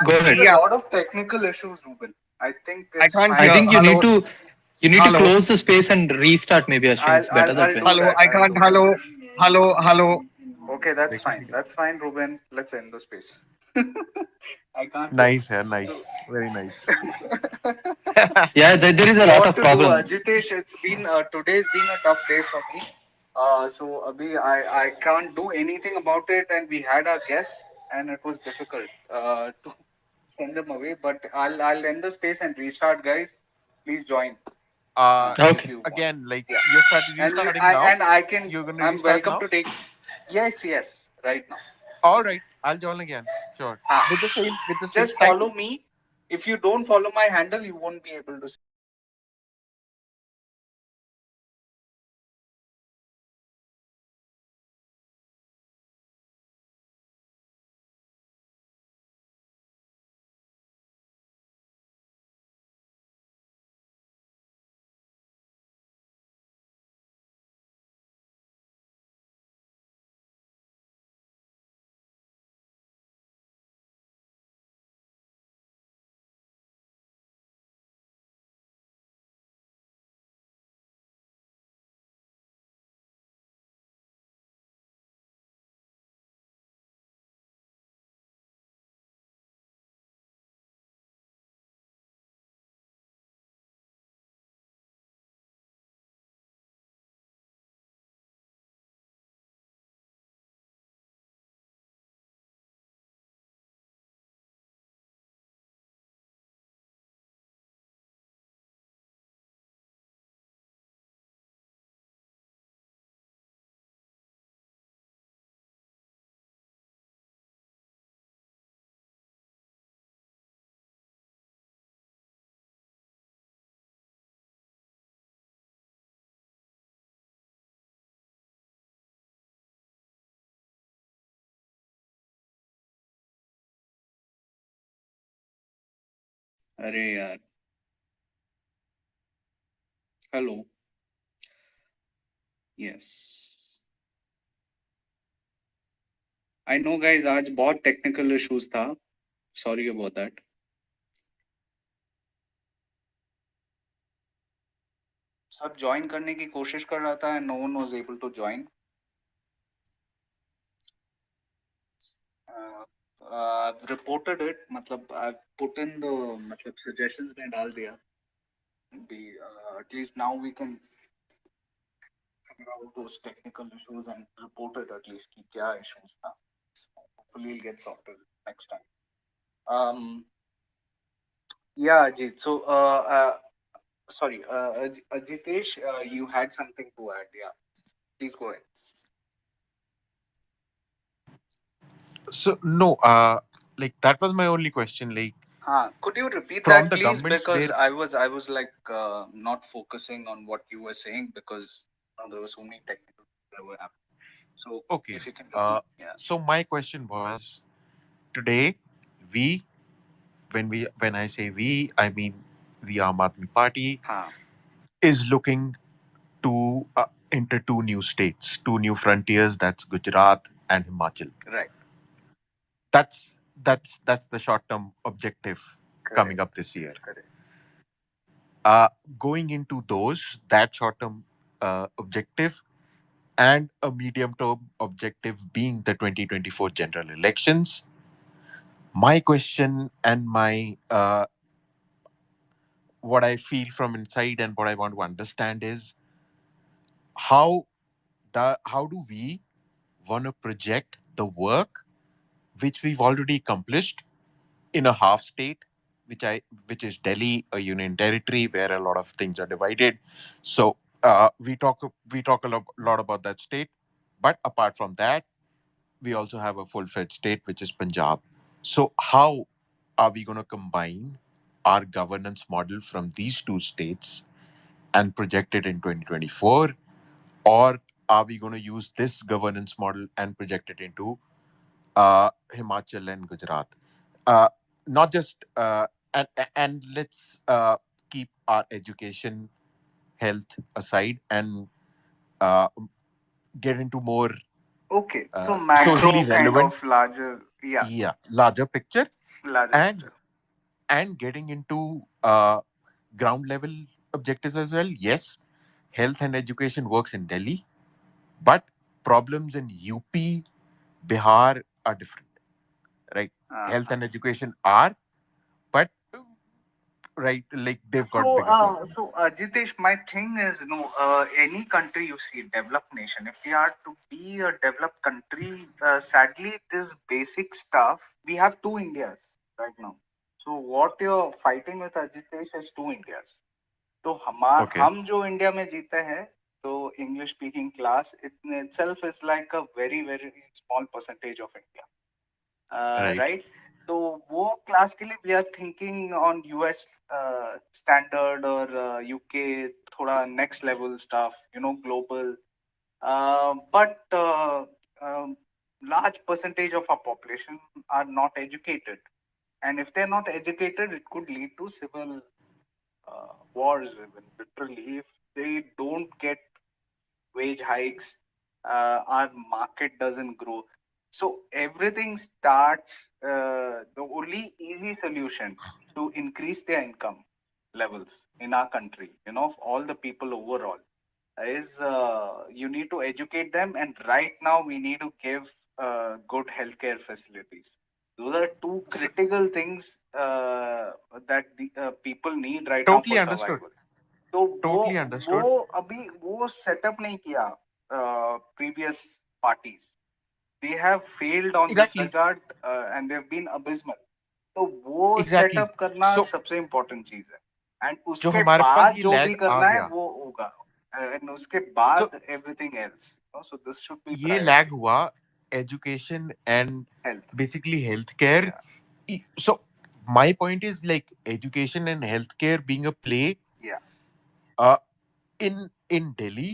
go ahead. There's a lot of technical issues, Ruben. I think I it's can't fine. hear. I think you Hello. need to Hello. close the space and restart. Maybe Ashwin, it's better that I'll way. do Hello, that. I can't. Hello. Okay, that's fine. That's fine, Ruben. Let's end the space. I can't. Nice, yeah, nice. Very nice. Yeah, there is a lot What of to problem. do, Jitesh? It's been today's been a tough day for me. So Abhi, I can't do anything about it, and we had our guests, and it was difficult to send them away. But I'll end the space and restart, guys. Please join. Okay. Again, like Yeah. you're starting now. And I can. You're gonna I'm restart welcome now. to take. Yes, right now. All right, I'll join again. Sure. With the same Just time. follow me. If you don't follow my handle, you won't be able to see. अरे यार hello yes I know guys आज बहुत technical issues था sorry about that सब join करने की कोशिश कर रहा था and no one was able to join I've reported it. मतलब I've put in the मतलब suggestions में डाल दिया. At least now we can figure out those technical issues and report it at least कि क्या issues था. So hopefully it'll get sorted next time. Yeah, Ajit. So sorry, Ajitesh, you had something to add. Yeah, please go ahead. So no, like that was my only question. Like Could you repeat from that, the please? governments Because where I was like not focusing on what you were saying because there were so many technical things that were happening. So okay. if you can repeat, yeah. So my question was today we when I say we, I mean the Aam Aadmi Party is looking to enter two new states, two new frontiers. That's Gujarat and Himachal. Right. That's the short term objective coming up this year. Correct. Going into those, that short term objective and a medium term objective being the 2024 general elections. My question and my what I feel from inside and what I want to understand is how how do we want to project the work which we've already accomplished in a half state, which is Delhi, a union territory where a lot of things are divided. So we talk lot about that state, but apart from that, we also have a full-fledged state which is Punjab. So how are we going to combine our governance model from these two states and project it in 2024, or are we going to use this governance model and project it into Himachal and Gujarat? Not just and let's keep our education, health aside and uh, get into more Okay, so macro socially kind relevant, of larger, yeah, larger picture, larger and picture. and getting into ground level objectives as well. Yes, health and education works in Delhi, but problems in UP, Bihar are different, right? Health and education are, but right, like they've got bigger problems. Jitesh, my thing is, any country you see, developed nation, if we are to be a developed country, sadly, this basic stuff, we have two Indias right now. So what you're fighting with Ajitesh is two Indias. तो Okay. हम जो India में जीते हैं तो English speaking class itself is like a very very small percentage of India. Right. Right? तो वो class के लिए we are thinking on US standard और यूके थोड़ा next level stuff global but large percentage of our population are not educated, and if they're not educated it could lead to civil wars even, literally, if they don't get wage hikes, our market doesn't grow. So everything starts. The only easy solution to increase their income levels in our country, of all the people overall, is you need to educate them, and right now we need to give good healthcare facilities. Those are two critical things that the people need right now Totally for understood. survival. तो Totally वो understood. अभी वो setup नहीं किया previous parties. They have failed on this Exactly. regard and they've been abysmal. तो वो Exactly. Setup करना So सबसे इम्पोर्टेंट चीज है, एंड जो उसके हमारे पास बाद ये जो लैग भी आ करना है गया, वो होगा, एंड उसके so बाद everything else. So this should be ये लैग priority. हुआ education and Health. basically healthcare. Yeah. So my point is like education and healthcare being a play Yeah. uh, in Delhi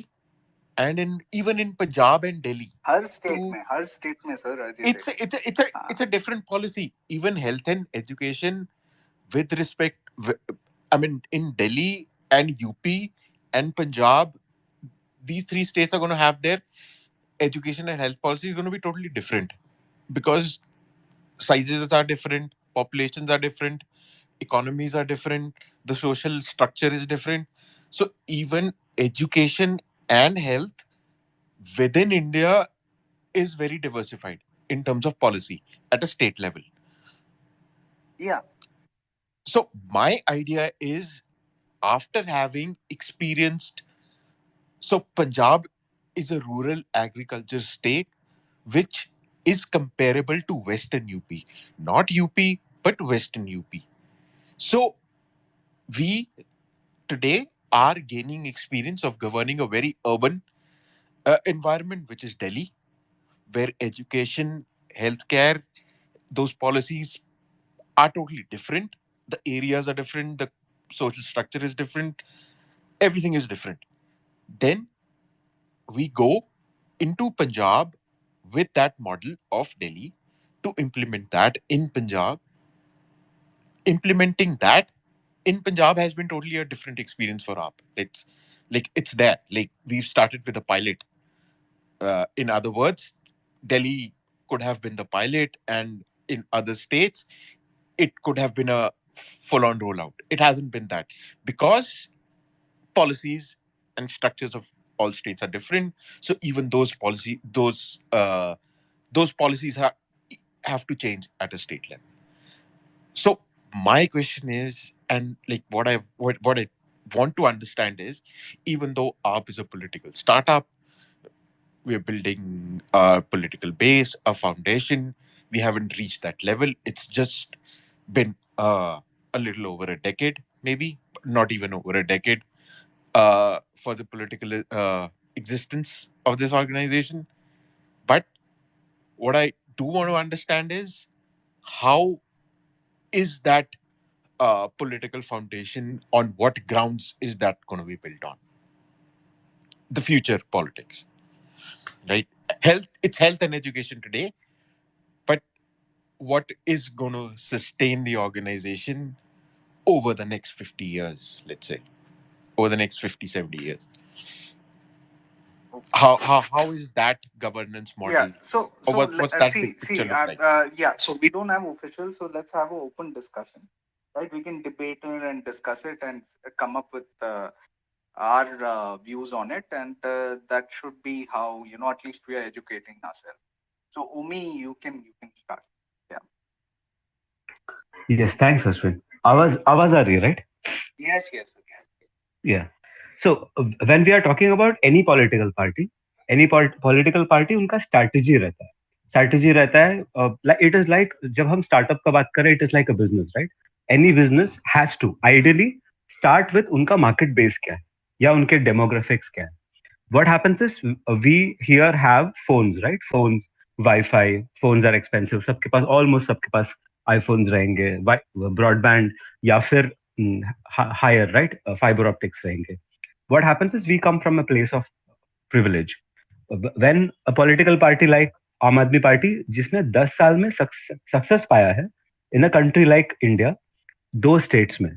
and in even in Punjab and Delhi. Her state To में sir it's a different policy. Even health and education with respect, I mean in Delhi and UP and Punjab, these three states are going to have their education and health policy is going to be totally different because sizes are different, populations are different, economies are different, the social structure is different. So even education and health within India is very diversified in terms of policy. at a state level. Yeah. So my idea is, after having experienced, so Punjab is a rural agriculture state which is comparable to Western UP, not UP, but Western UP. So we today are gaining experience of governing a very urban environment, which is Delhi, where education, healthcare, those policies are totally different. The areas are different, the social structure is different, everything is different. Then we go into Punjab with that model of Delhi to implement that in Punjab. Implementing that in Punjab has been totally a different experience for AAP. It's like it's there. Like we've started with a pilot. In other words, Delhi could have been the pilot, and in other states, it could have been a full-on rollout. It hasn't been that because policies and structures of all states are different. So even those policies have to change at a state level. So my question is, and like what I want to understand is, even though AAP is a political startup, we're building a political base, a foundation. We haven't reached that level. It's just been a little over a decade, maybe not even over a decade, for the political existence of this organization. But what I do want to understand is, how is that political foundation, on what grounds is that going to be built on? The future politics, right? It's health and education today, but what is going to sustain the organization over the next 50 years, let's say, over the next 50, 70 years? How is that governance model? Yeah. So Or what's that big picture look like? yeah. So we don't have official. So let's have an open discussion, right? We can debate it and discuss it and come up with our views on it, and that should be how, at least we are educating ourselves. So Umi, you can start. Yeah. Yes, thanks, Ashwin. Awaz aa rahi hai, right? Yes. Yes. Yeah. So when we are talking about any political party, political party, उनका strategy रहता है. Strategy रहता है. Like it is like जब हम startup का बात करें, it is like a business, right? Any business has to ideally start with उनका market base क्या है या उनके demographics क्या है. What happens is we here have phones, right? Phones, Wi-Fi, phones are expensive. सबके पास almost सबके पास iPhones रहेंगे, broadband या फिर higher, right? Fiber optics रहेंगे. What happens is we come from a place of privilege. When a political party like आम Aadmi party, जिसने 10 साल में सक्सेस पाया है in a country like India, 2 states में,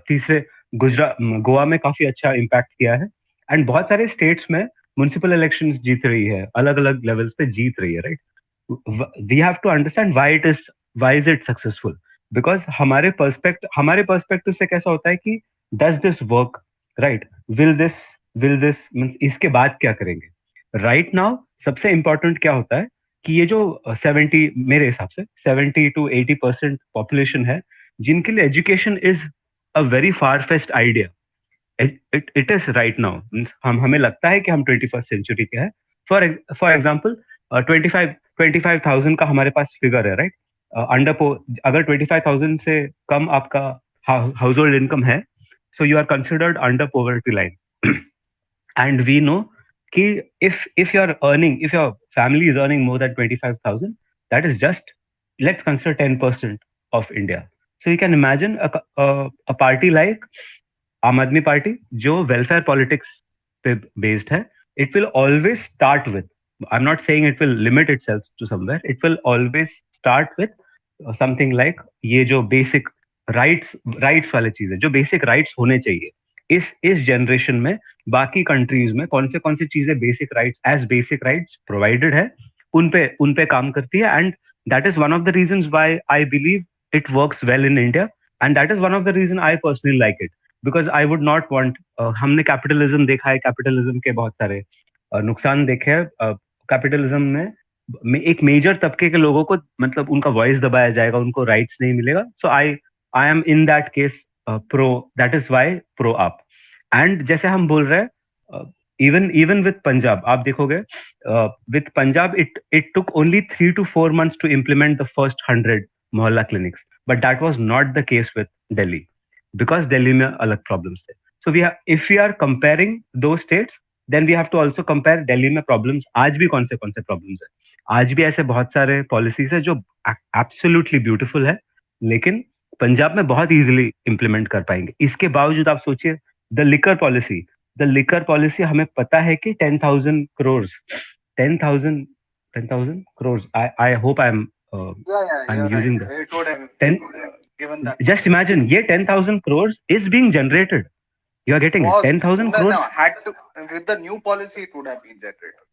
तीसरे गुजरात गोवा में काफी अच्छा इम्पैक्ट किया है, एंड बहुत सारे स्टेट्स में म्युनिसिपल इलेक्शंस जीत रही है, अलग अलग लेवल्स पे जीत रही है, right? We have to understand why is it successful, because हमारे पर्सपेक्टिव से कैसा होता है कि does this work, right? Will this means इसके बाद क्या करेंगे? राइट नाउ सबसे इंपॉर्टेंट क्या होता है कि ये जो 70, मेरे हिसाब से 70 to 80% पॉपुलेशन है जिनके लिए education is a very far fest idea. It is right now. हमें लगता है कि हम 21st सेंचुरी के हैं. फॉर एग्जाम्पल 25,000 का हमारे पास फिगर है, राइट? अगर 25,000 से कम आपका हाउस होल्ड इनकम है, so you are considered under poverty line. And we know कि if your family is earning more than 25,000, that is just, let's consider 10% of India. So you can imagine a party like Aam Aadmi Party, जो welfare politics पे based है, it will always start with, I'm not saying it will limit itself to somewhere, it will always start with something like ये जो basic rights वाले चीज है, जो basic rights होने चाहिए. इस जनरेशन में बाकी कंट्रीज में कौन से चीजें बेसिक राइट्स प्रोवाइडेड है, उन पे काम करती है. And that is one of the reasons why I believe it works well in India, and that is one of the reason I personally like it, because I would not want, हमने capitalism देखा है, capitalism के बहुत सारे नुकसान देखे हैं. Capitalism में एक मेजर तबके के लोगों को मतलब उनका वॉइस दबाया जाएगा, उनको राइट्स नहीं मिलेगा. So I am in that case pro, that is why pro AAP. And जैसे हम बोल रहे हैं, इवन इवन विथ पंजाब आप देखोगे, with Punjab it took only 3 to 4 months to implement the first 100 mohalla clinics, but that was not the case with Delhi, because Delhi में अलग problems थे. So we if we are comparing दो states, then we have to also compare Delhi में problems आज भी कौन से problems है. आज भी ऐसे बहुत सारे पॉलिसीज है जो एब्सोल्युटली ब्यूटीफुल है, लेकिन पंजाब में बहुत इजीली इंप्लीमेंट कर पाएंगे. इसके बावजूद आप सोचिए द लिकर पॉलिसी हमें पता है कि 10,000 crores, 10,000 I hope I am using the It would have 10. given that. Just imagine, ये 10,000 crores is being generated. You are getting it. Was 10,000 no, crores. no, had to with the new policy it would have been generated.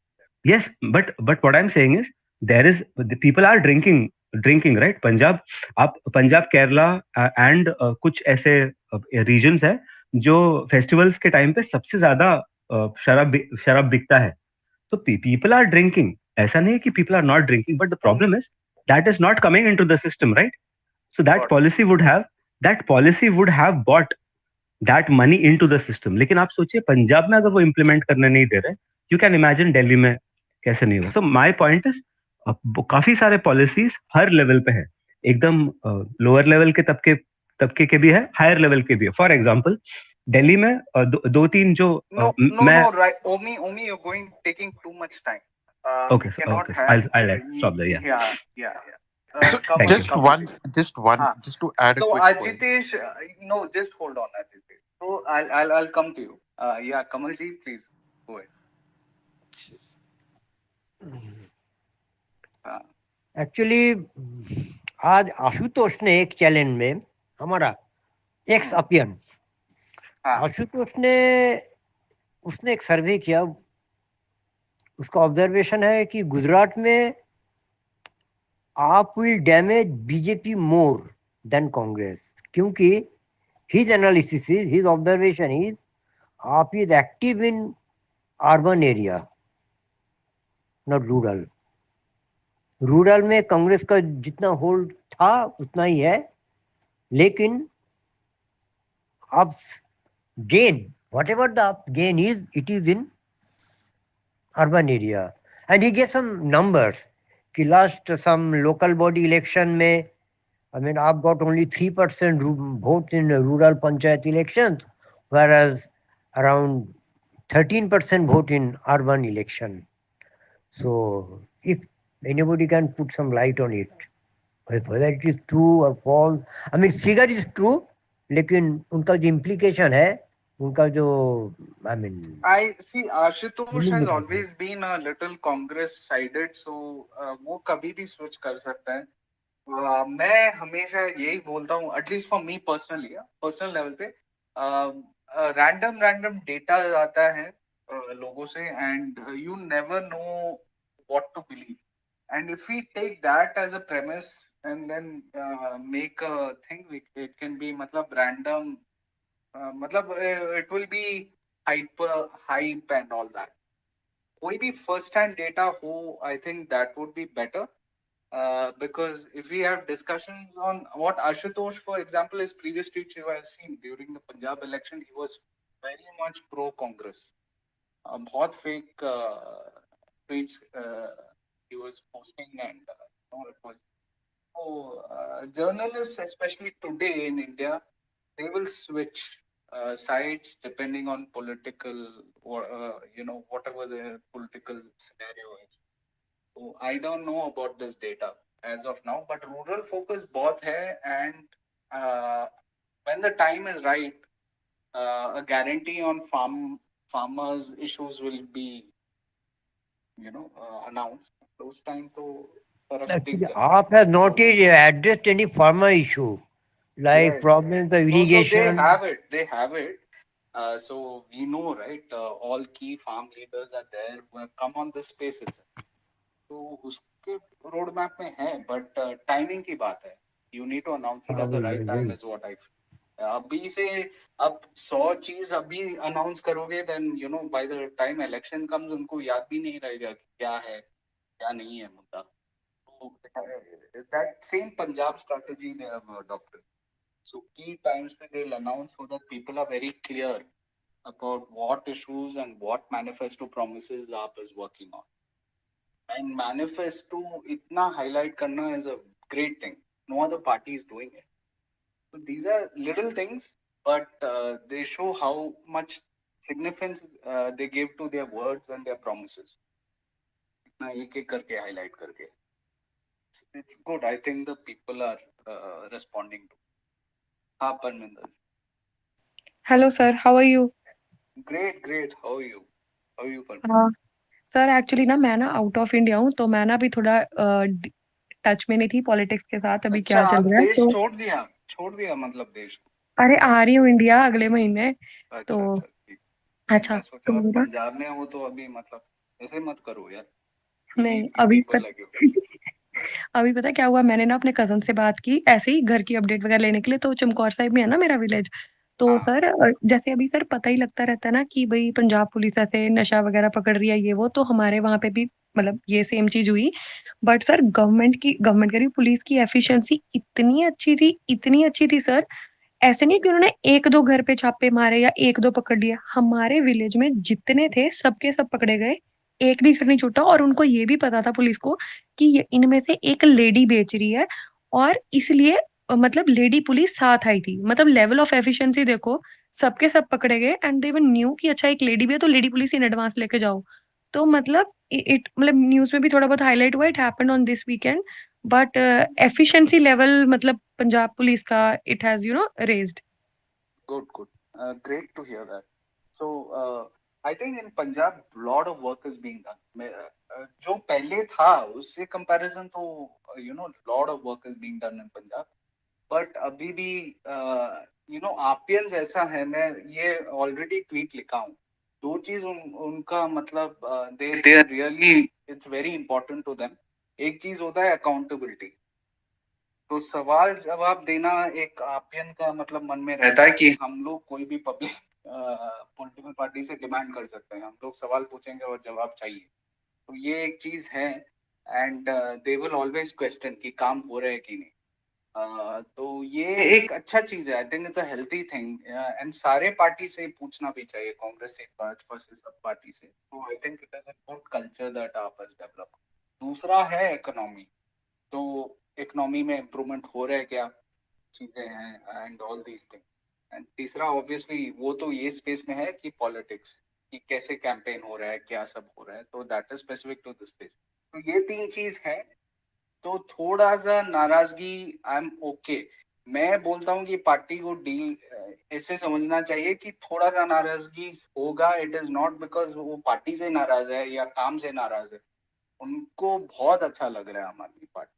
Yes, but what I'm saying is there is the people are drinking right. Punjab, आप Punjab, Kerala and कुछ ऐसे regions है जो festivals के time पे सबसे ज्यादा शराब बिकता है. तो people are drinking. ऐसा नहीं है कि people are not drinking, but the problem is that is not coming into the system, right? So that policy would have bought that money into the system. लेकिन आप सोचिए पंजाब में अगर वो इम्प्लीमेंट करने नहीं दे रहे, यू कैन इमेजिन दिल्ली में कैसे नहीं होगा. सो माय पॉइंट इज काफी सारे पॉलिसीज हर लेवल पे है, एकदम लोअर लेवल के तबके के भी है, हायर लेवल के भी है. फॉर एग्जाम्पल दिल्ली में दो तीन जो No, no, right. Omi, you're taking too much time. Okay, we cannot okay. have. I'll stop there. Yeah. Yeah. So Come on, just come one, on. just one, हाँ. just to add a So quick point. Ajitesh, no, just hold on, Ajitesh. So I'll come to you. Yeah, Kamalji, please go ahead. Actually आज आशुतोष ने एक challenge में हमारा x appearance, Ashutosh ने उसने एक सर्वे किया, उसका ऑब्जर्वेशन है कि गुजरात में AAP will damage BJP more than Congress, क्योंकि his analysis is, his observation is AAP is active in urban area not rural. Rural में कांग्रेस का जितना होल्ड था उतना ही है, लेकिन अब gain whatever the gain is, it is in urban area. And he gave some numbers कि last some local body election में, I mean, I've got only 3% vote in rural panchayat elections, whereas around 13% vote in urban election. So if anybody can put some light on it, whether it is true or false, I mean, figure is true, लेकिन उनका जो implication है, उनका जो, I mean, I see Ashutosh has always been a little Congress sided, so वो कभी भी switch कर सकता है. मैं हमेशा यही बोलता हूँ, at least for me personally, personal level पे रैंडम डेटा आता है लोगों से, and you never know what to believe. And if we take that as a premise and then make a thing, it can be मतलब random, मतलब it will be hype and all that. कोई भी first hand data हो, I think that would be better. Because if we have discussions on what Ashutosh, for example, his previous tweets you have seen during the Punjab election, he was very much pro-Congress. बहुत fake tweets he was posting, and it was. So journalists, especially today in India, they will switch sides depending on political, or whatever the political scenario is. So I don't know about this data as of now, but rural focus बहुत है, and when the time is right, a guarantee on farmers issues will be, announced. Those time तो फर्क दिख actually, जाएगा. AAP has not addressed any farmer issue, like Yes, problems of So irrigation. they have it. So we know, right? All key farm leaders are there who have come on this space itself. तो उसके road map में है, but timing की बात है. You need to announce it at the right time, is what I. अभी से अब 100 चीज अभी अनाउंस करोगे, then by the time election comes उनको याद भी नहीं रहेगा कि क्या है. क्या नहीं है मुद्दा. So that same Punjab strategy they have adopted. So key times पे they'll announce so that people are very clear about what issues and what manifesto promises AAP is working on. And manifesto itna highlight karna is a great thing. No other party is doing it. So these are little things, but they show how much significance they give to their words and their promises. इतना एक एक करके highlight करके. It's good. I think the people are responding to. हाँ Parminder. Hello sir, how are you? Great, great. How are you? How are you, Parmin? हाँ sir, actually ना मैं ना आउट ऑफ इंडिया हूँ, तो मैं ना अभी थोड़ा टच में नहीं थी पॉलिटिक्स के साथ, अभी अच्छा, क्या चल आप रहा है देश तो छोड़ दिया मतलब देश को. अरे आ रही हूँ इंडिया अगले महीने. अच्छा तो अच्छा ठीक. अच्छा, मैं तो सोचा आप ना पंजाब में हो तो अभी मतलब ऐसे मत करो यार. You नहीं need अभी people like you. अभी पता है क्या हुआ, मैंने ना अपने कजन से बात की ऐसे ही घर की अपडेट वगैरह लेने के लिए. तो चमकौर साहिब में है ना मेरा विलेज. तो हाँ. सर जैसे अभी सर पता ही लगता रहता है ना कि भाई पंजाब पुलिस ऐसे नशा वगैरह पकड़ रही है ये वो, तो हमारे वहां पे भी मतलब ये सेम चीज हुई. बट सर गवर्नमेंट करी पुलिस की एफिशिएंसी इतनी अच्छी थी सर. ऐसे नहीं कि उन्होंने एक दो घर पे छापे मारे या एक दो पकड़ लिया, हमारे विलेज में जितने थे सबके सब पकड़े गए. एक भी घर नहीं छूटा. और उनको ये भी पता था पुलिस को कि इनमें से एक लेडी बेच रही है, और इसलिए मतलब लेडी पुलिस साथ आई थी. मतलब लेवल ऑफ एफिशिएंसी देखो, सबके सब पकड़े गए एंड दे इवन न्यू कि अच्छा एक लेडी भी है तो लेडी पुलिस इन एडवांस लेके जाओ. तो मतलब इट मतलब न्यूज में भी थोड़ा बहुत हाईलाइट हुआ, it happened on this weekend. But efficiency level मतलब पंजाब पुलिस का it has raised. Good, good. Great to hear that. So, I think in Punjab, lot of work is being done. जो पहले था उससे comparison तो lot of work is being done in Punjab. But अभी भी आपियंस ऐसा है, मैं ये ऑलरेडी ट्वीट लिखा हूँ. दो चीज उनका मतलब they are really it's very important to them. एक चीज होता है अकाउंटेबिलिटी. तो सवाल जवाब देना एक आपियन का मतलब मन में रहता है कि हम लोग कोई भी पब्लिक पॉलिटिकल पार्टी से डिमांड कर सकते हैं. हम लोग सवाल पूछेंगे और जवाब चाहिए. तो ये एक चीज है. And they will always question कि काम हो रहा है कि नहीं. तो ये एक अच्छा चीज है. I think it's a healthy thing. And सारे पार्टी से पूछना भी चाहिए, कांग्रेस से, भाजपा से, सब पार्टी से. तो आई think it is a good culture that आप हैज डेवलप. दूसरा है इकोनॉमी. तो इकोनॉमी में इम्प्रूवमेंट हो रहा है क्या, चीजें हैं and all these thing. And तीसरा ऑब्वियसली वो तो ये स्पेस में है कि पॉलिटिक्स, कि कैसे कैंपेन हो रहा है, क्या सब हो रहा है. तो that is specific to this space. तो ये तीन चीज है. तो थोड़ा सा नाराजगी आई एम ओके. मैं बोलता हूँ कि पार्टी को डील ऐसे समझना चाहिए कि थोड़ा सा नाराजगी होगा. इट इज नॉट बिकॉज वो पार्टी से नाराज है या काम से नाराज है. उनको बहुत अच्छा लग रहा है आम आदमी पार्टी.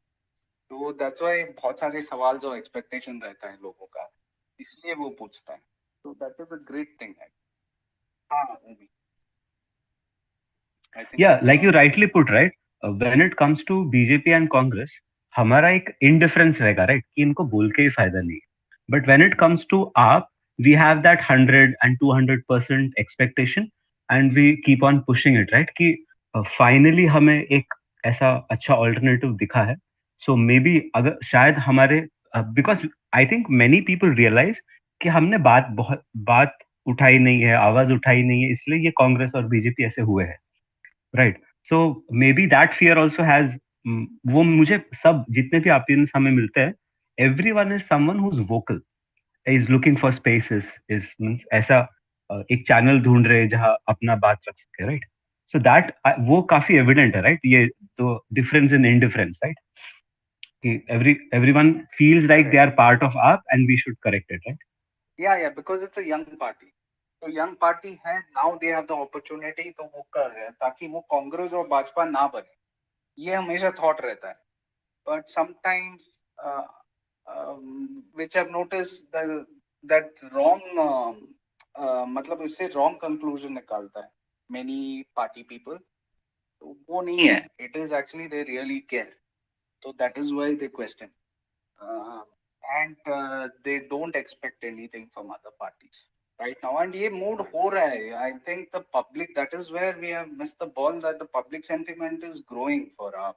तो दैट्स व्हाई बहुत सारे सवाल जो एक्सपेक्टेशन रहता है लोगों का, इसलिए वो पूछता है. तो that is a great thing है. हाँ वो भी I think. Yeah, like you rightly put, right? When it comes to BJP and Congress, हमारा एक indifference रहेगा, right? कि इनको बोल के ही फायदा नहीं. But when it comes to AAP, we have that 100 and 200% expectation, and we keep on pushing it, right? कि finally हमें एक ऐसा अच्छा alternative दिखा है. So maybe अगर शायद हमारे because I think many people realize कि हमने बात उठाई नहीं है, आवाज उठाई नहीं है, इसलिए ये कांग्रेस और बीजेपी ऐसे हुए हैं. Right. So may be that fear also has, वो मुझे सब जितने भी ओपिनियंस हमें मिलते हैं, everyone is someone who is vocal, is looking for spaces, is means ऐसा एक चैनल ढूंढ रहे हैं जहां अपना बात रख सके. राइट. सो दैट वो काफी एविडेंट है. राइट. ये तो डिफरेंस इन इनडिफरेंस. राइट. कि everyone feels like they are part of AAP and we should correct it. Right. Yeah, because it's a young party. तो यंग पार्टी है. Now they have the opportunity. तो वो कर रहे हैं ताकि वो कांग्रेस और भाजपा ना बने. ये हमेशा थॉट रहता है. But sometimes which I have noticed that wrong मतलब इससे रॉन्ग कंक्लूजन निकालता है मेनी पार्टी पीपल. तो वो नहीं है. It is actually they really care. तो that is why they question. And they don't expect anything from other parties. right now, and ये mood हो रहा है. I think the public, that is where we have missed the ball, that the public sentiment is growing for our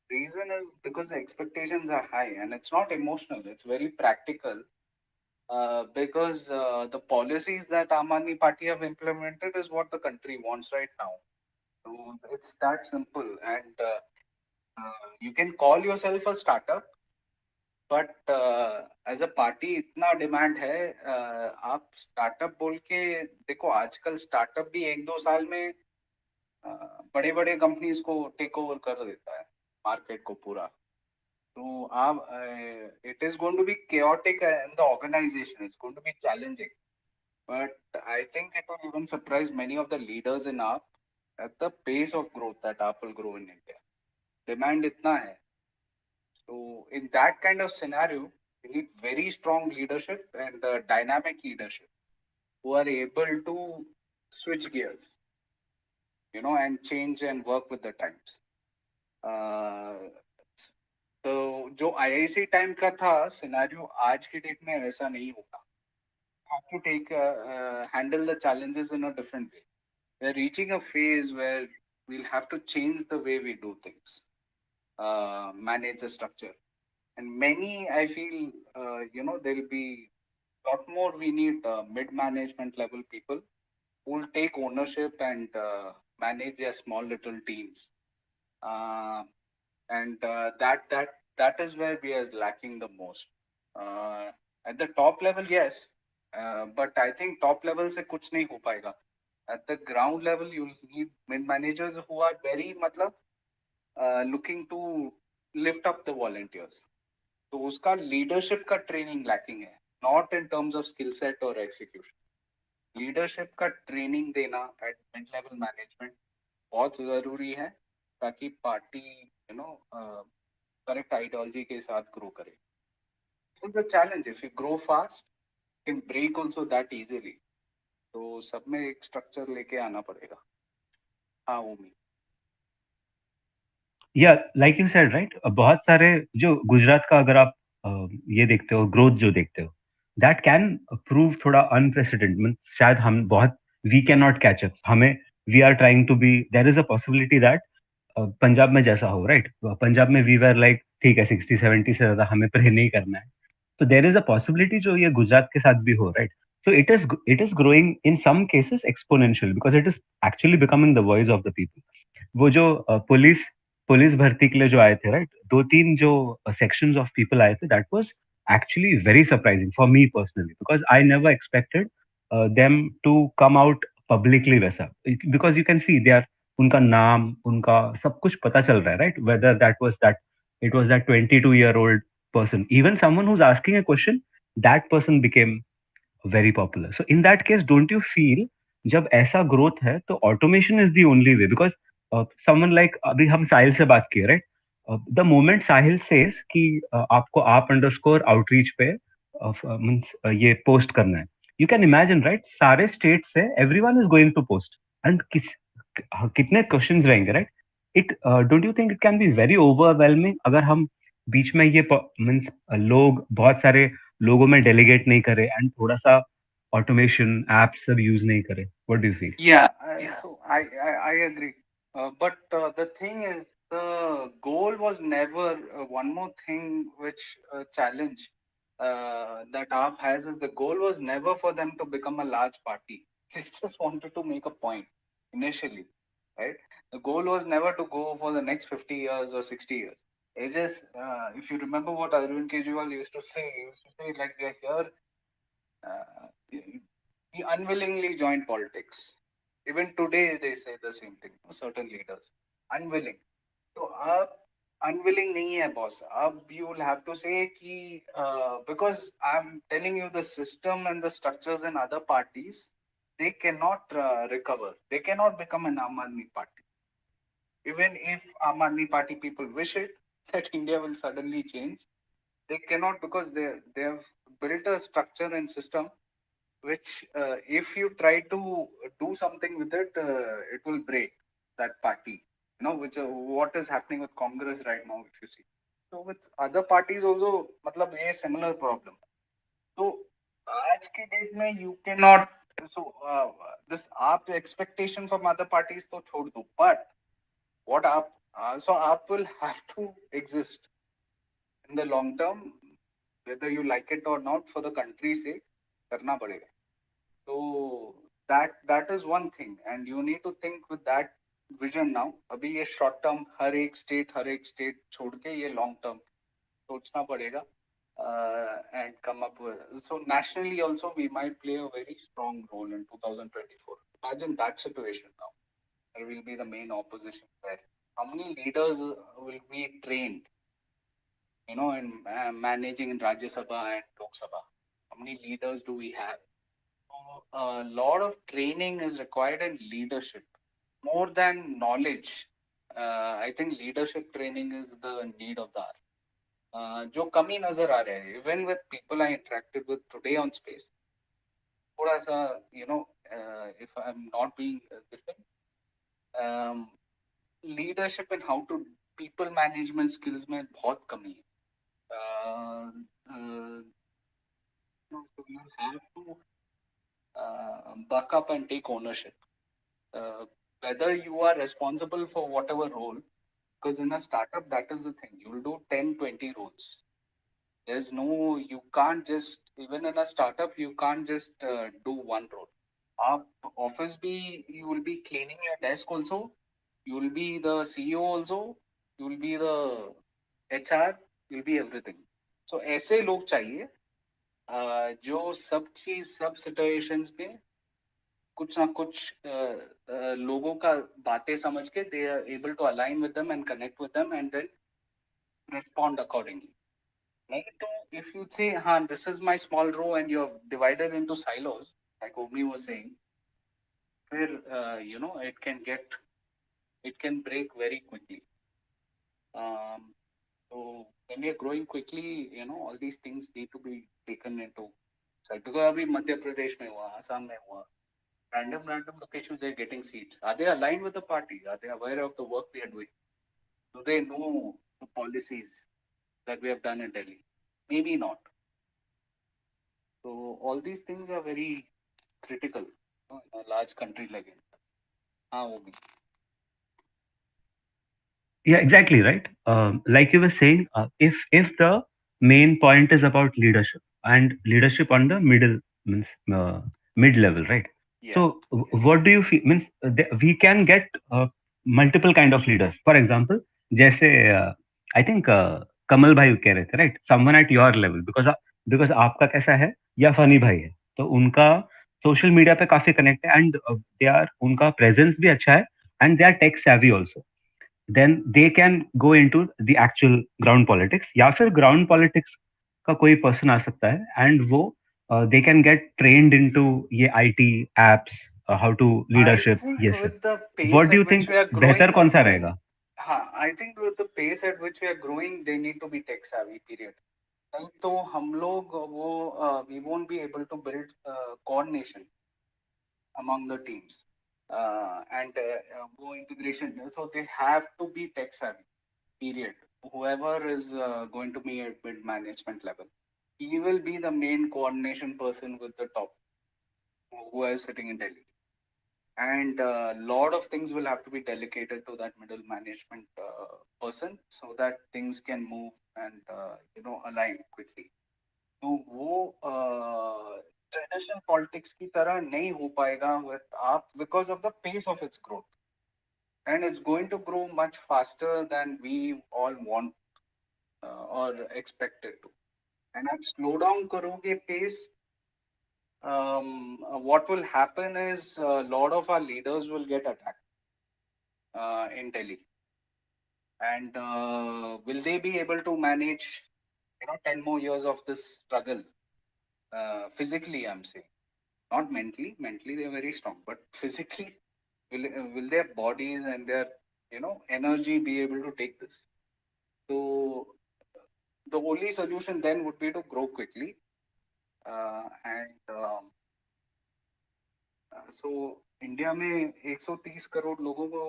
reason is because the expectations are high, and it's not emotional, it's very practical. Because the policies that Aam Aadmi Party have implemented is what the country wants right now. So it's that simple. And you can call yourself a startup, but as a party इतना demand है. आप startup बोल के देखो, आजकल startup भी 1-2 साल में बड़े बड़े कंपनीज को टेक ओवर कर देता है, मार्केट को पूरा. तो आप it is going to be chaotic and the organization is going to be challenging, but I think it will even surprise many of the leaders in AAP at the pace of growth that AAP will grow in India. Demand itna hai. So in that kind of scenario, you need very strong leadership and dynamic leadership who are able to switch gears, and change and work with the times. तो जो IIC time का था scenario, आज की date में वैसा नहीं होगा. Have to take handle the challenges in a different way. We're reaching a phase where we'll have to change the way we do things, manage the structure, and many, I feel, there'll be a lot more. We need mid-management level people who will take ownership and manage their small little teams. And that is where we are lacking the most. At the top level, yes, but I think top level से कुछ नहीं हो पाएगा. At the ground level, you need mid managers who are very looking to lift up the volunteers. तो उसका leadership का training lacking है, not in terms of skill set or execution. Leadership का training देना at mid level management बहुत जरूरी है, ताकि पार्टी करेक्ट आइडियोलॉजी के साथ ग्रो करे. So the challenge, if you grow fast, you can break also that easily. तो सब में एक स्ट्रक्चर लेके आना पड़ेगा. हाँ ओमी. या लाइक यू सेड राइट, बहुत सारे जो गुजरात का अगर आप ये देखते हो, ग्रोथ जो देखते हो, दैट कैन प्रूव थोड़ा अनप्रेसिडेंट. मीन शायद हम बहुत, we can not catch up. हमें, we are trying to be, there is a possibility that Punjab में जैसा हो, राइट? पंजाब में वी वर लाइक ठीक है, 60-70 से ज्यादा हमें प्रे नहीं करना है. तो देयर इज अ पॉसिबिलिटी जो ये गुजरात के साथ भी हो, right? So it is growing in some cases exponential because it is actually becoming the voice of the people. वो जो पुलिस भर्ती के लिए जो आए थे, राइट, 2-3 जो सेक्शंस ऑफ पीपल आए थे, that was actually very surprising for me personally, because I never expected them to come out publicly वैसा. Because you can see they are, उनका नाम, उनका सब कुछ पता चल रहा है, right? Whether that it was that 22-year-old person, even someone who's asking a question, that person became very popular. So in that case, don't you feel जब ऐसा ग्रोथ है तो automation is the only way? Because someone like, अभी हम साहिल से बात किए, right? The moment Sahil says कि आपको आप अंडरस्कोर आउटरीच पे मींस ये पोस्ट करना है, यू कैन इमेजिन, राइट? सारे स्टेट से everyone is going to post, and कितने क्वेश्चंस रहेंगे, right? It don't you think it can be very overwhelming अगर हम बीच में ये मींस लोग, बहुत सारे लोगों में डेलीगेट नहीं करे एंड थोड़ा सा ऑटोमेशन एप्स सब यूज नहीं करे? What do you feel? So I agree, but the thing is, the goal was never, one more thing which challenge that AAP has is, the goal was never for them to become a large party. They just wanted to make a point initially, right? The goal was never to go for the next 50 years or 60 years. It just, if you remember what Arvind Kejriwal used to say, like, we are here, he unwillingly joined politics. Even today, they say the same thing. Certain leaders, unwilling. So, unwilling nahi hai, boss. You will have to say ki, because I'm telling you, the system and the structures in other parties, they cannot recover. They cannot become an Aam Aadmi party. Even if Aam Aadmi Party people wish it, that India will suddenly change, they cannot, because they have built a structure and system which, if you try to do something with it, it will break that party. Which what is happening with Congress right now, if you see. So with other parties also, मतलब ये similar problem. तो आज आज की date में you cannot, so this आप expectation from other parties तो छोड़ दो, but what आप so आप will have to exist in the long term, whether you like it or not, for the country से करना पड़ेगा. So that is one thing, and you need to think with that vision now. अभी ये short term हर एक state छोड़ के ये long term सोचना पड़ेगा, and come up with. So nationally also we might play a very strong role in 2024. Imagine that situation now. There will be the main opposition there. How many leaders will be trained, in managing in Rajya Sabha and Lok Sabha? How many leaders do we have? So, a lot of training is required in leadership more than knowledge. I think leadership training is the need of the hour. जो कमी नजर आ रहे हैं, even with people I interacted with today on space, थोड़ा सा, if I'm not being this thing, leadership and how to people management skills में बहुत कमी है. So you have to buck up and take ownership. Whether you are responsible for whatever role, because in a startup, that is the thing. You will do 10, 20 roles. There's no, you can't just, even in a startup, you can't just do one role. Up office be, you will be cleaning your desk also. You will be the CEO also. You will be the HR. You will be everything. So ऐसे लोग चाहिए जो सब चीज सब situations में कुछ ना कुछ लोगों का बातें समझ के they are able to align with them and connect with them and then respond accordingly. नहीं तो if you say हाँ this is my small row and you're divided into silos like Omni was saying, फिर it can break very quickly. So when we are growing quickly, all these things need to be taken into sight. Because अभी मध्य प्रदेश में हुआ, आसाम में हुआ, random locations they're getting seats. Are they aligned with the party? Are they aware of the work we are doing? Do they know the policies that we have done in Delhi? Maybe not. So all these things are very critical in a large country like India. Omi. Yeah, exactly right. Like you were saying, if the main point is about leadership and leadership on the middle means mid level, right? Yeah. So what do you feel means we can get multiple kind of leaders. For example, जैसे I think कमल भाई कह रहे थे, right? Someone at your level because आपका कैसा है या funny भाई है, तो उनका सोशल मीडिया पे काफी कनेक्ट है एंड दे आर उनका प्रेजेंस भी अच्छा है and they are tech savvy also. Then they can go into the actual ground politics या फिर ground politics का कोई person आ सकता है and वो they can get trained into ये IT apps, how to leadership. I think Yes sir. with the pace What do at you which think we are growing, बेहतर कौन सा रहेगा? I think with the pace at which we are growing, they need to be tech savvy. Period. नहीं तो हम लोग वो we won't be able to build coordination among the teams and वो integration. So they have to be tech savvy. Period. Whoever is going to be at mid management level, he will be the main coordination person with the top who is sitting in Delhi. And a lot of things will have to be delegated to that middle management person so that things can move and align quickly. तो वो traditional politics की तरह नहीं हो पाएगा with आप because of the pace of its growth, and it's going to grow much faster than we all want or expected to. And आप slow down करोगे pace, what will happen is a lot of our leaders will get attacked in Delhi. And will they be able to manage 10 more years of this struggle physically? I'm saying, not mentally. Mentally they're very strong, but physically, will their bodies and their energy be able to take this? So the only solution then would be to grow quickly and so India में 130 करोड़ लोगों को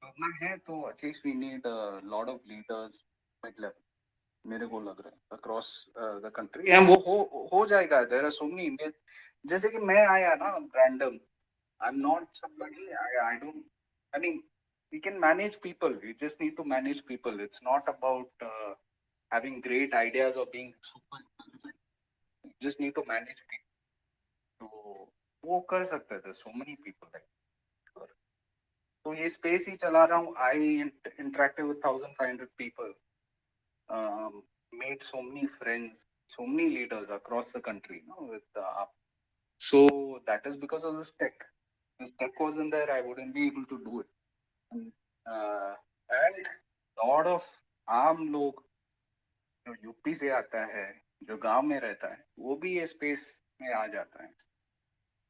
करना है तो at least we need a lot of leaders mid level. मेरे को लग रहा है अक्रॉस द कंट्री, एंड वो हो जाएगा. There are so many Indian. जैसे कि मैं आया ना random, I am not somebody, I don't, I mean we can manage people. We just need to manage people. It's not about having great ideas or being super intelligent. You just need to manage people. तो वो कर सकते थे. So many people like. तो ये space ही चला रहा हूँ. I interacted with 1,500 people. Made so many friends, so many leaders across the country, with so that is because of this tech. This tech wasn't there, I wouldn't be able to do it. And lot of आम लोग जो UP से आता है, जो गांव में रहता है, वो भी ये स्पेस में आ जाता है.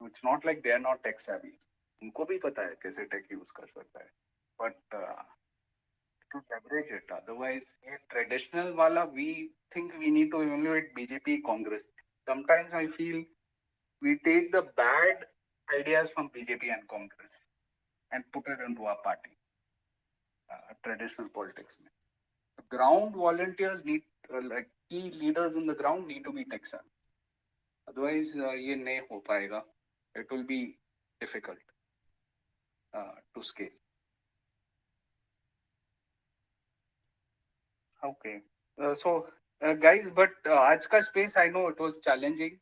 It's not like they are not tech savvy. उनको भी पता है कैसे टेक यूज कर सकता है, but to leverage it. Otherwise, ये traditional वाला, we think we need to evaluate BJP Congress. Sometimes I feel we take the bad ideas from BJP and Congress and put it into our party. Traditional politics. The ground volunteers need, like key leaders in the ground need to be tech savvy. Otherwise, ये नहीं हो पाएगा. It will be difficult to scale. Okay. So guys, but आज का space, I know it was challenging.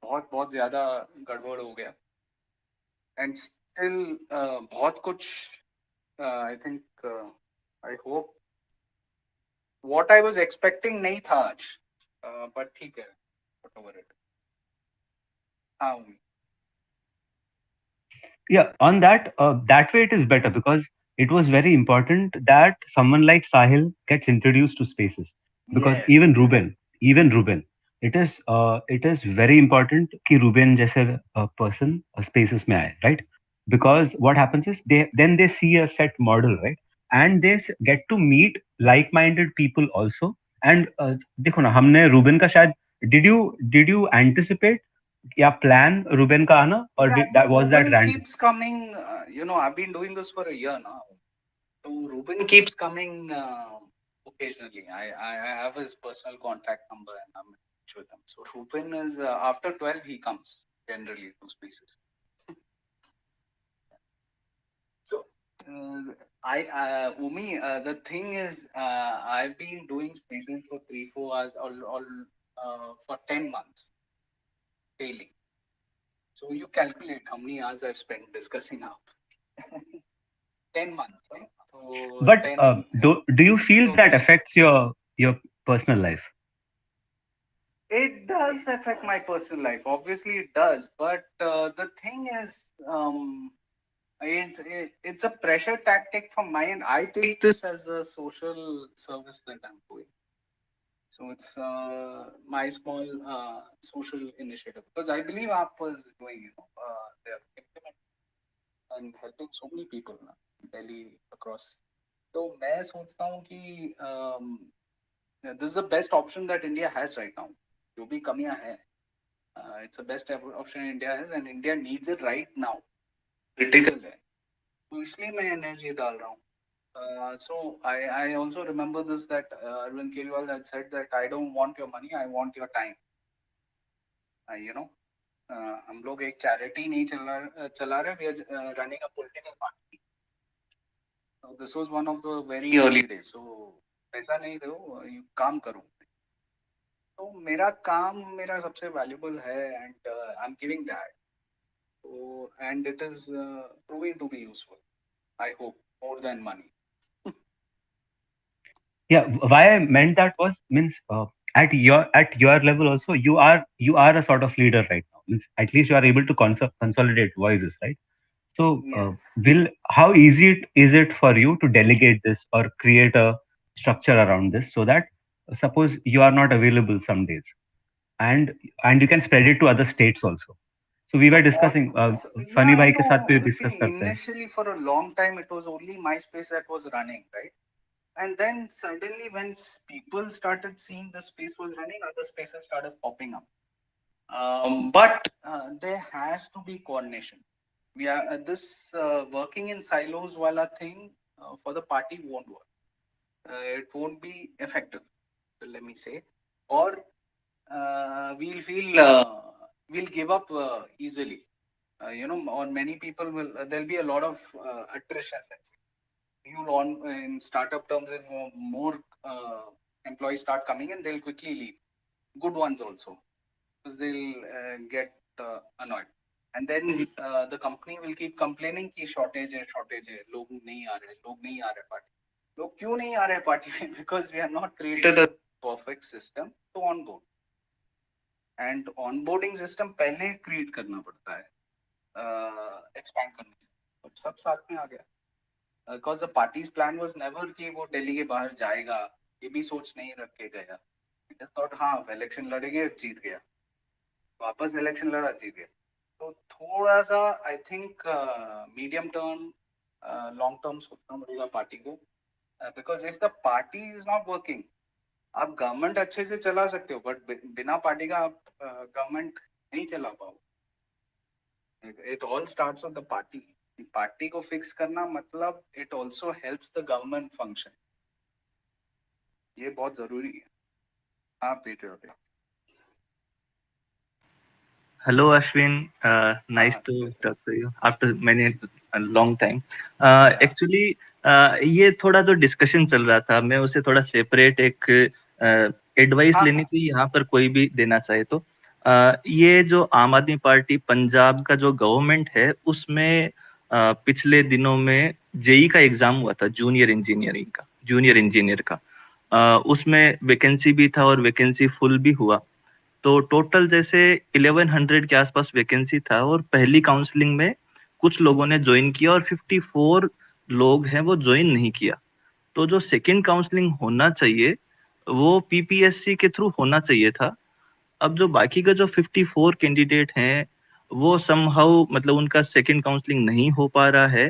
बहुत बहुत ज़्यादा गड़बड़ हो गया. And still बहुत कुछ I think I hope what I was expecting नहीं था आज. But ठीक है, whatever it. हाँ. Yeah, on that, that way it is better because it was very important that someone like Sahil gets introduced to spaces. Because Yes. even Ruben, it is very important कि Ruben जैसे person spaces में आए, right? Because what happens is they see a set model, right? And they get to meet like-minded people also. And देखो ना, हमने Ruben का शायद did you anticipate या plan Ruben का आना, or was that Ruben random? keeps coming. I've been doing this for a year now. So Ruben keeps coming occasionally. I have his personal contact number and I'm in touch with him. So Ruben is after 12 he comes generally to spaces. So Umi, the thing is, I've been doing spaces for 3-4 hours all for 10 months daily. So you calculate how many hours I've spent discussing up. 10 months, right? So But 10, do you feel that affects your personal life? it does affect my personal life. Obviously, it does. But the thing is, it's a pressure tactic from my end. I take this as a social service that I'm doing. So it's my small social initiative, because I believe AAP was doing, they're implementing and helping so many people in Delhi across. So मैं सोचता हूँ कि this is the best option that India has right now. जो भी कमियां हैं, it's the best option India has, and India needs it right now. Critical है. तो इसलिए मैं energy डाल रहा हूँ. So I also remember this, that Arvind Kejriwal had said that I don't want your money, I want your time. हम लोग एक charity नहीं चला रहे, we are running a political party. So this was one of the very early days. So पैसा नहीं दो, you काम करो. तो मेरा काम मेरा सबसे valuable है, and I'm giving that. So, and it is proving to be useful. I hope more than money. Yeah, why I meant that means at your level also you are a sort of leader right now. Means at least you are able to consolidate voices, right? So how easy is it for you to delegate this or create a structure around this, so that suppose you are not available some days, and you can spread it to other states also. So we were discussing Funny I Bhai के साथ भी know. discuss See, करते हैं. initially for a long time it was only MySpace that was running, right? And then suddenly when people started seeing the space was running, other spaces started popping up. But there has to be coordination. We are this working in silos wala thing for the party won't work. It won't be effective. let me say, or we'll feel we'll give up easily. Or many people will. There'll be a lot of attrition. Let's say. You'll on in startup terms, if more employees start coming in, they'll quickly leave. Good ones also, because they'll get annoyed. And then the company will keep complaining कि shortage है, लोग नहीं आ रहे party. लोग क्यों नहीं आ रहे party में? Because we have not created a perfect system to onboard. And onboarding system पहले create करना पड़ता है, expand करने से. अब सब साथ में आ गया. Because the party's plan was never कि वो दिल्ली के बाहर जाएगा, ये भी सोच नहीं रख के गया. Just thought हाँ इलेक्शन लड़ेंगे, जीत गया, वापस इलेक्शन लड़ा, जीत गया. तो थोड़ा सा I think medium term long term सोचना पड़ेगा पार्टी को, because if the party is not working, आप गवर्नमेंट अच्छे से चला सकते हो, बट बिना पार्टी का आप गवर्नमेंट नहीं चला पाओ. It all starts with the party. Party को फिक्स करना मतलब it also helps the government function. ये बहुत जरूरी है. हाँ patriotic. Hello Ashwin, nice to talk to you after many a long time. Actually ये थोड़ा जो डिस्कशन चल रहा था, मैं उसे थोड़ा सेपरेट एक एडवाइस लेनी थी यहाँ पर, कोई भी देना चाहे तो. ये जो आम आदमी पार्टी पंजाब का जो गवर्नमेंट है, उसमें पिछले दिनों में जेई का एग्जाम हुआ था, जूनियर इंजीनियर का. उसमें वैकेंसी भी था और वैकेंसी फुल भी हुआ. तो टोटल जैसे 1100 के आसपास वैकेंसी था, और पहली काउंसलिंग में कुछ लोगों ने ज्वाइन किया और 54 लोग हैं वो ज्वाइन नहीं किया. तो जो सेकंड काउंसलिंग होना चाहिए वो पीपीएससी के थ्रू होना चाहिए था. अब जो बाकी का जो 54 कैंडिडेट हैं वो समहाउ मतलब उनका सेकंड काउंसलिंग नहीं हो पा रहा है.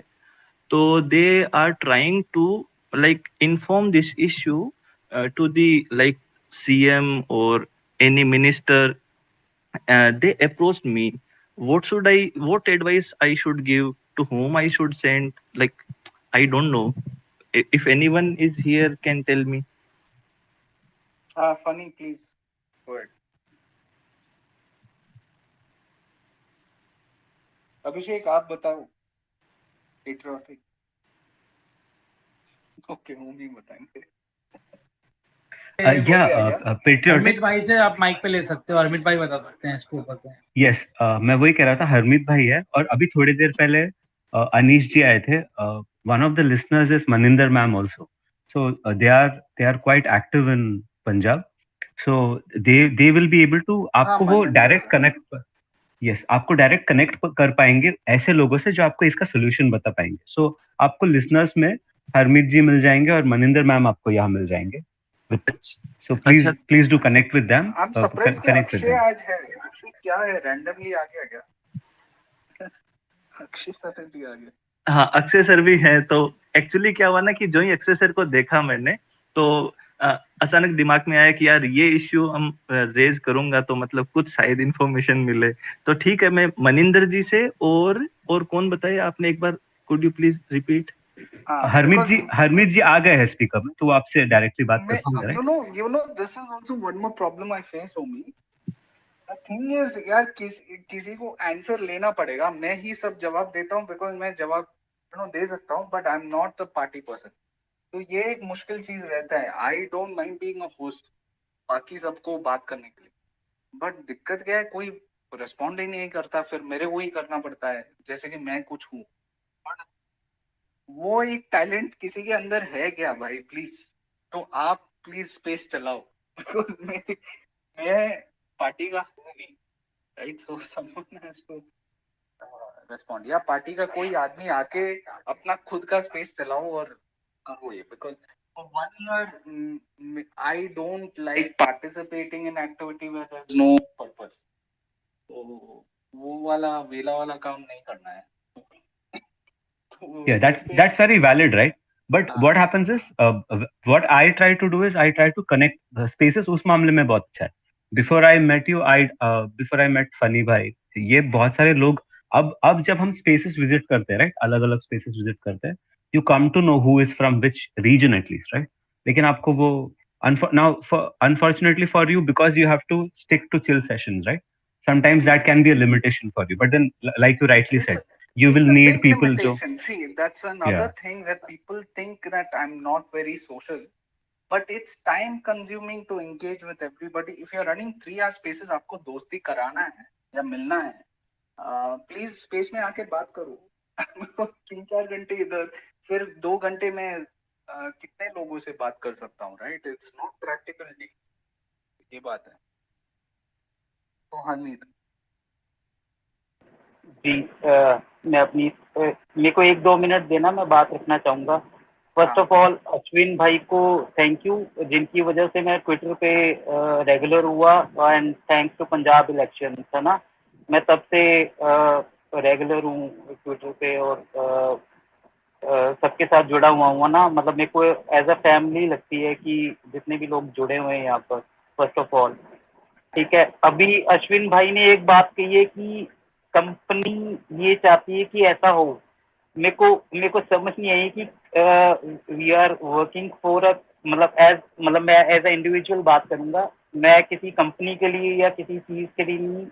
तो they are trying to like inform this issue to the like CM or any minister. They approached me. What advice I should give, to whom I should send? Like, I don't know. If anyone is here can tell me. Funny, please. Go ahead. अभिषेक आप बताओ. Patriotic. Okay, वो भी बताएंगे. Patriotic. Harmeet भाई से आप mic पे ले सकते हो, हरमीत भाई बता सकते हैं इसको ऊपर पे. यस, मैं वही कह रहा था, हरमीत भाई है. और अभी थोड़ी देर पहले अनीश जी आए थे. One of the listeners is Maninder ma'am also. So they are quite active in Punjab. So they will be able to आपको वो डायरेक्ट कनेक्ट. यस, आपको डायरेक्ट कनेक्ट कर पाएंगे ऐसे लोगों से जो आपको इसका सोल्यूशन बता पाएंगे. सो आपको लिसनर्स में हरमीत जी मिल जाएंगे और मनिंदर मैम आपको यहाँ मिल जाएंगे. So please do connect with them. I'm surprised कि अक्षय आज है. अक्षय क्या है, रैंडमली आ गया क्या? अक्षय सर भी आ गया. हाँ, अक्षय सर भी है. तो एक्चुअली क्या हुआ ना कि जो ही अक्षय सर को देखा मैंने, तो अचानक दिमाग में आया कि यार ये इश्यू हम रेज करूंगा तो मतलब कुछ शायद इंफॉर्मेशन मिले. तो ठीक है, मैं मनिंदर जी से और कौन बताए आपने एक बार, could you please repeat? Harmeet ji आ गए हैं स्पीकर में, तो आपसे डायरेक्टली बात कर सकते हैं. You know this is also one more problem I face, Omi. The thing is यार किसी को आंसर लेना पड़ेगा. मैं ही सब जवाब देता हूँ बिकॉज मैं जवाब दे सकता हूँ, but I am not the party person. तो ये एक मुश्किल चीज रहता है. I don't mind being a host बाकी सबको बात करने के लिए, बट दिक्कत क्या है, कोई रिस्पॉन्ड ही नहीं करता, फिर मेरे को ही करना पड़ता है जैसे कि मैं कुछ हूँ. वो एक टैलेंट किसी के अंदर है क्या भाई, प्लीज. तो आप प्लीज स्पेस चलाओ. मैं पार्टी का हूँ नहीं, right. So someone has to respond, या पार्टी का कोई आदमी आके अपना खुद का स्पेस चलाओ और करो ये. Because for 1 year I don't like participating in activity where there's no purpose. तो वो वाला वेला वाला काम नहीं करना है. Yeah, that's very valid, right? But what happens is, what I try to do is I try to connect the spaces. उस मामले में बहुत अच्छा है. Before I met you, before I met funny भाई, ये बहुत सारे लोग अब जब हम spaces visit करते हैं, right? अलग अलग spaces visit करते हैं, you come to know who is from which region at least, right? लेकिन आपको वो Now, unfortunately for you, because you have to stick to chill sessions, right? Sometimes that can be a limitation for you. But then, like you rightly said, you will It's a need big people to. limitation. See, that's another Yeah. thing that people think that I'm not very social, but it's time consuming to engage with everybody. If you're running 3 hour spaces, आपको दोस्ती कराना है या मिलना है, please space में आके बात करो. 3-4 घंटे इधर, फिर 2 घंटे में कितने लोगों से बात कर सकता हूँ, राइट? It's not practical. ये बात है. तो हमीद जी, मैं अपनी मेरे को 1-2 मिनट देना, मैं बात रखना चाहूंगा. फर्स्ट ऑफ ऑल अश्विन भाई को थैंक यू, जिनकी वजह से मैं ट्विटर पे रेगुलर हुआ, and thanks to Punjab election, है ना. मैं तब से रेगुलर हूँ ट्विटर पे, और सबके साथ जुड़ा हुआ हूँ ना. मतलब मेरे को एज अ फैमिली लगती है कि जितने भी लोग जुड़े हुए हैं यहाँ पर. फर्स्ट ऑफ ऑल ठीक है. अभी अश्विन भाई ने एक बात कही है कि कंपनी ये चाहती है कि ऐसा हो. मेरे को समझ नहीं आई कि we are working for a, मतलब मैं एज अ इंडिविजुअल बात करूंगा. मैं किसी कंपनी के लिए या किसी चीज के लिए नहीं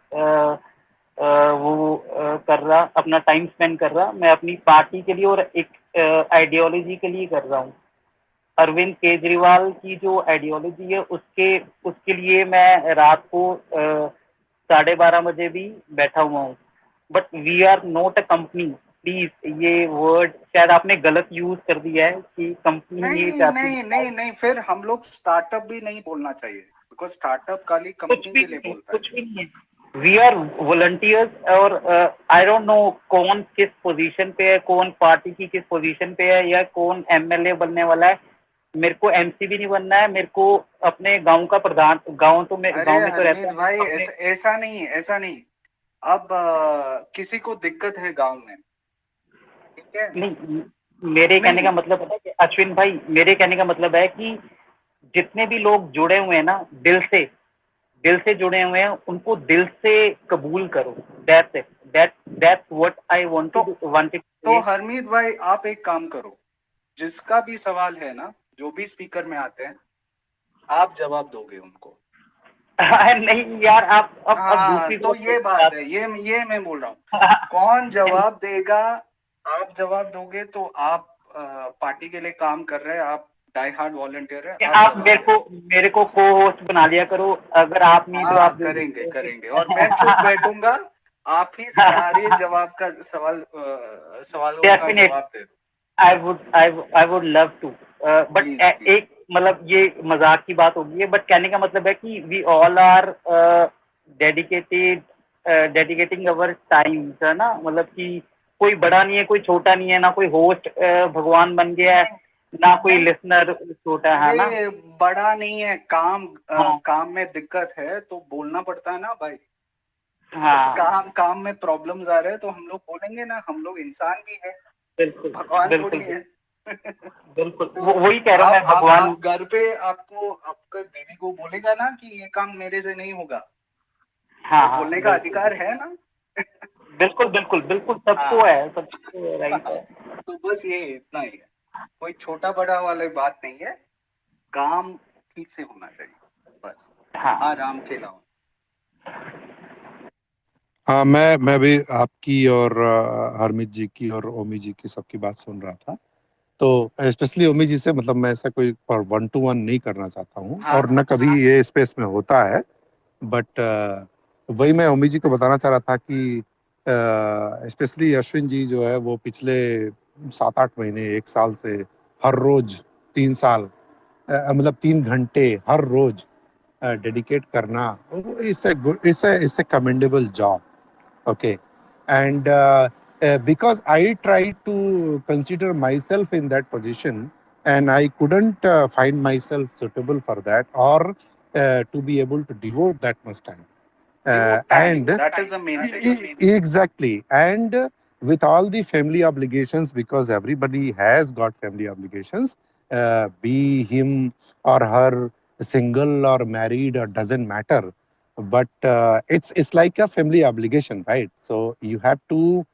कर रहा, अपना टाइम स्पेंड कर रहा. मैं अपनी पार्टी के लिए और एक आइडियोलॉजी के लिए कर रहा हूँ. अरविंद केजरीवाल की जो आइडियोलॉजी है उसके उसके लिए मैं रात को 12:30 बजे भी बैठा हुआ हूँ. But we are not a company. Please, ये वर्ड शायद आपने गलत यूज कर दिया है कि कंपनी ये नहीं चाहती नहीं नहीं नहीं, फिर हम लोग स्टार्टअप भी नहीं बोलना चाहिए, बिकॉज स्टार्टअप खाली कंपनी के लिए बोलता है. कुछ भी नहीं है. We are volunteers. और आई डोंट नो कौन किस पोजीशन पे है, कौन पार्टी की किस पोजीशन पे है, या कौन एमएलए बनने वाला है. मेरे को एमसी भी नहीं बनना है. मेरे को अपने गांव का प्रधान, गांव तो अरे गांव में तो रहता हरमीत है भाई, अपने. ऐसा नहीं है, ऐसा नहीं. अब किसी को दिक्कत है गांव में, ठीक है? नहीं, मेरे कहने का मतलब है कि अश्विन भाई, मेरे कहने का मतलब है कि जितने भी लोग जुड़े हुए हैं ना, दिल से जुड़े हुए हैं, उनको दिल से कबूल करो. That's it. That's what I wanted. तो हरमीत भाई, आप एक काम करो, जिसका भी सवाल है ना, जो भी स्पीकर में आते हैं, आप जवाब दोगे उनको. नहीं यार, आप अब दूसरी तो ये बात है, ये मैं बोल रहा हूँ. कौन जवाब देगा? आप जवाब दोगे तो आप पार्टी के लिए काम कर रहे हैं, आप डाई हार्ड वॉलंटियर है. आप मेरे को को होस्ट बना लिया करो. अगर आप नहीं तो आप करेंगे करेंगे, और मैं चुप बैठूंगा. आप ही सारे जवाब का सवालों का जवाब दे दो. I would love to. But एक मतलब ये मजाक की बात होगी है, बट कहने का मतलब है कि we all are dedicating our time, है ना. मतलब कि कोई बड़ा नहीं है, कोई छोटा नहीं है, ना कोई होस्ट भगवान बन गया है, ना कोई लिसनर छोटा है ना. अरे बड़ा नहीं है, काम में दिक्कत है तो बोलना पड़ता है ना भाई. काम में प्रॉब्लम्स आ रहे हैं तो हम लोग बोलेंगे ना. हम लोग इंसान भी है, भगवान थोड़ी है. बिल्कुल, वही कह रहा हूँ मैं. भगवान आप घर पे आपके बेबी को बोलेगा ना कि ये काम मेरे से नहीं होगा. बोलने का अधिकार है ना. बिल्कुल बिल्कुल बिल्कुल, सबको है, सबको राइट है. तो बस ये इतना ही है, कोई छोटा बड़ा वाली बात नहीं है. काम ठीक से होना चाहिए बस. राम खेलाओ. हाँ, मैं भी आपकी और हरमीत जी की और ओमी जी की सबकी बात सुन रहा था. तो स्पेशली ओमी जी से, मतलब मैं ऐसा कोई 1-to-1 नहीं करना चाहता हूँ, और न कभी ये स्पेस में होता है. बट वही मैं ओमी जी को बताना चाह रहा था कि स्पेशली अश्विन जी जो है वो पिछले 7-8 महीने 1 साल से हर रोज 3 साल मतलब 3 घंटे हर रोज डेडिकेट करना, इससे commendable job. Okay, and because I tried to consider myself in that position, and I couldn't find myself suitable for that, or to be able to devote that much time. And that is the main thing. Exactly, and with all the family obligations, because everybody has got family obligations, be him or her single or married, or doesn't matter, but it's like a family obligation, right? So you have to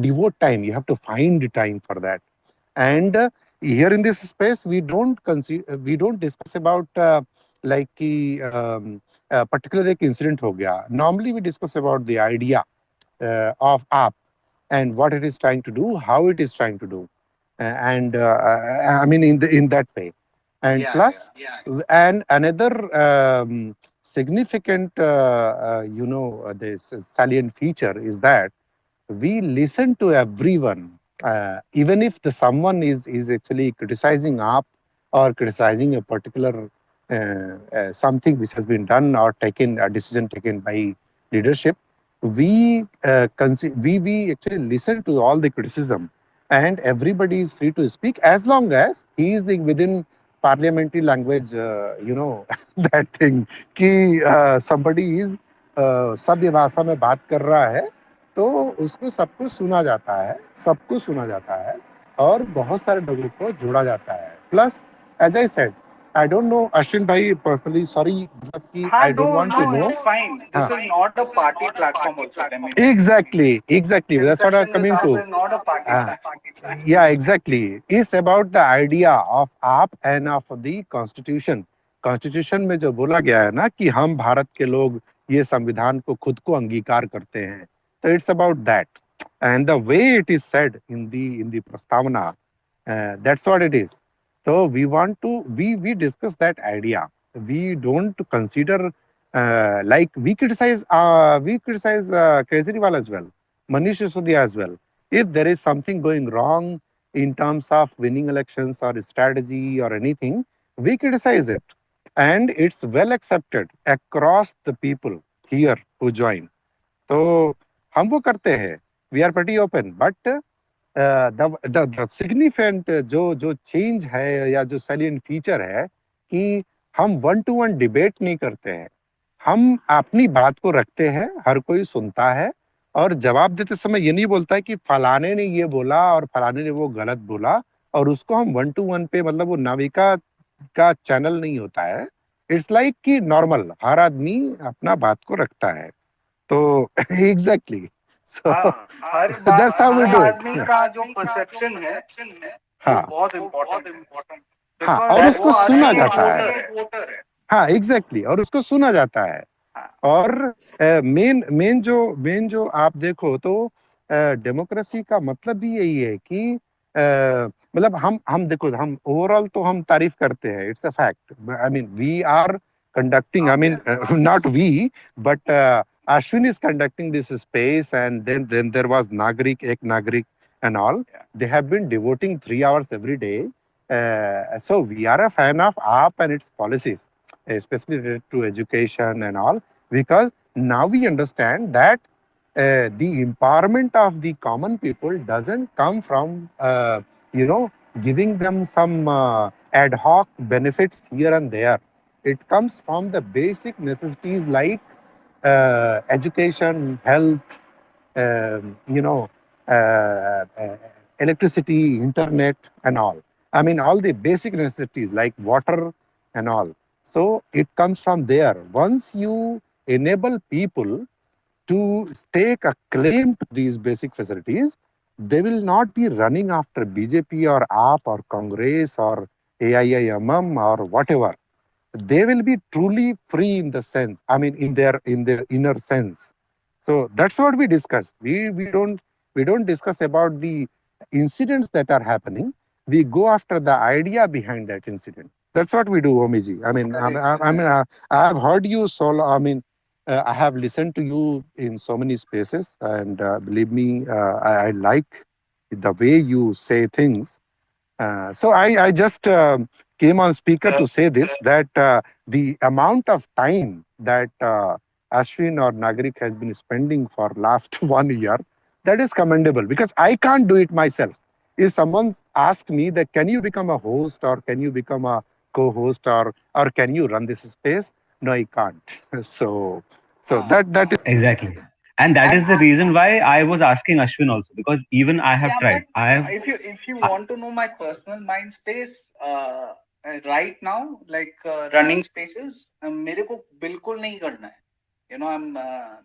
devote time, you have to find time for that. And here in this space we don't discuss about like particular एक incident हो गया. Normally we discuss about the idea of app and what it is trying to do, how it is trying to do, and I mean in that way. And plus, and another significant this salient feature is that we listen to everyone, even if the someone is actually criticizing up or criticizing a particular something which has been done or taken a decision taken by leadership. We actually listen to all the criticism, and everybody is free to speak as long as he is within parliamentary language. That thing कि somebody is सभ्य भाषा में बात कर रहा है तो उसको सब कुछ सुना जाता है, सबको सुना जाता है और बहुत सारे लोगों को जोड़ा जाता है. Plus as I said, I don't know Ashwin bhai personally. Sorry, मतलब कि I don't want to know. It's fine. This is not a party platform also. Let me tell you. Exactly. That's what I'm Discussion with coming us to. is not a party platform. Yeah, exactly. It's about the idea of आप and of the constitution. Constitution में जो बोला गया है ना कि हम भारत के लोग ये संविधान को खुद को अंगीकार करते हैं, तो it's about that. And the way it is said in the प्रस्तावना, that's what it is. So we discuss that idea. We don't consider like we criticize Kejriwal as well, Manish Sisodia as well. If there is something going wrong in terms of winning elections or strategy or anything, we criticize it, and it's well accepted across the people here who join. तो हम वो करते हैं. We are pretty open, but the significant जो change है या जो salient feature है कि हम one to one debate नहीं करते हैं. हम अपनी बात को रखते हैं, हर कोई सुनता है और जवाब देते समय ये नहीं बोलता है कि फलाने ने ये बोला और फलाने ने वो गलत बोला, और उसको हम वन टू वन पे मतलब वो नाविका का चैनल नहीं होता है. इट्स लाइक कि नॉर्मल हर आदमी अपना बात को रखता है. तो एग्जैक्टली सो हर दैट्स हाउ वी डू आदमी इट. का जो परसेप्शन है वो हाँ बहुत इम्पोर्टेंट हाँ, बिकॉज और उसको वो सुना आदमी जाता है. वोटर है. हाँ एग्जैक्टली, और उसको सुना जाता है. और मेन जो आप देखो तो डेमोक्रेसी का मतलब भी यही है कि मतलब हम देखो, हम ओवरऑल तो हम तारीफ करते हैं. It's a fact. I mean we are conducting, I mean, not we, but Ashwin is conducting this space, and then there was Ek Nagrik and all. They have been devoting 3 hours every day. So we are a fan of AAP and its policies, especially related to education and all, because now we understand that the empowerment of the common people doesn't come from, giving them some ad hoc benefits here and there. It comes from the basic necessities like education, health, electricity, internet, and all. I mean, all the basic necessities like water and all. So it comes from there. Once you enable people to stake a claim to these basic facilities, they will not be running after BJP or AAP or Congress or AIIMM or whatever. They will be truly free in the sense, I mean, in their inner sense. So that's what we discuss. We don't discuss about the incidents that are happening. We go after the idea behind that incident. That's what we do, Omiji. I mean, I have heard you I mean, I have listened to you in so many spaces, and believe me, I like the way you say things. So I just came on speaker to say this, that the amount of time that Ashwin or Nagarik has been spending for last 1 year, that is commendable, because I can't do it myself. If someone asked me that can you become a host or can you become a co-host or can you run this space, no, I can't. So that is Exactly. And that is the reason why I was asking Ashwin also, because even I have tried. I have. If you want to know my personal mind space right now, like running spaces, मेरे को बिल्कुल नहीं करना है. I'm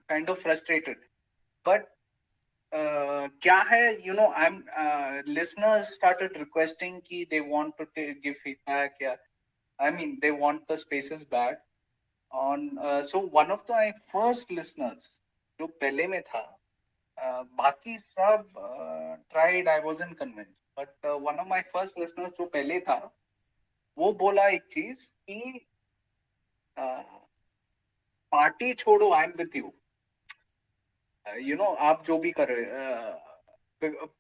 kind of frustrated, but क्या है, I'm listeners started requesting कि they want to give feedback, yeah. I mean, they want the spaces back on. So one of my first listeners जो पहले में था, बाकी सब tried, I wasn't convinced, but one of my first listeners जो पहले था, वो बोला एक चीज कि पार्टी छोड़ो, आई एम विथ यू, आप जो भी कर रहे,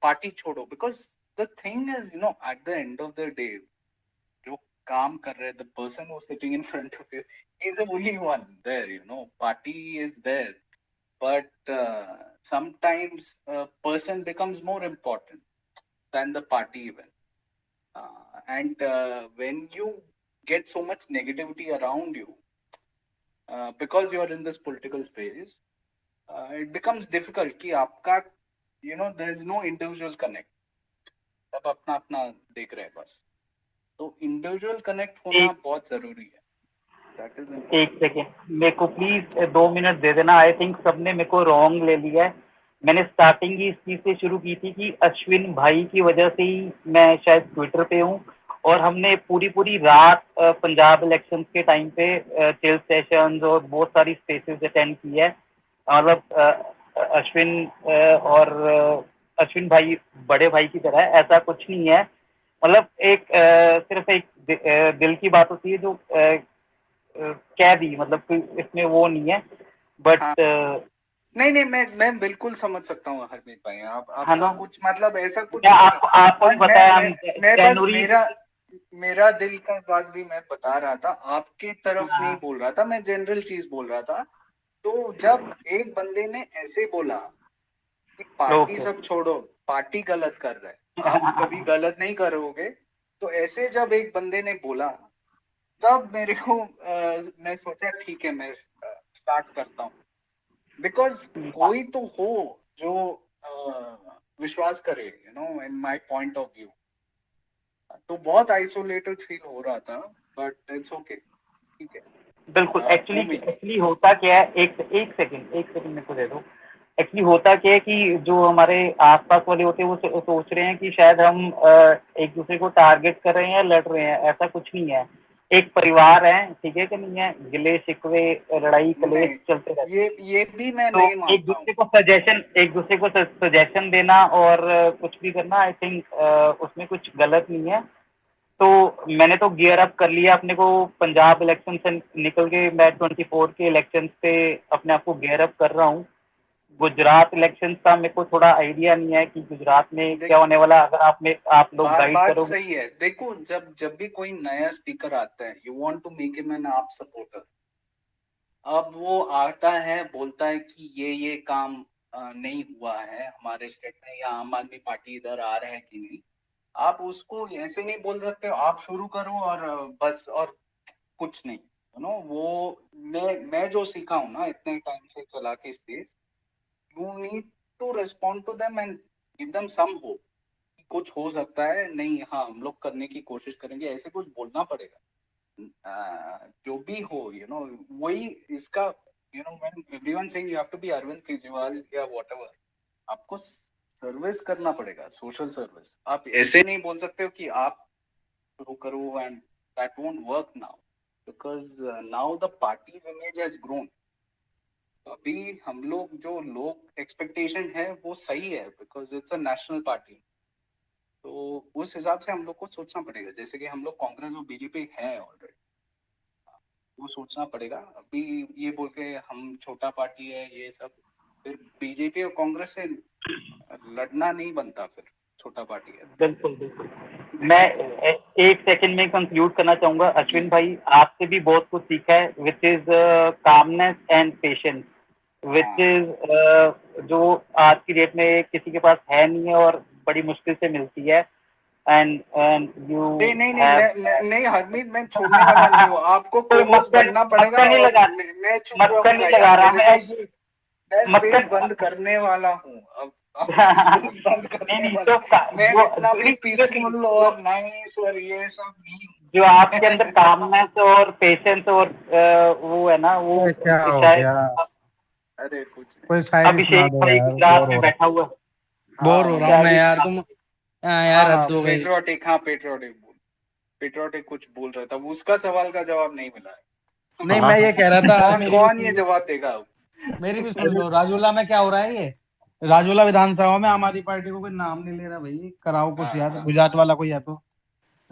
पार्टी छोड़ो, because the thing is, at the end of the day जो काम कर रहे, the person who sitting in front of you is the only one there, party is there, but sometimes a person becomes more important than the party even, and when you get so much negativity around you, because you are in this political space, it becomes difficult कि आपका, there is no individual connect, सब अपना अपना देख रहे हैं बस, तो individual connect होना बहुत जरूरी है, that is important. एक सेकेंड, मेरे को प्लीज 2 मिनट दे देना। आई थिंक सबने मेरे को रॉन्ग ले लिया है। मैंने स्टार्टिंग ही इस चीज से शुरू की थी कि अश्विन भाई की वजह से ही मैं शायद ट्विटर पे हूँ, और हमने पूरी पूरी रात पंजाब इलेक्शंस के टाइम पे चिल सेशंस और बहुत सारी स्पेसेस अटेंड की है। मतलब अश्विन और अश्विन भाई बड़े भाई की तरह है, ऐसा कुछ नहीं है। मतलब एक सिर्फ एक दिल की बात होती है जो कह दी, मतलब कि इसमें वो नहीं है, बट नहीं, मैं बिल्कुल समझ सकता हूँ हरमीत भाई, है ना, कुछ मतलब ऐसा कुछ मैं नहीं, आपको भी बताया, हम मैं बस जनवरी मेरा दिल का बात भी मैं बता रहा था, आपके तरफ नहीं बोल रहा था, मैं जनरल चीज बोल रहा था। तो जब एक बंदे ने ऐसे बोला कि पार्टी सब छोड़ो, पार्टी गलत कर रहा है, आप कभी गलत नहीं करोगे, तो ऐसे जब एक बंदे ने बोला, तब मेरे को मैं सोचा ठीक है, मैं स्टार्ट करता हूँ, बिकॉज कोई तो हो जो विश्वास करे, in my point of view. तो बहुत आइसोलेटेड फील हो रहा था, बट इट्स ओके, ठीक है। बिल्कुल। एक्चुअली होता क्या है, एक सेकंड मेरे को दे दो। एक्चुअली होता क्या है कि जो हमारे आसपास वाले होते हैं वो सोच रहे हैं कि शायद हम एक दूसरे को टारगेट कर रहे हैं या लड़ रहे हैं, ऐसा कुछ नहीं है। एक परिवार है, ठीक है कि नहीं है, गिले शिकवे लड़ाई कलेश चलते रहते हैं। ये भी मैं तो नहीं मानता एक दूसरे को सजेशन देना और कुछ भी करना, आई थिंक उसमें कुछ गलत नहीं है। तो मैंने तो गियर अप कर लिया अपने को, पंजाब इलेक्शन से निकल के मैं 24 के इलेक्शन पे अपने आप को गियर अप कर रहा हूँ। गुजरात इलेक्शन का मेरे को थोड़ा आइडिया नहीं है कि गुजरात में क्या होने वाला। अगर आप लोग गाइड बात करोगे। सही है। देखो, जब भी कोई नया स्पीकर आता है, you want to make him an आप सपोर्टर। अब वो आता है, बोलता है कि ये काम नहीं हुआ है हमारे स्टेट में, या आम आदमी पार्टी इधर आ रहा है कि नहीं। आप उसको ऐसे नहीं बोल सकते, आप शुरू करो और बस, और कुछ नहीं, वो मैं जो सीखा हूँ ना इतने टाइम से चला के space, you need to respond to them and give them some hope, कुछ हो सकता है, नहीं हाँ हम लोग करने की कोशिश करेंगे, ऐसे कुछ बोलना पड़ेगा। जो भी हो, वही इसका, when everyone saying you have to be Arvind Kejriwal या व्हाटएवर, आपको सर्विस करना पड़ेगा, सोशल सर्विस। आप ऐसे नहीं बोल सकते हो कि आप शुरू करो, and that won't work now, because now the parties image has grown. अभी हम लोग जो लोग एक्सपेक्टेशन है वो सही है, because it's a national party. तो उस हिसाब से हम लोग को सोचना पड़ेगा, जैसे कि हम लोग कांग्रेस और बीजेपी है ऑलरेडी, वो सोचना पड़ेगा। अभी ये बोल के हम छोटा पार्टी है ये सब, फिर बीजेपी और कांग्रेस से लड़ना नहीं बनता, फिर छोटा पार्टी है। बिल्कुल। मैं एक सेकंड में कंक्लूड करना चाहूंगा। अश्विन भाई, आपसे भी बहुत कुछ सीखा है, which is calmness and patience, which is जो आज की डेट में किसी के पास है नहीं है और बड़ी मुश्किल से मिलती है। एंड यू नहीं हरमीत, मैं छोड़ने वाला नहीं हूँ, आपको कोमस बनना पड़ेगा। मक्खन नहीं लगा, मैं चुप मक्खन नहीं रहूंगा लगा यार, रहा मैं स्पेस मक्खन बंद करने वाला हूँ अब स्पेस बंद करने वाला। मैं इतना भी पीसफुल और नाइस और ये सब नहीं हूँ। जो आपके अंदर कामनेस और पेशेंस और वो है ना, वो क्या हो शायद गया? अरे कुछ नहीं। कोई शायरी सुना अभिषेक दो भाई यार, गुजरात बोर में हो रहा बैठा हुआ है। बोर हो रहा हूँ मैं शायरी यार, सुना तुम हाँ यार हाँ हद हो गई। पेट्रियोटिक पेट्रियोटिक कुछ बोल रहा था, उसका सवाल का जवाब नहीं मिला है। नहीं, मैं ये कह रहा था, अरे कौन मेरी भी कौन सुन ये लो, जवाब देगा अब? मेरी भी सुन लो। राजूला में क्या हो रहा है ये? राजूला विधानसभा में आम आदमी पार्टी को कोई नाम नहीं ले रहा भाई, कराओ कुछ हाँ यार, हाँ गुजरात वाला कोई या तो।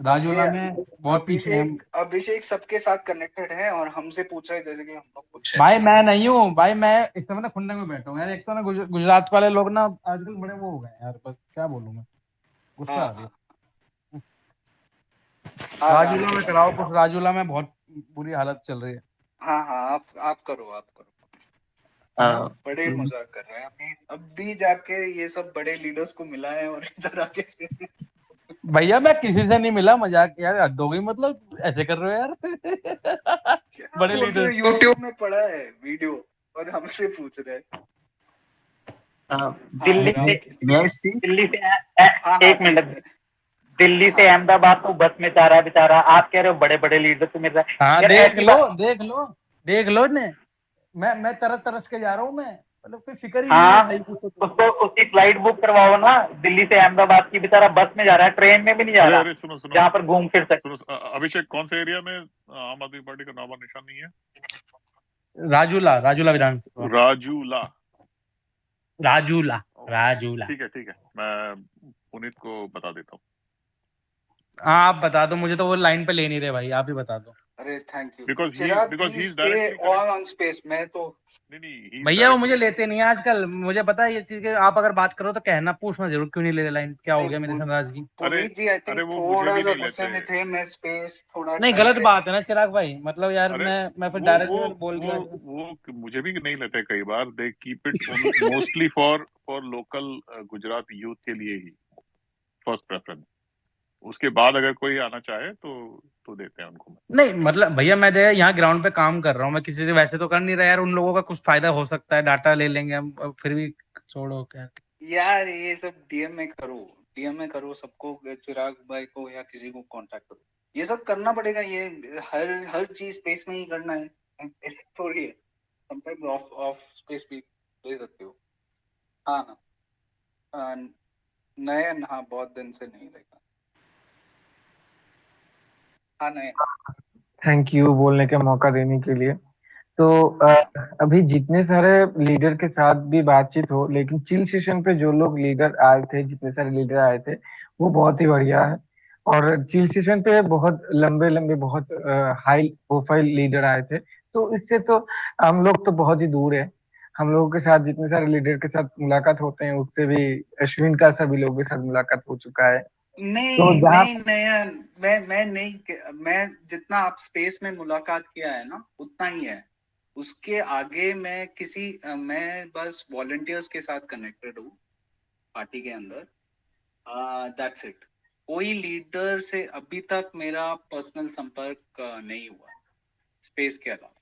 अब ये राजूला में बहुत पीछे हैं हम। अभिषेक सबके साथ कनेक्टेड है और हमसे पूछ रहा है जैसे कि हम लोग कुछ भाई मैं नहीं हूँ भाई, मैं इस समय ना खुन्नक में बैठा हूँ यार। एक तो ना गुजरात वाले लोग ना आजकल बड़े वो हो गए हैं यार, बस क्या बोलूं मैं, गुस्सा हाँ आ रही हाँ है। हाँ राजूला में राजूला कराओ में कुछ, राजूला में बहुत बुरी हालत चल रही है। हाँ हाँ आप करो बड़े मजाक कर रहे हैं। अभी जाके ये सब बड़े लीडर्स को मिला है और इधर आके भैया मैं किसी से नहीं मिला, मजाक यार, हद हो गई, मतलब ऐसे कर रहे हो यार। क्या बड़े बोल रहे हो? लीडर यूट्यूब में पड़ा है वीडियो और हमसे पूछ रहे हैं। दिल्ली हाँ से दिल्ली से हाँ एक मिनट, दिल्ली से अहमदाबाद को बस में जा रहा है बेचारा। आप कह रहे हो बड़े बड़े लीडर को मिल रहा है हाँ, यार, देख ऐसी लो बात। देख लो देख लो ने, मैं तरस तरस के जा रहा हूँ मैं, मतलब कोई फिक्र ही नहीं है हाँ, सही पूछो तो। उसको उसकी फ्लाइट बुक करवाओ ना, दिल्ली से अहमदाबाद की। बेचारा बस में जा रहा है, ट्रेन में भी नहीं जा अरे रहा अरे सुनो सुनो जहाँ पर घूम फिर सकते। सुनो, अभिषेक कौन से एरिया में आम आदमी पार्टी का नाम और निशान नहीं है? राजूला, राजूला विधानसभा, राजूला। राजूला, राजूला। ठीक है, मैं पुनीत को बता देता हूँ। हाँ आप बता दो, मुझे तो वो लाइन पे ले नहीं रहे भाई, आप ही बता दो। अरे thank you because Chirag, he please is stay directly on space. मैं तो नहीं भैया वो मुझे लेते नहीं है आजकल, मुझे पता है ये चीज के। आप अगर बात करो तो कहना, पूछना जरूर क्यों नहीं ले रहे लाइन, क्या हो गया मेरे नाराजगी। पुनीत जी आई थिंक वो मुझे थोड़ा भी सा नहीं गुस्से लेते। में थे। मैं स्पेस थोड़ा नहीं टाइम गलत बात है ना चिराग भाई, मतलब यार अरे मैं फिर वो डायरेक्ट वो बोल वो के वो मुझे भी नहीं लेते कई बार। They keep it mostly for local Gujarat youth के लिए ही फर्स्ट प्रेफरेंस। उसके बाद अगर कोई आना चाहे तो देते हैं उनको। नहीं, मतलब भैया मैं जो है यहाँ ग्राउंड पे काम कर रहा हूँ, मैं किसी से वैसे तो कर नहीं रहा यार। उन लोगों का कुछ फायदा हो सकता है, डाटा ले लेंगे हम, फिर भी छोड़ो क्या। यार ये सब डीएम में करो सबको, चिराग भाई को या किसी को कांटेक्ट करो। ये सब करना पड़ेगा, ये हर हर चीज स्पेस में ही करना है, ऐसे थोड़ी है। समटाइम्स ऑफ ऑफ स्पेस भी ले सकते हो। हाँ ना, नयन, हाँ बहुत दिन से नहीं देखा। हाँ नयन। थैंक यू बोलने का मौका देने के लिए। तो अभी जितने सारे लीडर के साथ भी बातचीत हो, लेकिन चिल सेशन पे जो लोग लीडर आए थे, जितने सारे लीडर आए थे, वो बहुत ही बढ़िया है। और चिल सेशन पे बहुत लंबे लंबे, बहुत हाई प्रोफाइल लीडर आए थे। तो इससे तो हम लोग तो बहुत ही दूर है। हम लोगों के साथ जितने सारे लीडर के साथ मुलाकात होते हैं, उससे भी अश्विन का सभी लोगों के साथ मुलाकात हो चुका है। तो नहीं जहाँ नहीं नयन, मैं नहीं, मैं जितना आप स्पेस में मुलाकात किया है ना उतना ही है। उसके आगे मैं बस वॉलंटियर्स के साथ कनेक्टेड हूँ पार्टी के अंदर। That's it. कोई लीडर से अभी तक मेरा पर्सनल संपर्क नहीं हुआ स्पेस के अलावा।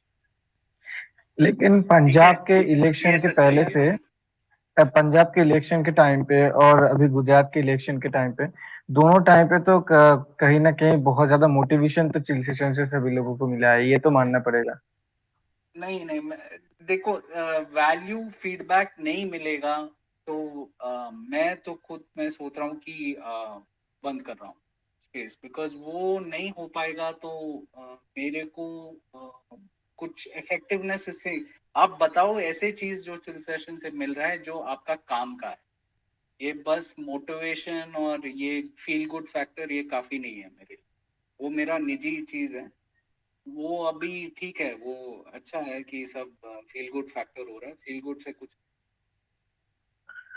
लेकिन ठीक है, पंजाब के इलेक्शन ये के सच्चाई पहले है। से, पंजाब के इलेक्शन के टाइम पे और अभी गुजरात के इलेक्शन के टाइम पे, दोनों टाइम पे तो कहीं ना कहीं बहुत ज्यादा मोटिवेशन तो चिल सेशन से सभी लोगों को मिला है, ये तो मानना पड़ेगा। नहीं नहीं देखो, वैल्यू फीडबैक नहीं मिलेगा तो मैं तो खुद मैं सोच रहा हूँ कि बंद कर रहा हूँ स्पेस, बिकॉज वो नहीं हो पाएगा तो मेरे को कुछ इफेक्टिवनेस इससे। आप बताओ ऐसे चीज जो चिल सेशन से मिल रहा है जो आपका काम का है। ये बस मोटिवेशन और ये फील गुड फैक्टर ये काफी नहीं है मेरे लिए। वो मेरा निजी चीज है। वो अभी ठीक है, वो अच्छा है कि सब फील गुड फैक्टर हो रहा है। फील गुड से कुछ,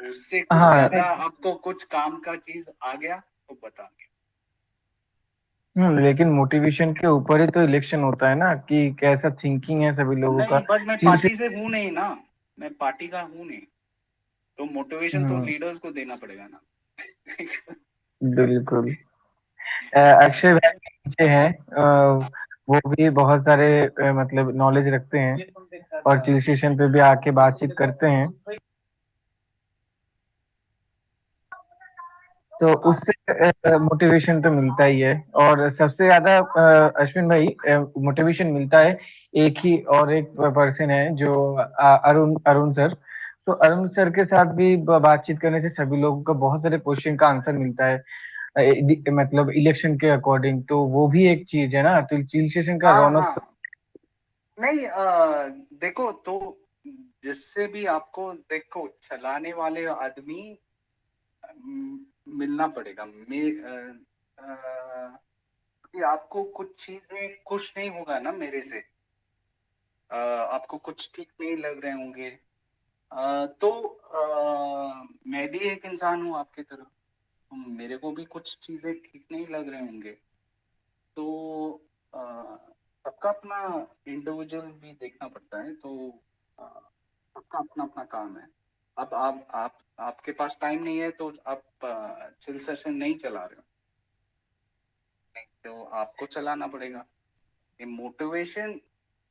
उससे कुछ हाँ। ज्यादा आपको कुछ काम का चीज आ गया तो बताएंगे। लेकिन मोटिवेशन के ऊपर ही तो इलेक्शन होता है ना, कि कैसा थिंकिंग है सभी लोगों का। नहीं बट मैं चिल से पार्टी से हूं नहीं ना, मैं पार्टी का हूं नहीं, तो मोटिवेशन तो लीडर्स को देना पड़ेगा ना। बिल्कुल। अक्षय भाई नीचे हैं, वो भी बहुत सारे मतलब नॉलेज रखते हैं और चिल सेशन पे भी आके बातचीत करते हैं। तो उससे मोटिवेशन तो मिलता ही है। और सबसे ज्यादा अश्विन भाई मोटिवेशन मिलता है, एक ही और एक पर्सन है जो अरुण अरुण सर। तो अरुण सर के साथ भी बातचीत करने से सभी लोगों को बहुत सारे क्वेश्चन का आंसर मिलता है, मतलब इलेक्शन के अकॉर्डिंग। तो वो भी एक चीज है ना, तो चिल सेशन का हाँ रौनक तो। हाँ, नहीं देखो तो जिससे भी आपको देखो चलाने वाले आदमी मिलना पड़ेगा। कि आपको कुछ चीजें खुश नहीं होगा ना मेरे से, आपको कुछ ठीक नहीं लग रहे होंगे, तो मैं भी एक इंसान हूँ आपकी तरह, तो मेरे को भी कुछ चीजें ठीक नहीं लग रहे होंगे। तो अ, सबका अपना इंडिविजुअल भी देखना पड़ता है। तो अ, सबका अपना अपना काम है। अब आप आपके पास टाइम नहीं है तो आप चिल सेशन नहीं चला रहे हो, नहीं तो आपको चलाना पड़ेगा। ये मोटिवेशन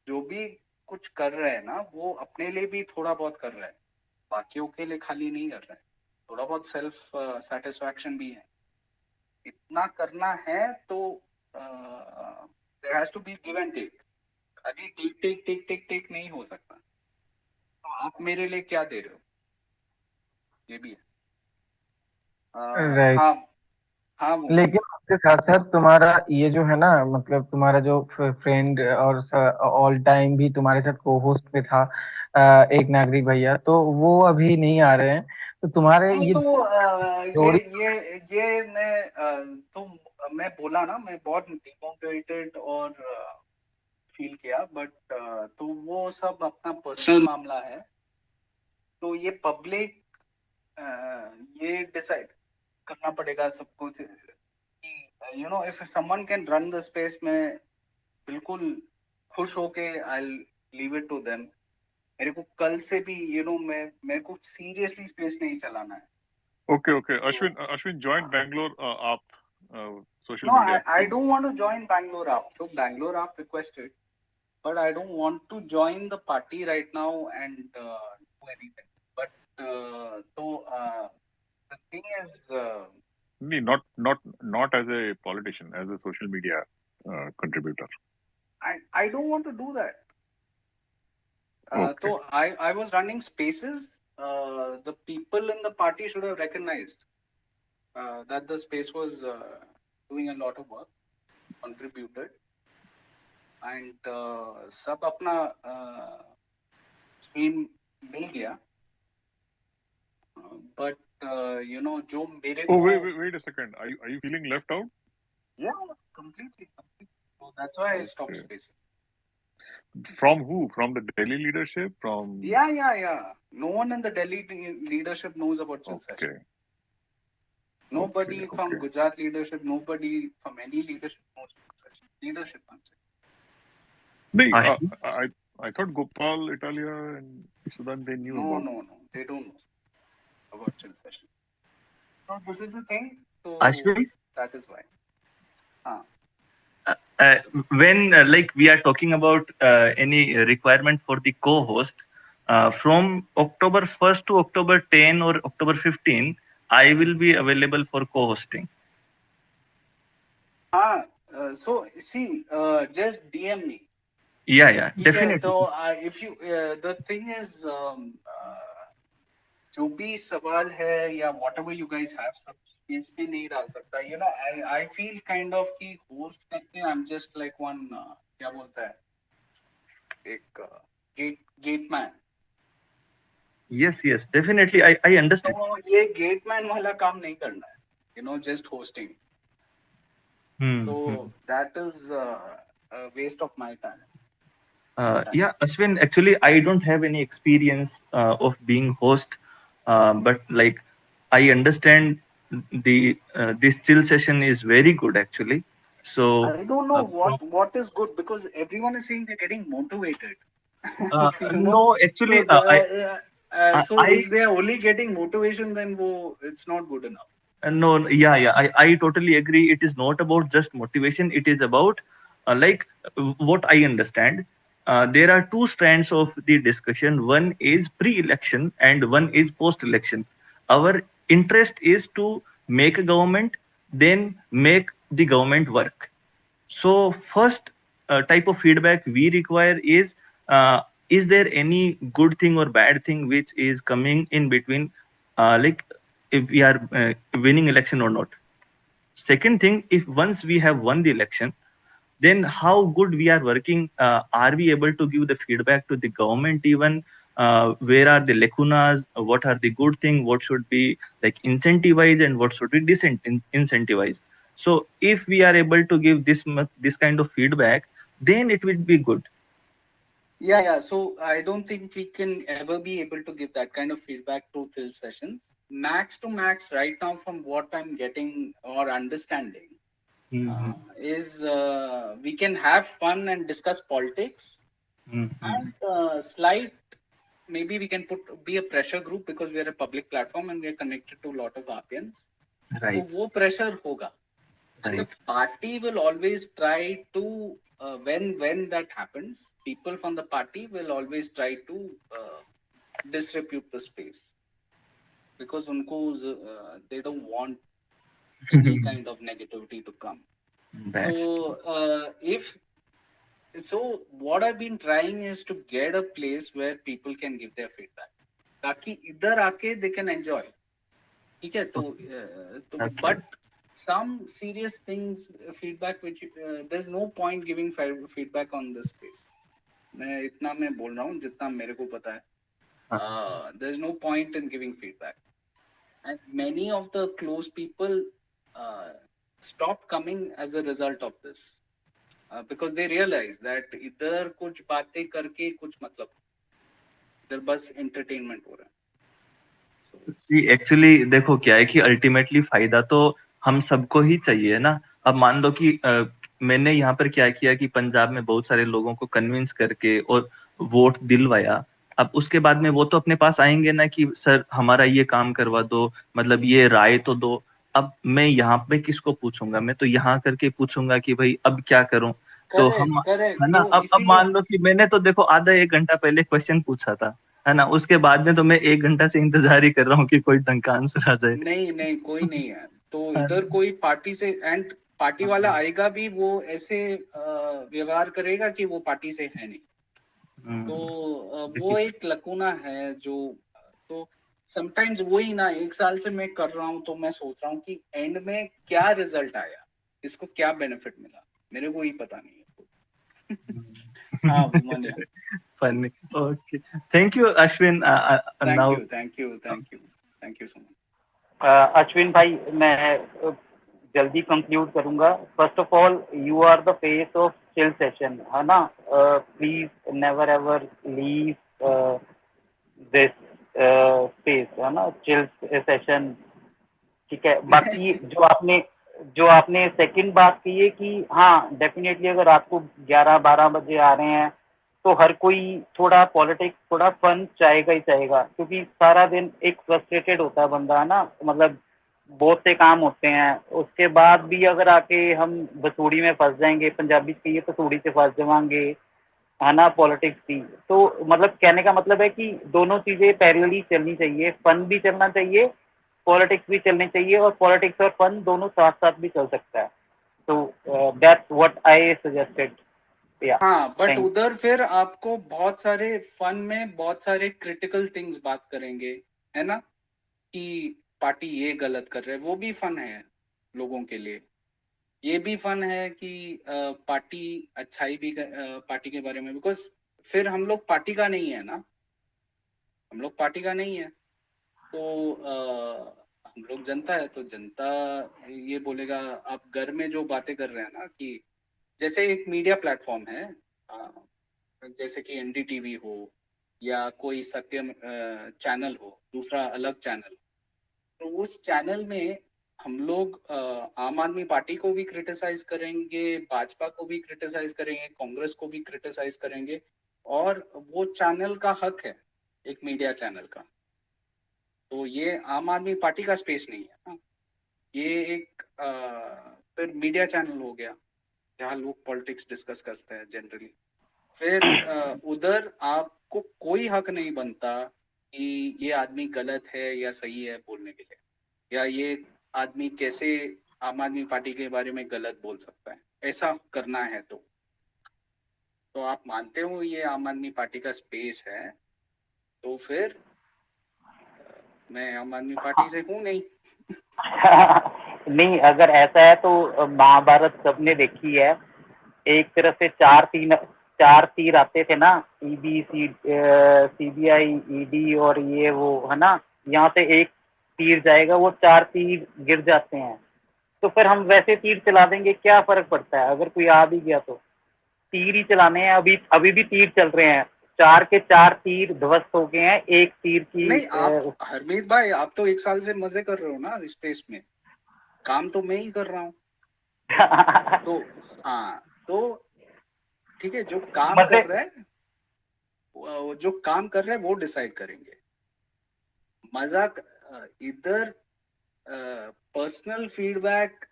जो भी कुछ कर रहे हैं ना, वो अपने लिए भी थोड़ा बहुत कर रहा है, बाकियों के लिए खाली नहीं कर रहा है। थोड़ा बहुत सेल्फ सेटिस्फैक्शन भी है, इतना करना है तो there has to be give and take. खाली take take take take take नहीं हो सकता। तो आप मेरे लिए क्या दे रहे हो, ये भी है। राइट। हाँ हाँ वो लेकिन उसके साथ साथ तुम्हारा ये जो है ना, मतलब तुम्हारा जो फ्रेंड और ऑल टाइम भी तुम्हारे साथ को होस्ट पे था, एक नागरिक भैया, तो वो अभी नहीं आ रहे हैं। तो तुम्हारे नहीं ये तो जोड़ी। ये मैं तो मैं बोला ना, मैं बहुत डिमोटिवेटेड और फील किया, बट तो वो सब अपना पर्सनल मामला है। तो ये पब्लिक ये डिसाइड करना पड़ेगा सब कुछ कि if someone can run the space, में बिल्कुल खुश होके I leave it to them. मेरे को कल से भी मेरे को सीरियसली स्पेस नहीं चलाना है। Okay, okay. Ashwin joined Bangalore app social No, media I thing. don't want to join Bangalore app. So Bangalore app requested, but I don't want to join the party right now and do anything. But the thing is, Not as a politician, as a social media contributor. I don't want to do that. Okay. So I was running spaces. The people in the party should have recognized that the space was doing a lot of work, contributed, and सब अपना stream मिल गया। But जो मेरे Oh, को wait a second. Are you feeling left out? yeah, completely. So that's why I stopped Okay. spaces. From who? From the Delhi leadership? From Yeah. No one in the Delhi leadership knows about chill session. okay. Nobody from Okay. Gujarat leadership, nobody from any leadership knows chill session. Leadership, I'm saying. No, Ashwin? I thought Gopal, Italia, and Sudan they knew No, about. they don't know about chill session. So this is the thing. So Ashwin, that is why. uh, when like we are talking about any requirement for the co-host, from October 1st to October 10 or October 15, I will be available for co-hosting. So see, just DM me. Yeah, ठीक है, definitely. तो if you the thing is जो भी सवाल है या whatever you guys have, सब space पे नहीं डाल सकता। I feel kind of कि होस्ट करके I'm just like one क्या बोलता है, एक gate man. Yes, definitely. I understand. तो ये गेट मैन वाला काम नहीं करना है, just hosting. So that is a waste of my time. Yeah, Ashwin, actually, I don't have any experience of being host, but like I understand the this chill session is very good actually. So I don't know what is good, because everyone is saying they're getting motivated. no, actually, So I if they are only getting motivation, then it's not good enough. No, yeah. I totally agree. It is not about just motivation. It is about like what I understand. There are two strands of the discussion. One is pre-election and one is post-election. Our interest is to make a government, then make the government work. So first type of feedback we require is there any good thing or bad thing which is coming in between, like if we are winning election or not. Second thing, if once we have won the election, then how good we are working, are we able to give the feedback to the government even, where are the lacunas, what are the good thing, what should be like incentivized and what should be disincentivized. So if we are able to give this kind of feedback, then it will be good. Yeah. So I don't think we can ever be able to give that kind of feedback to till sessions. Max to max, right now, from what I'm getting or understanding, is we can have fun and discuss politics, and slight, maybe we can be a pressure group because we are a public platform and we are connected to a lot of RPNs. Right. So वो pressure होगा. And the party will always try to, when that happens, people from the party will always try to disrepute the space, because unko they don't want any kind of negativity to come. So so what I've been trying is to get a place where people can give their feedback, ताकि इधर आके they can enjoy. ठीक है, तो but some serious things, feedback which there's no point giving feedback on this space. मैं इतना मैं बोल रहा हूँ जितना मेरे को पता है. There's no point in giving feedback, and many of the close people stopped coming as a result of this, because they realize that इधर कुछ बातें करके कुछ मतलब, इधर बस entertainment हो रहा है. जी एक्चुअली देखो क्या है कि अल्टीमेटली फायदा तो हम सबको ही चाहिए ना। अब मान लो कि मैंने यहाँ पर क्या किया कि पंजाब में बहुत सारे लोगों को कन्विंस करके और वोट दिलवाया। अब उसके बाद में वो तो अपने पास आएंगे ना कि सर हमारा ये काम करवा दो, मतलब ये राय तो दो। अब मैं यहाँ पे किसको पूछूंगा? मैं तो यहाँ करके पूछूंगा कि भाई अब क्या करूं। तो हम है ना, अब मान लो कि मैंने तो देखो आधा एक घंटा पहले क्वेश्चन पूछा था, है ना, उसके बाद में तो मैं एक घंटा से इंतजार ही कर रहा हूँ कि कोई ढंग का आंसर आ जाए। नहीं कोई नहीं है। तो इधर कोई पार्टी से, एंड पार्टी वाला आएगा भी, वो ऐसे व्यवहार करेगा कि वो पार्टी से है नहीं। तो वो एक लकूना है जो, तो समटाइम्स वही ना, 1 साल से मैं कर रहा हूँ तो मैं सोच रहा हूँ कि एंड में क्या रिजल्ट आया, इसको क्या बेनिफिट मिला, मेरे को ही पता नहीं है। हाँ women, funny, okay, thank you Ashwin. Thank you so much. Ashwin भाई, मैं जल्दी कंक्लूड करूंगा। First of all, you are the face of chill session, है ना। Please never ever leave this space, है ना, चिल सेशन। ठीक है। बाकी जो आपने सेकंड बात की है कि हाँ डेफिनेटली अगर आपको 11-12 बजे आ रहे हैं तो हर कोई थोड़ा पॉलिटिक्स, थोड़ा फन चाहेगा ही चाहेगा, क्योंकि सारा दिन एक फ्रस्ट्रेटेड होता है बंदा, है ना। मतलब बहुत से काम होते हैं, उसके बाद भी अगर आके हम बसूड़ी में फंस जाएंगे, पंजाबी कहिए बसूड़ी से फंस जाएंगे, है ना, पॉलिटिक्स की। तो मतलब कहने का मतलब है कि दोनों चीजें पैरेलली चलनी चाहिए, फन भी चलना चाहिए, पॉलिटिक्स भी चलनी चाहिए, और पॉलिटिक्स और फन दोनों साथ साथ भी चल सकता है। तो दैट्स व्हाट आई सजेस्टेड। हाँ, बट उधर फिर आपको बहुत सारे फन में बहुत सारे क्रिटिकल थिंग्स बात करेंगे, है ना, कि पार्टी ये गलत कर रहे है, वो भी फन है लोगों के लिए। ये भी फन है कि पार्टी अच्छाई भी पार्टी के बारे में, बिकॉज फिर हम लोग पार्टी का नहीं है ना, हम लोग पार्टी का नहीं है, तो हम लोग जनता है, तो जनता ये बोलेगा। आप घर में जो बातें कर रहे हैं ना, कि जैसे एक मीडिया प्लेटफॉर्म है, जैसे कि एनडीटीवी हो या कोई सत्यम चैनल हो, दूसरा अलग चैनल, तो उस चैनल में हम लोग आम आदमी पार्टी को भी क्रिटिसाइज करेंगे, भाजपा को भी क्रिटिसाइज करेंगे, कांग्रेस को भी क्रिटिसाइज करेंगे, और वो चैनल का हक है, एक मीडिया चैनल का। तो ये आम आदमी पार्टी का स्पेस नहीं है ना, ये एक फिर मीडिया चैनल हो गया जहाँ लोग पॉलिटिक्स डिस्कस करते हैं जनरली। फिर उधर आपको कोई हक नहीं बनता कि ये आदमी गलत है या सही है बोलने के लिए, या ये आदमी कैसे आम आदमी पार्टी के बारे में गलत बोल सकता है, ऐसा करना है तो आप मानते हो ये आम आदमी पार्टी का स्पेस है, तो फिर मैं आम आदमी पार्टी से हूँ नहीं। नहीं, अगर ऐसा है तो महाभारत सबने देखी है। एक तरफ से चार तीर आते थे ना, सीबीआई, ईडी और ये वो है ना, यहाँ से एक तीर जाएगा, वो चार तीर गिर जाते हैं। तो फिर हम वैसे तीर चला देंगे, क्या फर्क पड़ता है? अगर कोई आ भी गया तो तीर ही चलाने हैं। अभी अभी भी तीर चल रहे हैं, चार के चार तीर ध्वस्त हो गए हैं, एक तीर की नहीं, आप हरमीत भाई, आप तो 1 साल से मजे कर रहे हो ना स्पेस में, काम तो मैं ही कर रहा हूँ। तो हाँ, तो ठीक है, जो काम कर रहा है वो डिसाइड करेंगे। मजाक इधर पर्सनल फीडबैक,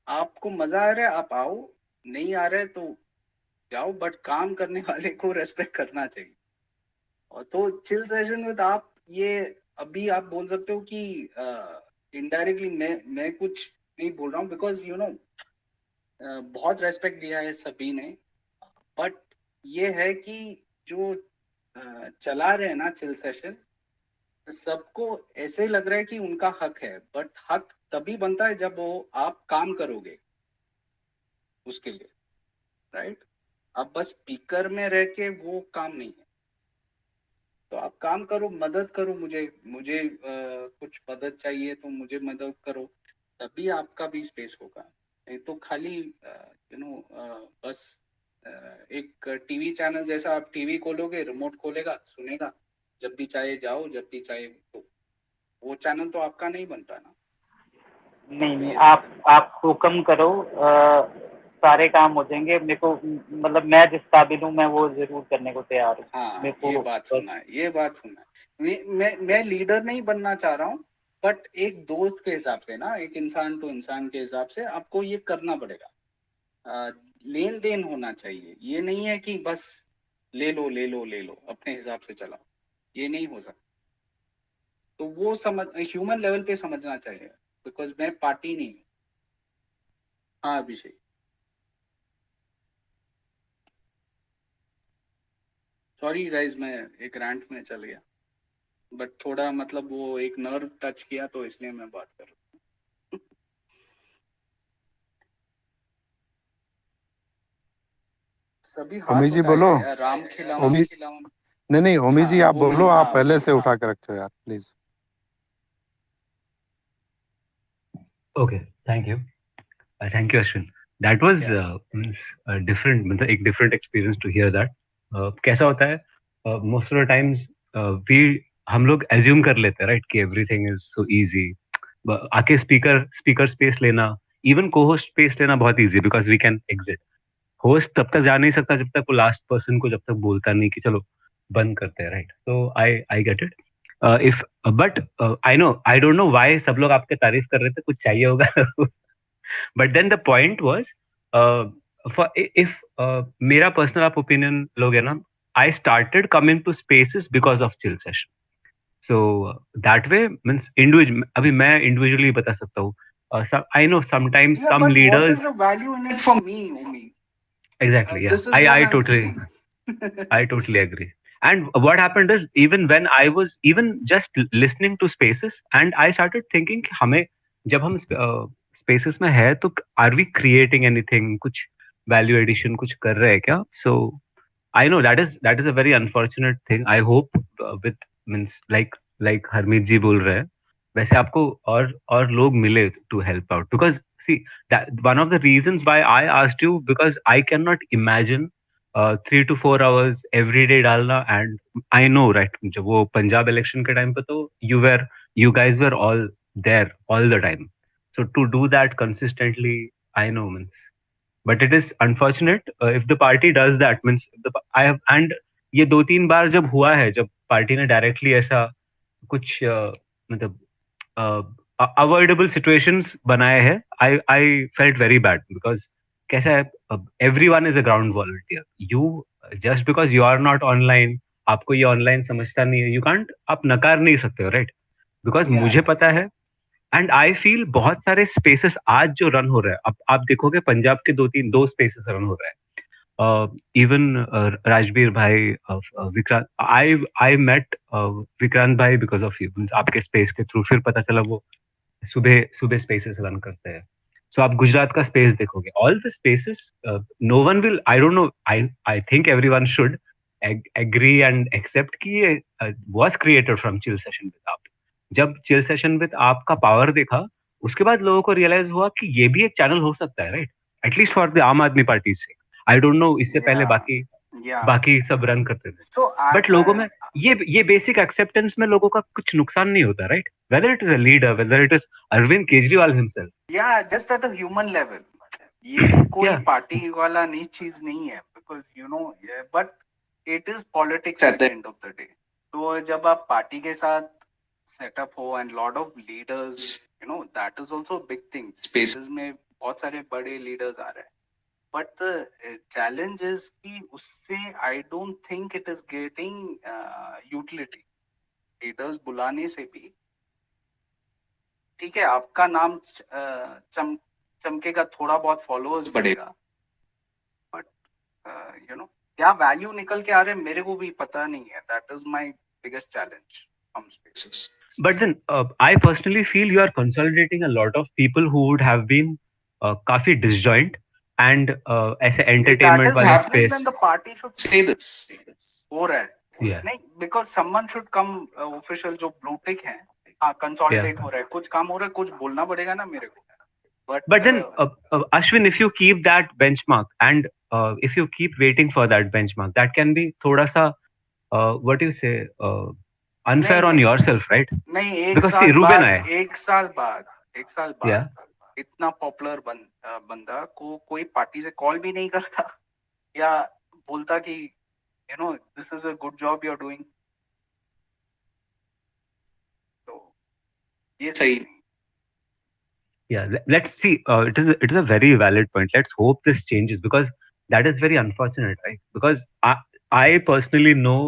आपको मजा आ रहा है आप आओ, नहीं आ रहा है तो जाओ, बट काम करने वाले को रेस्पेक्ट करना चाहिए। और तो चिल सेशन विद आप, ये अभी आप बोल सकते हो कि इनडायरेक्टली मैं कुछ नहीं बोल रहा हूँ, बिकॉज यू नो बहुत रेस्पेक्ट दिया है सभी ने, बट ये है कि जो चला रहे हैं ना चिल सेशन, सबको ऐसे लग रहा है कि उनका हक है, बट हक तभी बनता है जब वो आप काम करोगे उसके लिए, राइट? अब बस स्पीकर में रह के वो काम नहीं है। तो आप काम करो, मदद करो, मुझे कुछ मदद चाहिए तो मुझे मदद करो, तभी आपका भी स्पेस होगा। नहीं तो खाली बस एक टीवी चैनल जैसा, आप टीवी खोलोगे, रिमोट खोलेगा, सुनेगा, जब भी चाहे जाओ, जब भी चाहे, तो वो चैनल तो आपका नहीं बनता ना। नहीं, आप हुक्म करो, सारे काम हो जाएंगे। मेरे को मतलब मैं जिस काबिल हूँ मैं वो जरूर करने को तैयार हूँ। हाँ, मेरे को ये बात सुनना है। मैं लीडर नहीं बनना चाह रहा हूँ, बट एक दोस्त के हिसाब से ना, एक इंसान टू इंसान के हिसाब से आपको ये करना पड़ेगा। लेन देन होना चाहिए, ये नहीं है कि बस ले लो ले लो ले लो, अपने हिसाब से चलाओ, ये नहीं हो सकता। तो वो ह्यूमन लेवल पे समझना चाहिए, बिकॉज मैं पार्टी नहीं हूँ। हाँ अभिषेक, सॉरी गाइज, मैं एक रैंट में चल गया, बट थोड़ा मतलब वो एक नर्व टच किया तो इसलिए मैं बात कर रहा हूँ। सभी हाथ ओमी जी उठाए बोलो। हैं यार, राम खिलाऊं ओमी खिलाऊं। नहीं, ओमी जी हाँ आप बोलो, आप हाँ पहले बोलो। से उठा के रखे हो यार, please. Okay, thank you. Thank you, Ashwin. That was a different, मतलब एक different experience to hear that. कैसा होता है? Most of the times हम लोग assume कर लेते हैं, right, कि everything is so easy. आके speaker space लेना, even co-host space लेना बहुत easy because we can exit. Host तब तक जा नहीं सकता जब तक वो last person को जब तक बोलता नहीं कि चलो बंद करते हैं, right? So I get it. If but I don't know why सब लोग आपके तारीफ कर रहे थे, कुछ चाहिए होगा. But then the point was, uh, if मेरा personal आप opinion लोगे ना, I started coming to spaces because of chill session. So that way means individual. अभी मैं individually बता सकता हूँ. I know sometimes Yeah, some but what leaders. is the value in it for me, Umi? Exactly. Yeah. This is what I I'm totally. I totally agree. And what happened is, even when I was even just listening to spaces, and I started thinking, हमें जब हम spaces में है तो are we creating anything? कुछ value addition कुछ कर रहे हैं क्या? So I know that is a very unfortunate thing. I hope with means like Harmeet जी बोल रहे हैं, वैसे आपको और लोग मिले to help out, because see that one of the reasons why I asked you, because I cannot imagine 3 to 4 hours every day डालना. And I know, right, जब वो पंजाब इलेक्शन के टाइम पे तो you guys were all there all the time, so to do that consistently, I know, means, but it is unfortunate if the party does that, means I have, and ये 2-3 बार जब हुआ है, जब party ने directly ऐसा कुछ मतलब avoidable situations बनाए हैं, I felt very bad, because कैसा है, everyone is a ground volunteer. You just because you are not online, आपको ये ऑनलाइन समझता नहीं है, यू कांट, आप नकार नहीं सकते हो, राइट? बिकॉज मुझे पता है एंड आई फील बहुत सारे स्पेसेस आज जो रन हो रहा है, अब आप देखोगे पंजाब के दो स्पेसेस रन हो रहा है. Even Rajbir bhai, Vikrant, I met Vikrant bhai because of you. आपके स्पेस के थ्रू फिर पता चला वो सुबह सुबह स्पेसेस रन करते हैं. सो आप गुजरात का स्पेस देखोगे, all the spaces, no one will, I don't know, I think everyone should agree and accept कि ये was created from chill session with आप. जब चिल सेशन विद आप का पावर देखा, उसके बाद लोगों को रियलाइज हुआ कि ये भी एक चैनल हो सकता है, राइट? एटलीस्ट फॉर द आम आदमी पार्टी से. आई डोंट नो इससे पहले बाकी बाकी सब रन करते थे, So बट लोगों में ये बेसिक एक्सेप्टेंस में लोगों का कुछ नुकसान नहीं होता, right? Whether it is a leader, whether it is Arvind Kejriwal himself. yeah, just at a human level. ये भी कोई पार्टी वाला नहीं चीज नहीं है, because you know, but it is politics at the end of the day. तो जब आप पार्टी के साथ सेटअप हो and lot of leaders, you know, that is also a big thing. Spaces में बहुत सारे बड़े leaders आ रहे हैं. But the challenge is कि उससे I don't think it is getting utility. Leaders बुलाने से भी ठीक है, आपका नाम चमकेगा, थोड़ा बहुत फॉलोअर्स बढ़ेगा, बट यू नो क्या वैल्यू निकल के आ रहे हैं मेरे को भी पता नहीं है. That is my biggest challenge from spaces. But then I personally feel you are consolidating a lot of people who would have been काफी disjoint and ऐसे entertainment वाले space. Then the party should say this. हो रहा है. Yeah. नहीं, because someone should come official जो blue tick है, हाँ consolidate हो रहा है, कुछ काम हो रहा है, कुछ बोलना पड़ेगा ना मेरे को. But then Ashwin, if you keep that benchmark and if you keep waiting for that benchmark, that can be थोड़ा सा what do you say, unfair on yourself, right? नहीं, एक Because साल see, Ruben बाद, आया. एक साल बाद Yeah. इतना पॉपुलर बंदा को कोई पार्टी से कॉल भी नहीं करता या बोलता कि you know this is a good job you are doing. तो ये सही नहीं. Yeah, let's see. It is a very valid point. Let's hope this changes because that is very unfortunate, right? Because I personally know,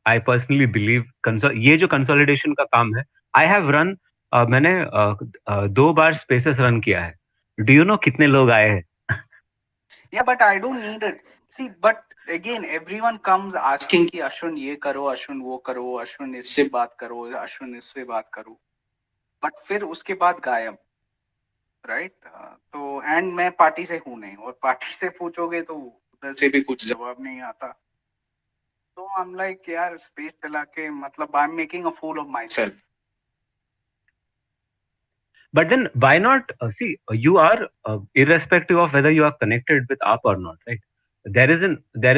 I personally believe ये जो consolidation का काम है, I have run, मैंने 2 बार spaces run किया है. Do you know कितने लोग आए हैं? Yeah, but I don't need it. See, but again, everyone comes asking कि अश्विन ये करो, अश्विन वो करो, अश्विन इससे बात करो, अश्विन इससे बात करो. But फिर उसके बाद गायब, राइट? तो एंड मैं पार्टी से हूँ नहीं, और पार्टी से पूछोगे तो उधर से भी कुछ जवाब नहीं आता. तो आई एम लाइक यार स्पेस चला के मतलब I am making a fool of myself. But then why not see, you are irrespective of whether you are connected with AAP or not, right? There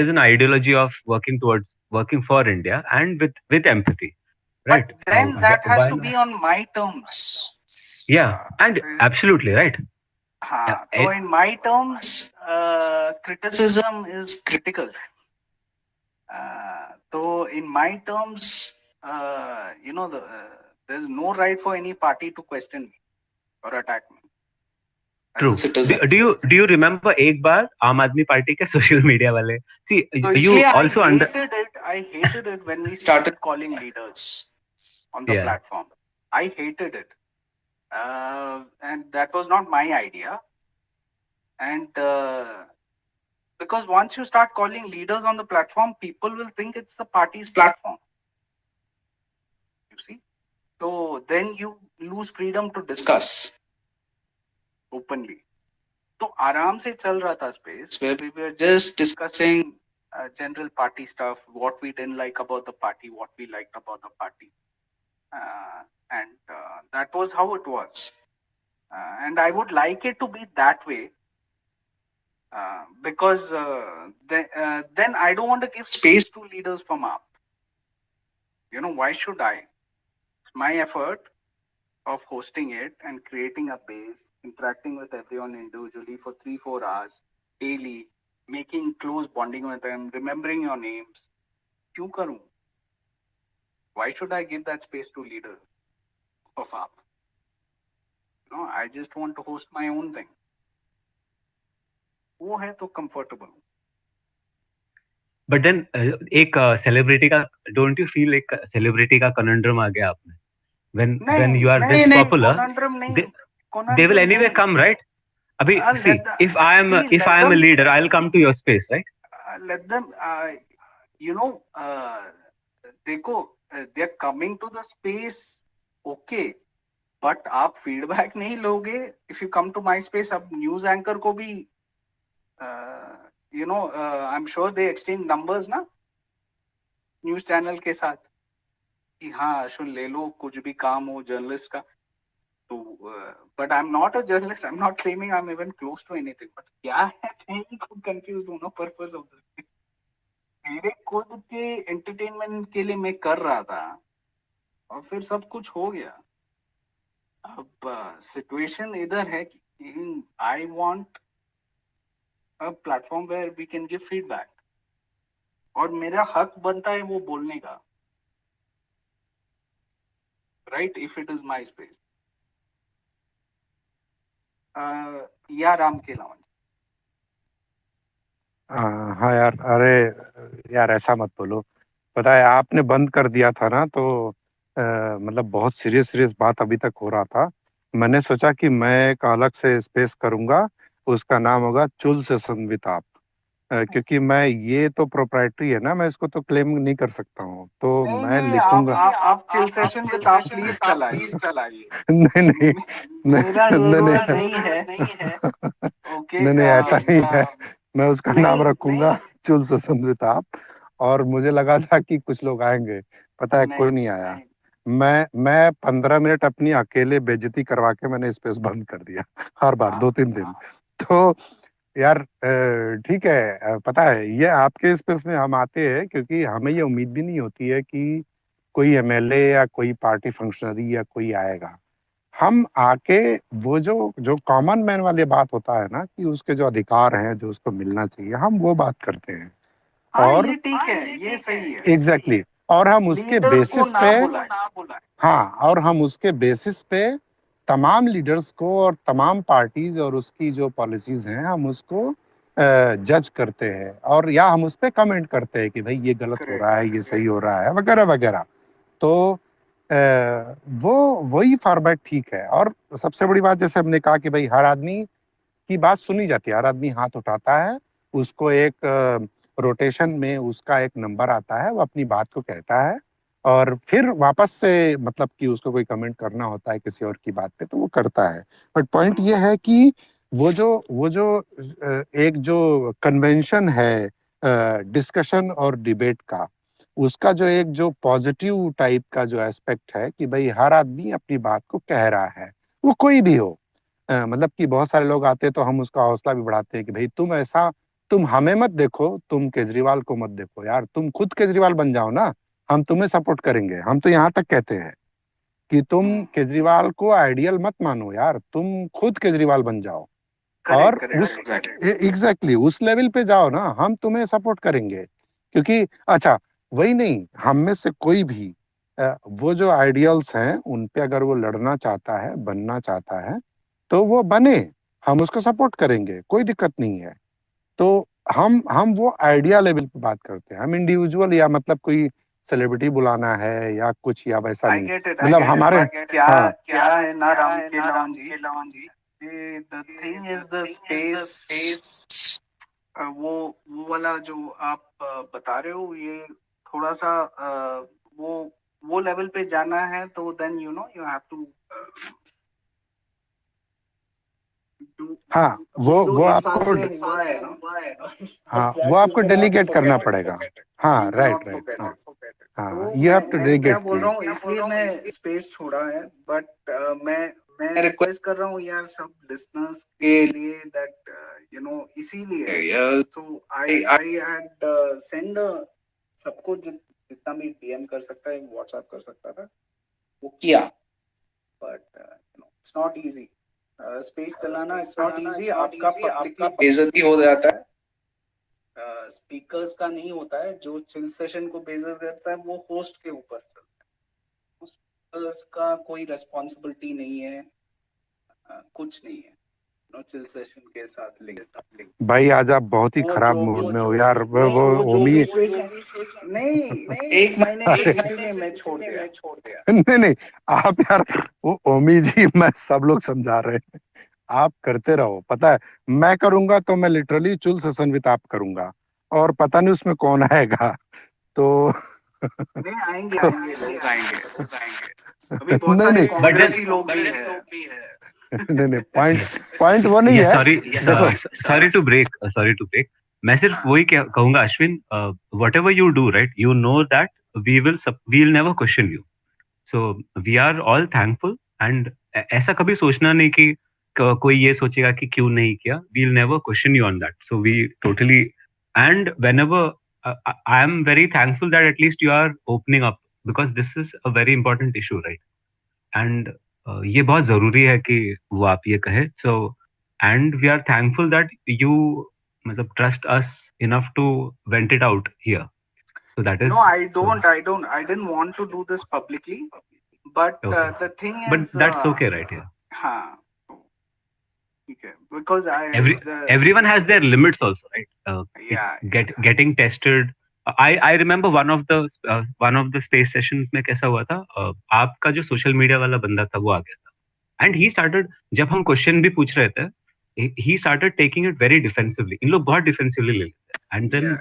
is an ideology of working for India and with empathy, right? But then that has to be on my terms. Yeah, and absolutely right. हाँ, तो in my terms criticism is critical. तो in my terms you know there is no right for any party to question me or attack me. True. Do you remember एक बार आम Aadmi party के social media वाले, see, you also I hated it when we started calling leaders on the platform. I hated it, and that was not my idea. And because once you start calling leaders on the platform, people will think it's the party's platform. You see, so then you lose freedom to discuss openly. तो आराम से चल रहा था space where we were just discussing general party stuff, what we didn't like about the party, what we liked about the party, and that was how it was. And I would like it to be that way, because then I don't want to give space to leaders from AAP. You know, why should I? It's my effort of hosting it and creating a base, interacting with everyone individually for 3-4 hours daily, making close bonding with them, remembering your names. क्यों करूं? Why should I give that space to leaders of AAP? No, I just want to host my own thing. वो है तो comfortable. But then एक celebrity का, don't you feel एक celebrity का conundrum आ गया आपने? when you are this popular, they will anyway come, right? Abhi, see, if I am a leader, I'll come to your space, right? Let them, देखो, they're coming to the space, okay, but आप feedback नहीं लोगे. If you come to my space, अब news anchor को भी, I'm sure they exchange numbers ना news channel के साथ कि हाँ अश्विन ले लो, कुछ भी काम हो जर्नलिस्ट का. तो but I am not a journalist, I am not claiming I am even close to anything, but क्या है मैं खुद कंफ्यूज हूं ना पर्पस ऑफ दिस. मेरे खुद के एंटरटेनमेंट के लिए मैं कर रहा था और फिर सब कुछ हो गया. अब सिचुएशन इधर है कि I want a platform where we can give feedback, और मेरा हक बनता है वो बोलने का, right, if it is my space. या राम के लावन. हाँ यार, अरे यार ऐसा मत बोलो. पता है आपने बंद कर दिया था ना, तो मतलब बहुत सीरियस सीरियस बात अभी तक हो रहा था. मैंने सोचा कि मैं एक अलग से स्पेस करूंगा, उसका नाम होगा चुल से संविताप. क्योंकि मैं, ये तो प्रोप्राइटरी है ना, मैं इसको तो क्लेम नहीं कर सकता हूँ, तो मैं लिखूंगा. आप चिल सेशन विद आप प्लीज चलाइए. नहीं नहीं मेरा ये नहीं रोल नहीं नहीं है. ओके, नहीं नहीं, ऐसा नहीं है. मैं उसका नाम रखूंगा चुल से संविताप. और मुझे लगा था कि कुछ लोग आएंगे, पता है कोई नहीं आया. मैं 15 मिनट अपनी अकेले बेइज्जती करवा के मैंने स्पेस बंद कर दिया हर बार 2-3 दिन. तो यार ठीक है. पता है ये आपके स्पेस में हम आते हैं क्योंकि हमें ये उम्मीद भी नहीं होती है कि कोई एमएलए या कोई पार्टी फंक्शनरी या कोई आएगा. हम आके वो जो जो कॉमन मैन वाली बात होता है ना, कि उसके जो अधिकार हैं जो उसको मिलना चाहिए, हम वो बात करते हैं. और ये ठीक है, ये सही है. एग्जैक्टली. और हम उसके बेसिस पे, हाँ, और हम उसके बेसिस पे तमाम लीडर्स को और तमाम पार्टीज और उसकी जो पॉलिसीज हैं, हम उसको जज करते हैं, और या हम उस पर कमेंट करते हैं कि भाई ये गलत हो रहा है, ये सही हो रहा है, वगैरह वगैरह. तो वो वही फॉर्मेट ठीक है. और सबसे बड़ी बात, जैसे हमने कहा कि भाई हर आदमी की बात सुनी जाती है, हर आदमी हाथ उठाता है, उसको एक रोटेशन में उसका एक नंबर आता है, वो अपनी बात को कहता है, और फिर वापस से मतलब कि उसको कोई कमेंट करना होता है किसी और की बात पे, तो वो करता है. बट पॉइंट ये है कि वो जो एक जो कन्वेंशन है डिस्कशन और डिबेट का, उसका जो एक जो पॉजिटिव टाइप का जो एस्पेक्ट है कि भाई हर आदमी अपनी बात को कह रहा है, वो कोई भी हो. मतलब कि बहुत सारे लोग आते हैं तो हम उसका हौसला भी बढ़ाते हैं कि भाई तुम हमें मत देखो, तुम केजरीवाल को मत देखो यार, तुम खुद केजरीवाल बन जाओ ना, हम तुम्हें सपोर्ट करेंगे. हम तो यहाँ तक कहते हैं कि तुम केजरीवाल को आइडियल मत मानो यार, तुम खुद केजरीवाल बन जाओ. और उस एग्जैक्टली उस लेवल पे जाओ ना, हम तुम्हें सपोर्ट करेंगे. क्योंकि अच्छा, वही नहीं, हम में से कोई भी वो जो आइडियल्स हैं उन पे अगर वो लड़ना चाहता है, बनना चाहता है, तो वो बने, हम उसको सपोर्ट करेंगे, कोई दिक्कत नहीं है. तो हम वो आइडिया लेवल पे बात करते हैं, हम इंडिविजुअल या मतलब कोई सेलिब्रिटी बुलाना है या कुछ या वैसा नहीं. मतलब हमारे क्या है ना राम के लावन जी, the thing is the space. वो वाला जो आप बता रहे हो, ये थोड़ा सा वो लेवल पे जाना है, तो देन यू हैव टू. हाँ, वो आपको, हाँ, वो आपको डेलीगेट करना पड़ेगा. हाँ, राइट राइट. हाँ हाँ, यू हैव टू मैं डेलीगेट. बोल रहा हूँ, इसलिए मैं स्पेस छोड़ा है. बट मैं रिक्वेस्ट कर रहा हूँ यार सब लिसनर्स के लिए, दैट इसीलिए तो आई हैड सेंड सबको जितना भी डीएम कर सकता है, व्हाट्सएप कर सकता था, वो किया. But it's not easy. Space चलाना इट्स नॉट इजी. आपका पब्लिकली बेइज्जती हो जाता है. स्पीकर्स का नहीं होता है. जो चिल सेशन को बेइज्जत करता है वो होस्ट के ऊपर चलता है. स्पीकर्स का कोई रेस्पॉन्सिबिलिटी नहीं है, कुछ नहीं है. चिल सेशन के साथ लिंक। भाई आज आप बहुत ही वो खराब जो मूड भी में हो यार। नहीं, वो वो जो ओमी भी स्पेस नहीं, एक महीने से इसीलिए मैं छोड़ दिया। नहीं नहीं, आप यार, वो ओमी जी, मैं सब लोग समझा रहे हैं, आप करते रहो। पता है, मैं करूंगा तो मैं लिटरली चुल सेशन विद आप करूंगा, और पता नहीं उसमें कौन आएगा। तो नहीं, आएंगे तो आएंगे लोग आएंगे। अभी बहुत नहीं सारे नहीं, कांग्रेसी लोग भी है। नहीं नहीं, पॉइंट पॉइंट वो नहीं ये है। सॉरी देखो, सॉरी टू ब्रेक, मैं सिर्फ वही कहूंगा Ashwin, whatever you do right, you know that we will never question you, so we are all thankful, and ऐसा कभी सोचना नहीं कि कोई ये सोचेगा कि क्यों नहीं किया, we will never question you on that, so we totally, and whenever I am very thankful that at least you are opening up, because this is a very important issue right, and ये बहुत जरूरी है कि वो आप ये कहे, so and we are thankful that you मतलब trust us enough to vent it out here, so that No, is, I didn't want to do this publicly, but okay, the thing but is, that's okay right here, हाँ, ठीक है, because everyone has their limits also right, yeah, getting tested, I remember one of the space sessions में कैसा हुआ था, आपका जो social media वाला बंदा था वो आ गया था, एंड ही स्टार्टेड, जब हम क्वेश्चन भी पूछ रहे थे, he started taking it very defensively, इन लोग बहुत डिफेंसिवली ले लेते हैं, एंड देन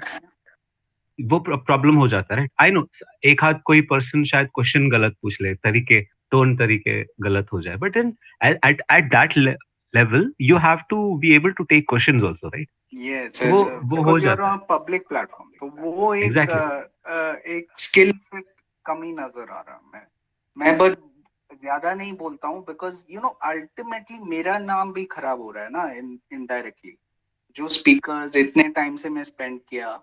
वो प्रॉब्लम हो जाता है राइट, आई नो एक हाथ कोई पर्सन शायद क्वेश्चन गलत पूछ ले, तरीके टोन तरीके गलत हो जाए, but then at that level you have to be able to take questions also right, yes, वो हो because you are जाता on a public platform, तो वो है एक एग्जैक्टली, एक स्किल से कमी नजर आ रहा है। मैं बस ज्यादा नहीं बोलता हूँ, बिकॉज अल्टीमेटली मेरा नाम भी खराब हो रहा है ना, इनडायरेक्टली, जो स्पीकर्स इतने टाइम से मैं स्पेंड किया,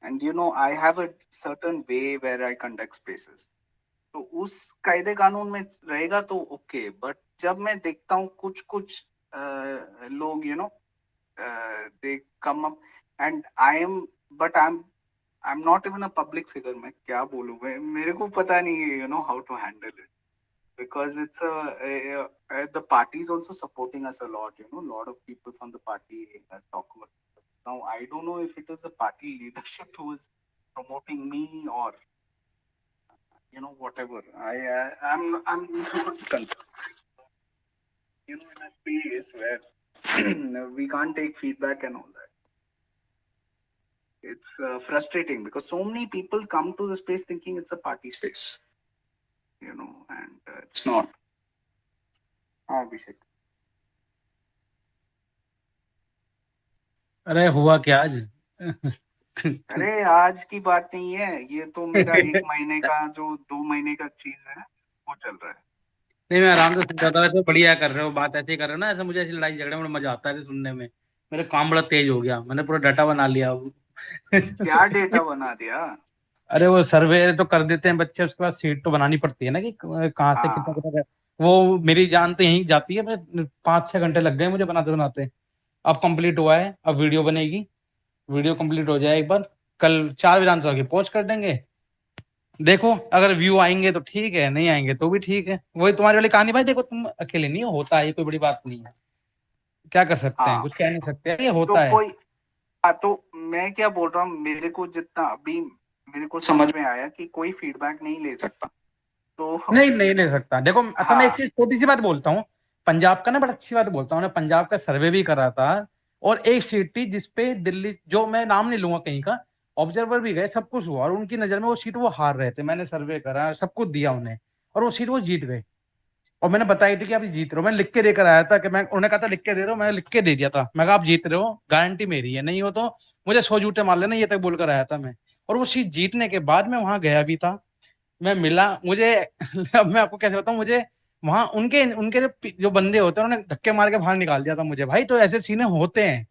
and I have a certain way where I conduct spaces, तो उस कायदे कानून में रहेगा तो ओके, बट जब मैं देखता हूँ कुछ कुछ लोग they come up, and I am not even a public figure, मैं क्या बोलूँ, मेरे को पता नहीं है how to handle it, because it's the party is also supporting us a lot, lot of people from the party talk about it. Now I don't know if it is the party leadership who is promoting me, or whatever. I'm not concerned, in a space where we can't take feedback and all that. It's frustrating because so many people come to the space thinking it's a party space, and it's not. Abhishek. अरे हुआ क्या आज? अरे आज की बात नहीं है, ये तो मेरा 1 महीने का, जो 2 महीने का चीज है, वो चल रहा है। नहीं, मैं आराम से सुन रहा था, तो बढ़िया कर रहे हो, बात ऐसे ही कर रहे हो ना, ऐसे मुझे ऐसी लड़ाई झगड़े में मजा आता है ऐसे सुनने में, मेरा काम बड़ा तेज हो गया, मैंने पूरा डाटा बना लिया अब। क्या डेटा बना दिया? अरे वो सर्वे तो कर देते हैं बच्चे, उसके बाद सीट तो बनानी पड़ती है ना, कि कहाँ से कितना कितना, वो मेरी जान तो यहीं जाती है, मैं 5-6 घंटे लग गए मुझे बनाते बनाते, अब कंप्लीट हुआ है, अब वीडियो बनेगी, वीडियो कंप्लीट हो जाए एक बार, कल 4 विधानसभा की पोस्ट कर देंगे, देखो अगर व्यू आएंगे तो ठीक है, नहीं आएंगे तो भी ठीक है, वही तुम्हारी वाली कहानी भाई, देखो तुम अकेले नहीं हो, होता है, ये कोई बड़ी बात नहीं है, क्या कर सकते हैं, कुछ कह नहीं सकते, ये तो होता है। कोई तो मैं क्या बोल रहा हूँ, मेरे को जितना अभी मेरे को समझ में आया कि कोई फीडबैक नहीं ले सकता, तो नहीं नहीं ले सकता, देखो अच्छा मैं एक चीज छोटी सी बात बोलता हूँ, पंजाब का ना बड़ा अच्छी बात बोलता हूँ, पंजाब का सर्वे भी करा था, और एक सीट थी जिसपे दिल्ली, जो मैं नाम नहीं लूंगा कहीं का, ऑब्जर्वर भी गए, सब कुछ हुआ, और उनकी नजर में वो सीट वो हार रहे थे, मैंने सर्वे करा, सब कुछ दिया उन्हें, और वो सीट वो जीत गए, और मैंने बताई थी कि आप जीत रहे हो, मैंने लिख के देकर आया था, कि मैं, उन्होंने कहा था लिख के दे रहे हो, मैंने लिख के दे दिया था, मैं कहा आप जीत रहे हो, गारंटी मेरी है, नहीं हो तो मुझे 100 झूठे मार लेना, ये तक बोलकर आया था मैं, और वो सीट जीतने के बाद मैं वहां गया भी था, मैं मिला, मुझे अब मैं आपको कैसे बताऊं, मुझे वहां उनके उनके जो बंदे होते हैं उन्होंने धक्के मार के बाहर निकाल दिया था मुझे, भाई तो ऐसे सीने होते हैं,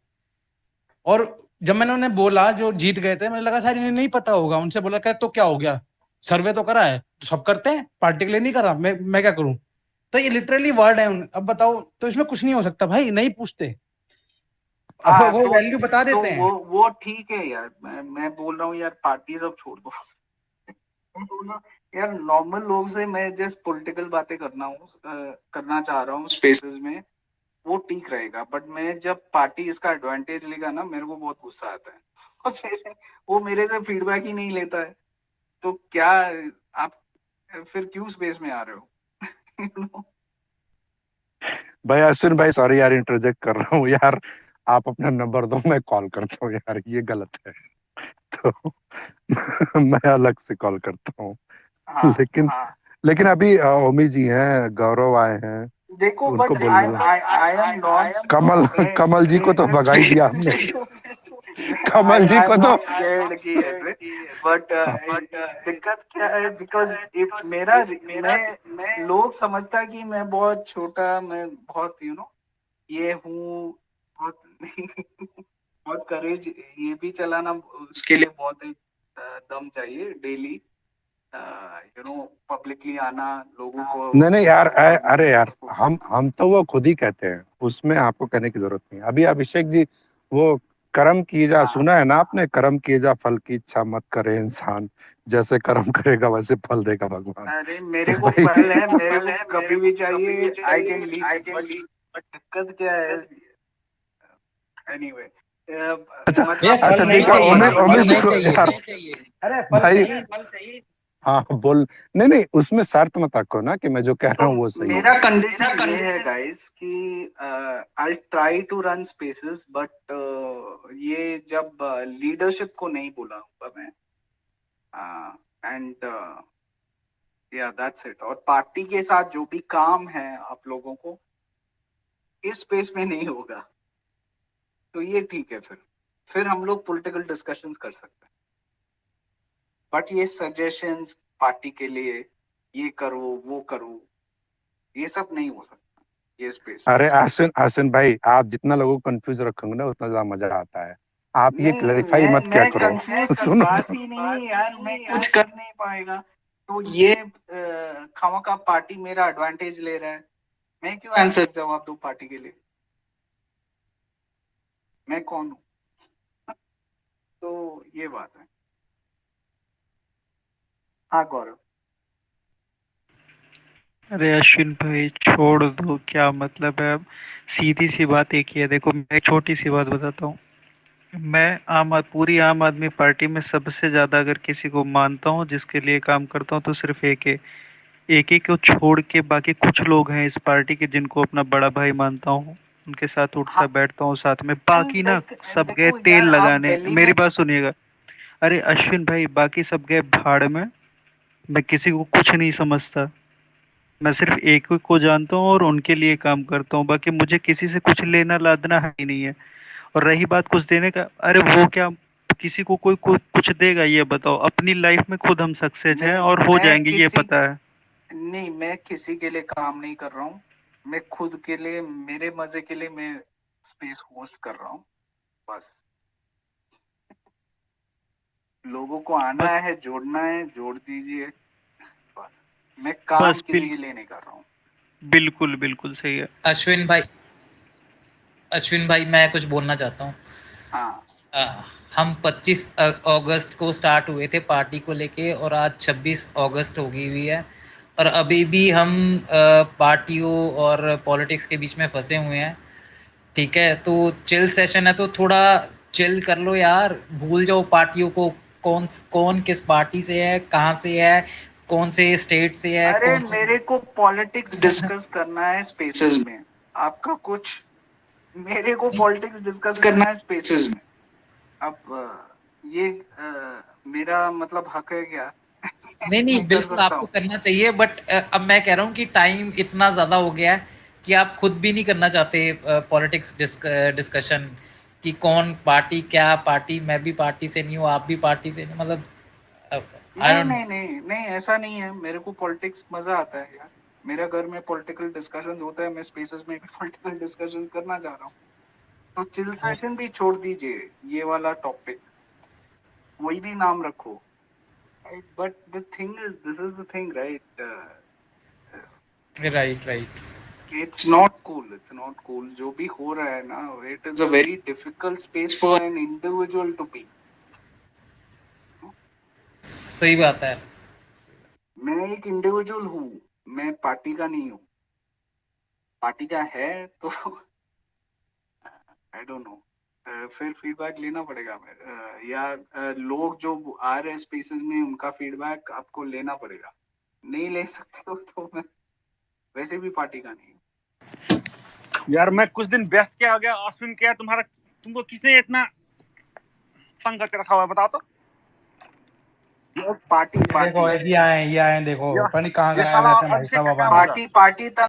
और जब मैंने उन्हें बोला जो जीत गए थे, मैंने लगा शायद इन्हें नहीं पता होगा, उनसे बोला क्या, तो क्या हो गया, सर्वे तो करा है, तो सब करते हैं, पार्टी के लिए नहीं करा, मैं क्या करूं, तो ये लिटरली वर्ड है अब बताओ, तो इसमें कुछ नहीं हो सकता भाई, नहीं पूछते, अब वो वैल्यू बता तो देते हैं। वो ठीक है यार, मैं बोल रहा हूँ यार, पार्टी सब छोड़ दो। मैं बोल रहा हूँ, यार नॉर्मल लोग से मैं जस्ट पॉलिटिकल बातें करना चाह रहा हूँ स्पेसेस में, वो ठीक रहेगा। बट मैं जब पार्टी इसका एडवांटेज लेगा ना, मेरे को बहुत गुस्सा आता है। वो मेरे से फीडबैक ही नहीं लेता है, तो क्या आप फिर क्यों स्पेस में आ रहे हो? भाई अश्विन भाई, सॉरी यार, इंटरजेक्ट कर रहा हूँ यार। आप अपना नंबर दो, मैं कॉल करता हूँ यार, ये गलत है। तो मैं अलग से कॉल करता हूँ। लेकिन लेकिन अभी ओमी जी हैं, गौरव आए हैं, देखो, उनको बट बोल दो। आई एम नॉट कमल जी को तो भगा ही दिया हमने। कमल जी आई एम को तो नॉट स्कैर्ड कि ऐसे, बट दिक्कत क्या है, बिकॉज इफ मेरा मैं लोग समझता है कि मैं बहुत छोटा, मैं बहुत ये हूँ, बहुत बहुत करेज, ये भी चलाना उसके लिए बहुत एक दम चाहिए डेली, पब्लिकली आना, लोगों को नहीं यार, अरे यार, उसको हम तो वो खुद ही कहते हैं, उसमें आपको कहने की जरूरत नहीं। अभी अभिषेक जी, वो कर्म किए जा, सुना है ना आपने, कर्म किए जा फल की इच्छा मत करे इंसान, जैसे कर्म करेगा वैसे फल देगा भगवान। अरे तो मेरे को भाई फल है, मेरे को कभी भी चाहिए, आई कैन लीव, बट दिक्कत क्या है, एनीवे अच्छा मतलब अच्छा, नहीं ठीक है, चाहिए, ओमी ओमी फल जी नहीं को चाहिए। यार, अरे फल भाई, चाहिए। हाँ बोल। नहीं नहीं, उसमें शर्त मत रखो ना कि मैं जो कह रहा हूँ वो सही मेरा है। कंडीशन ये है गाइस कि I try to run spaces, but ये जब लीडरशिप को नहीं बुलाऊंगा मैं, एंड या दैट्स इट। और पार्टी के साथ जो भी काम है आप लोगों को इस स्पेस में नहीं होगा, तो ये ठीक है। फिर हम लोग पॉलिटिकल डिस्कशंस कर सकते हैं, बट ये सजेशंस पार्टी के लिए, ये करो वो करो, ये सब नहीं हो सकता ये स्पेस में। अरे आसिन आसिन भाई, आप जितना लोगों को कंफ्यूज रखोगे ना, उतना ज्यादा मजा आता है। आप ये नहीं, क्लैरिफाई मत क्या मैं करो। कंफ्यूज की सुनो बात ही नहीं है यार, मैं कुछ कर नहीं पाएगा, तो ये खामखा पार्टी मेरा एडवांटेज ले रहा है, मैं क्यों आंसर जवाब दूं पार्टी के लिए, मैं कौन हूँ? तो ये बात है। हाँ गौरव। अरे अश्विन भाई छोड़ दो, क्या मतलब है अब। सीधी सी बात एक ही है, देखो मैं एक छोटी सी बात बताता हूँ। मैं पूरी आम आदमी पार्टी में सबसे ज्यादा अगर किसी को मानता हूँ जिसके लिए काम करता हूँ, तो सिर्फ एक ही को छोड़ के बाकी कुछ लोग हैं इस पार्टी के जिनको अपना बड़ा भाई मानता हूँ। उनके साथ उठता बैठता हूँ साथ में, बाकी ना सब गए देखो तेल यार, आप लगाने। दिल्ली मेरी में बात सुनिएगा, अरे अश्विन भाई, बाकी सब गए भाड़ में। मैं किसी को कुछ नहीं समझता, मैं सिर्फ एक ही को जानता हूँ और उनके लिए काम करता हूँ। बाकी मुझे किसी से कुछ लेना लादना है ही नहीं है। और रही बात कुछ देने का, अरे वो क्या किसी को कोई कुछ देगा, ये बताओ। अपनी लाइफ में खुद हम सक्सेस हैं और हो मैं जाएंगे, ये किसी पता है। नहीं, मैं किसी के लिए काम नहीं कर रहा हूँ, मैं खुद के लिए, मेरे मजे के लिए मैं स्पेस होस्ट कर रहा हूँ बस। लोगों को आना बस है, जोड़ना है, जोड़ दीजिए बस। मैं काम बस किसी के लिए नहीं कर रहा हूँ। बिल्कुल बिल्कुल सही है। अश्विन भाई मैं कुछ बोलना चाहता हूँ। हाँ, हम 25 अगस्त को स्टार्ट हुए थे पार्टी को लेके, और आज 26 अगस्त हो गई हुई है, और अभी भी हम पार्टियों और पॉलिटिक्स के बीच में फंसे हुए हैं। ठीक है, तो चिल सेशन है तो थोड़ा चिल कर लो यार, भूल जाओ पार्टियों को। कौन कौन किस पार्टी से है, कहाँ से है, कौन से स्टेट से है, अरे कौन मेरे को पॉलिटिक्स डिस्कस करना है स्पेसेस में, आपका कुछ, मेरे को पॉलिटिक्स डिस्कस करना है स्पेसेस में। अब ये मेरा मतलब हक है क्या? नहीं नहीं, मैं कर बिल्कुल सकता आपको हूँ। करना चाहिए, बट अब मैं कह रहा हूँ कि टाइम इतना ज़्यादा हो गया है कि आप खुद भी नहीं करना चाहते पॉलिटिक्स डिस्कशन, कि कौन पार्टी क्या पार्टी। मैं भी पार्टी से नहीं हूँ, आप भी पार्टी से नहीं, मतलब आई नहीं डोंट नो। नहीं नहीं नहीं, ऐसा नहीं है, मेरे को पॉलिटिक्स मजा आता है यार। मेरा घर में पॉलिटिकल डिस्कशन होता है, मैं स्पेसेस में भी पॉलिटिकल डिस्कशन करना चाह रहा हूँ। तो चिल सेशन भी छोड़ दीजिए, ये वाला टॉपिक कोई भी नाम रखो, but the thing is, this is the thing right, right right. It's not cool, it's not cool जो भी हो रहा है ना। It is a very difficult space for an individual to be. सही बात है। मैं एक इंडिविजुअल हूँ, मैं पार्टी का नहीं हूँ। पार्टी का है तो आई डोंट नो, फिर फीडबैक लेना पड़ेगा या लोग जो आ रहे हैं स्पेसेस में उनका फीडबैक आपको लेना पड़ेगा। नहीं ले सकते हो तो मैं वैसे भी पार्टी का नहीं। यार मैं कुछ दिन व्यस्त क्या हो गया अश्विन, क्या तुम्हारा, तुमको किसने इतना तंग करके रखा हुआ है बताओ तो। पार्टी देखो ये आए देखो, ये पता नहीं कहाँ ये गायब साला रहते हैं भाई अभिषेक साहब का अब काम आने। होगा। पार्टी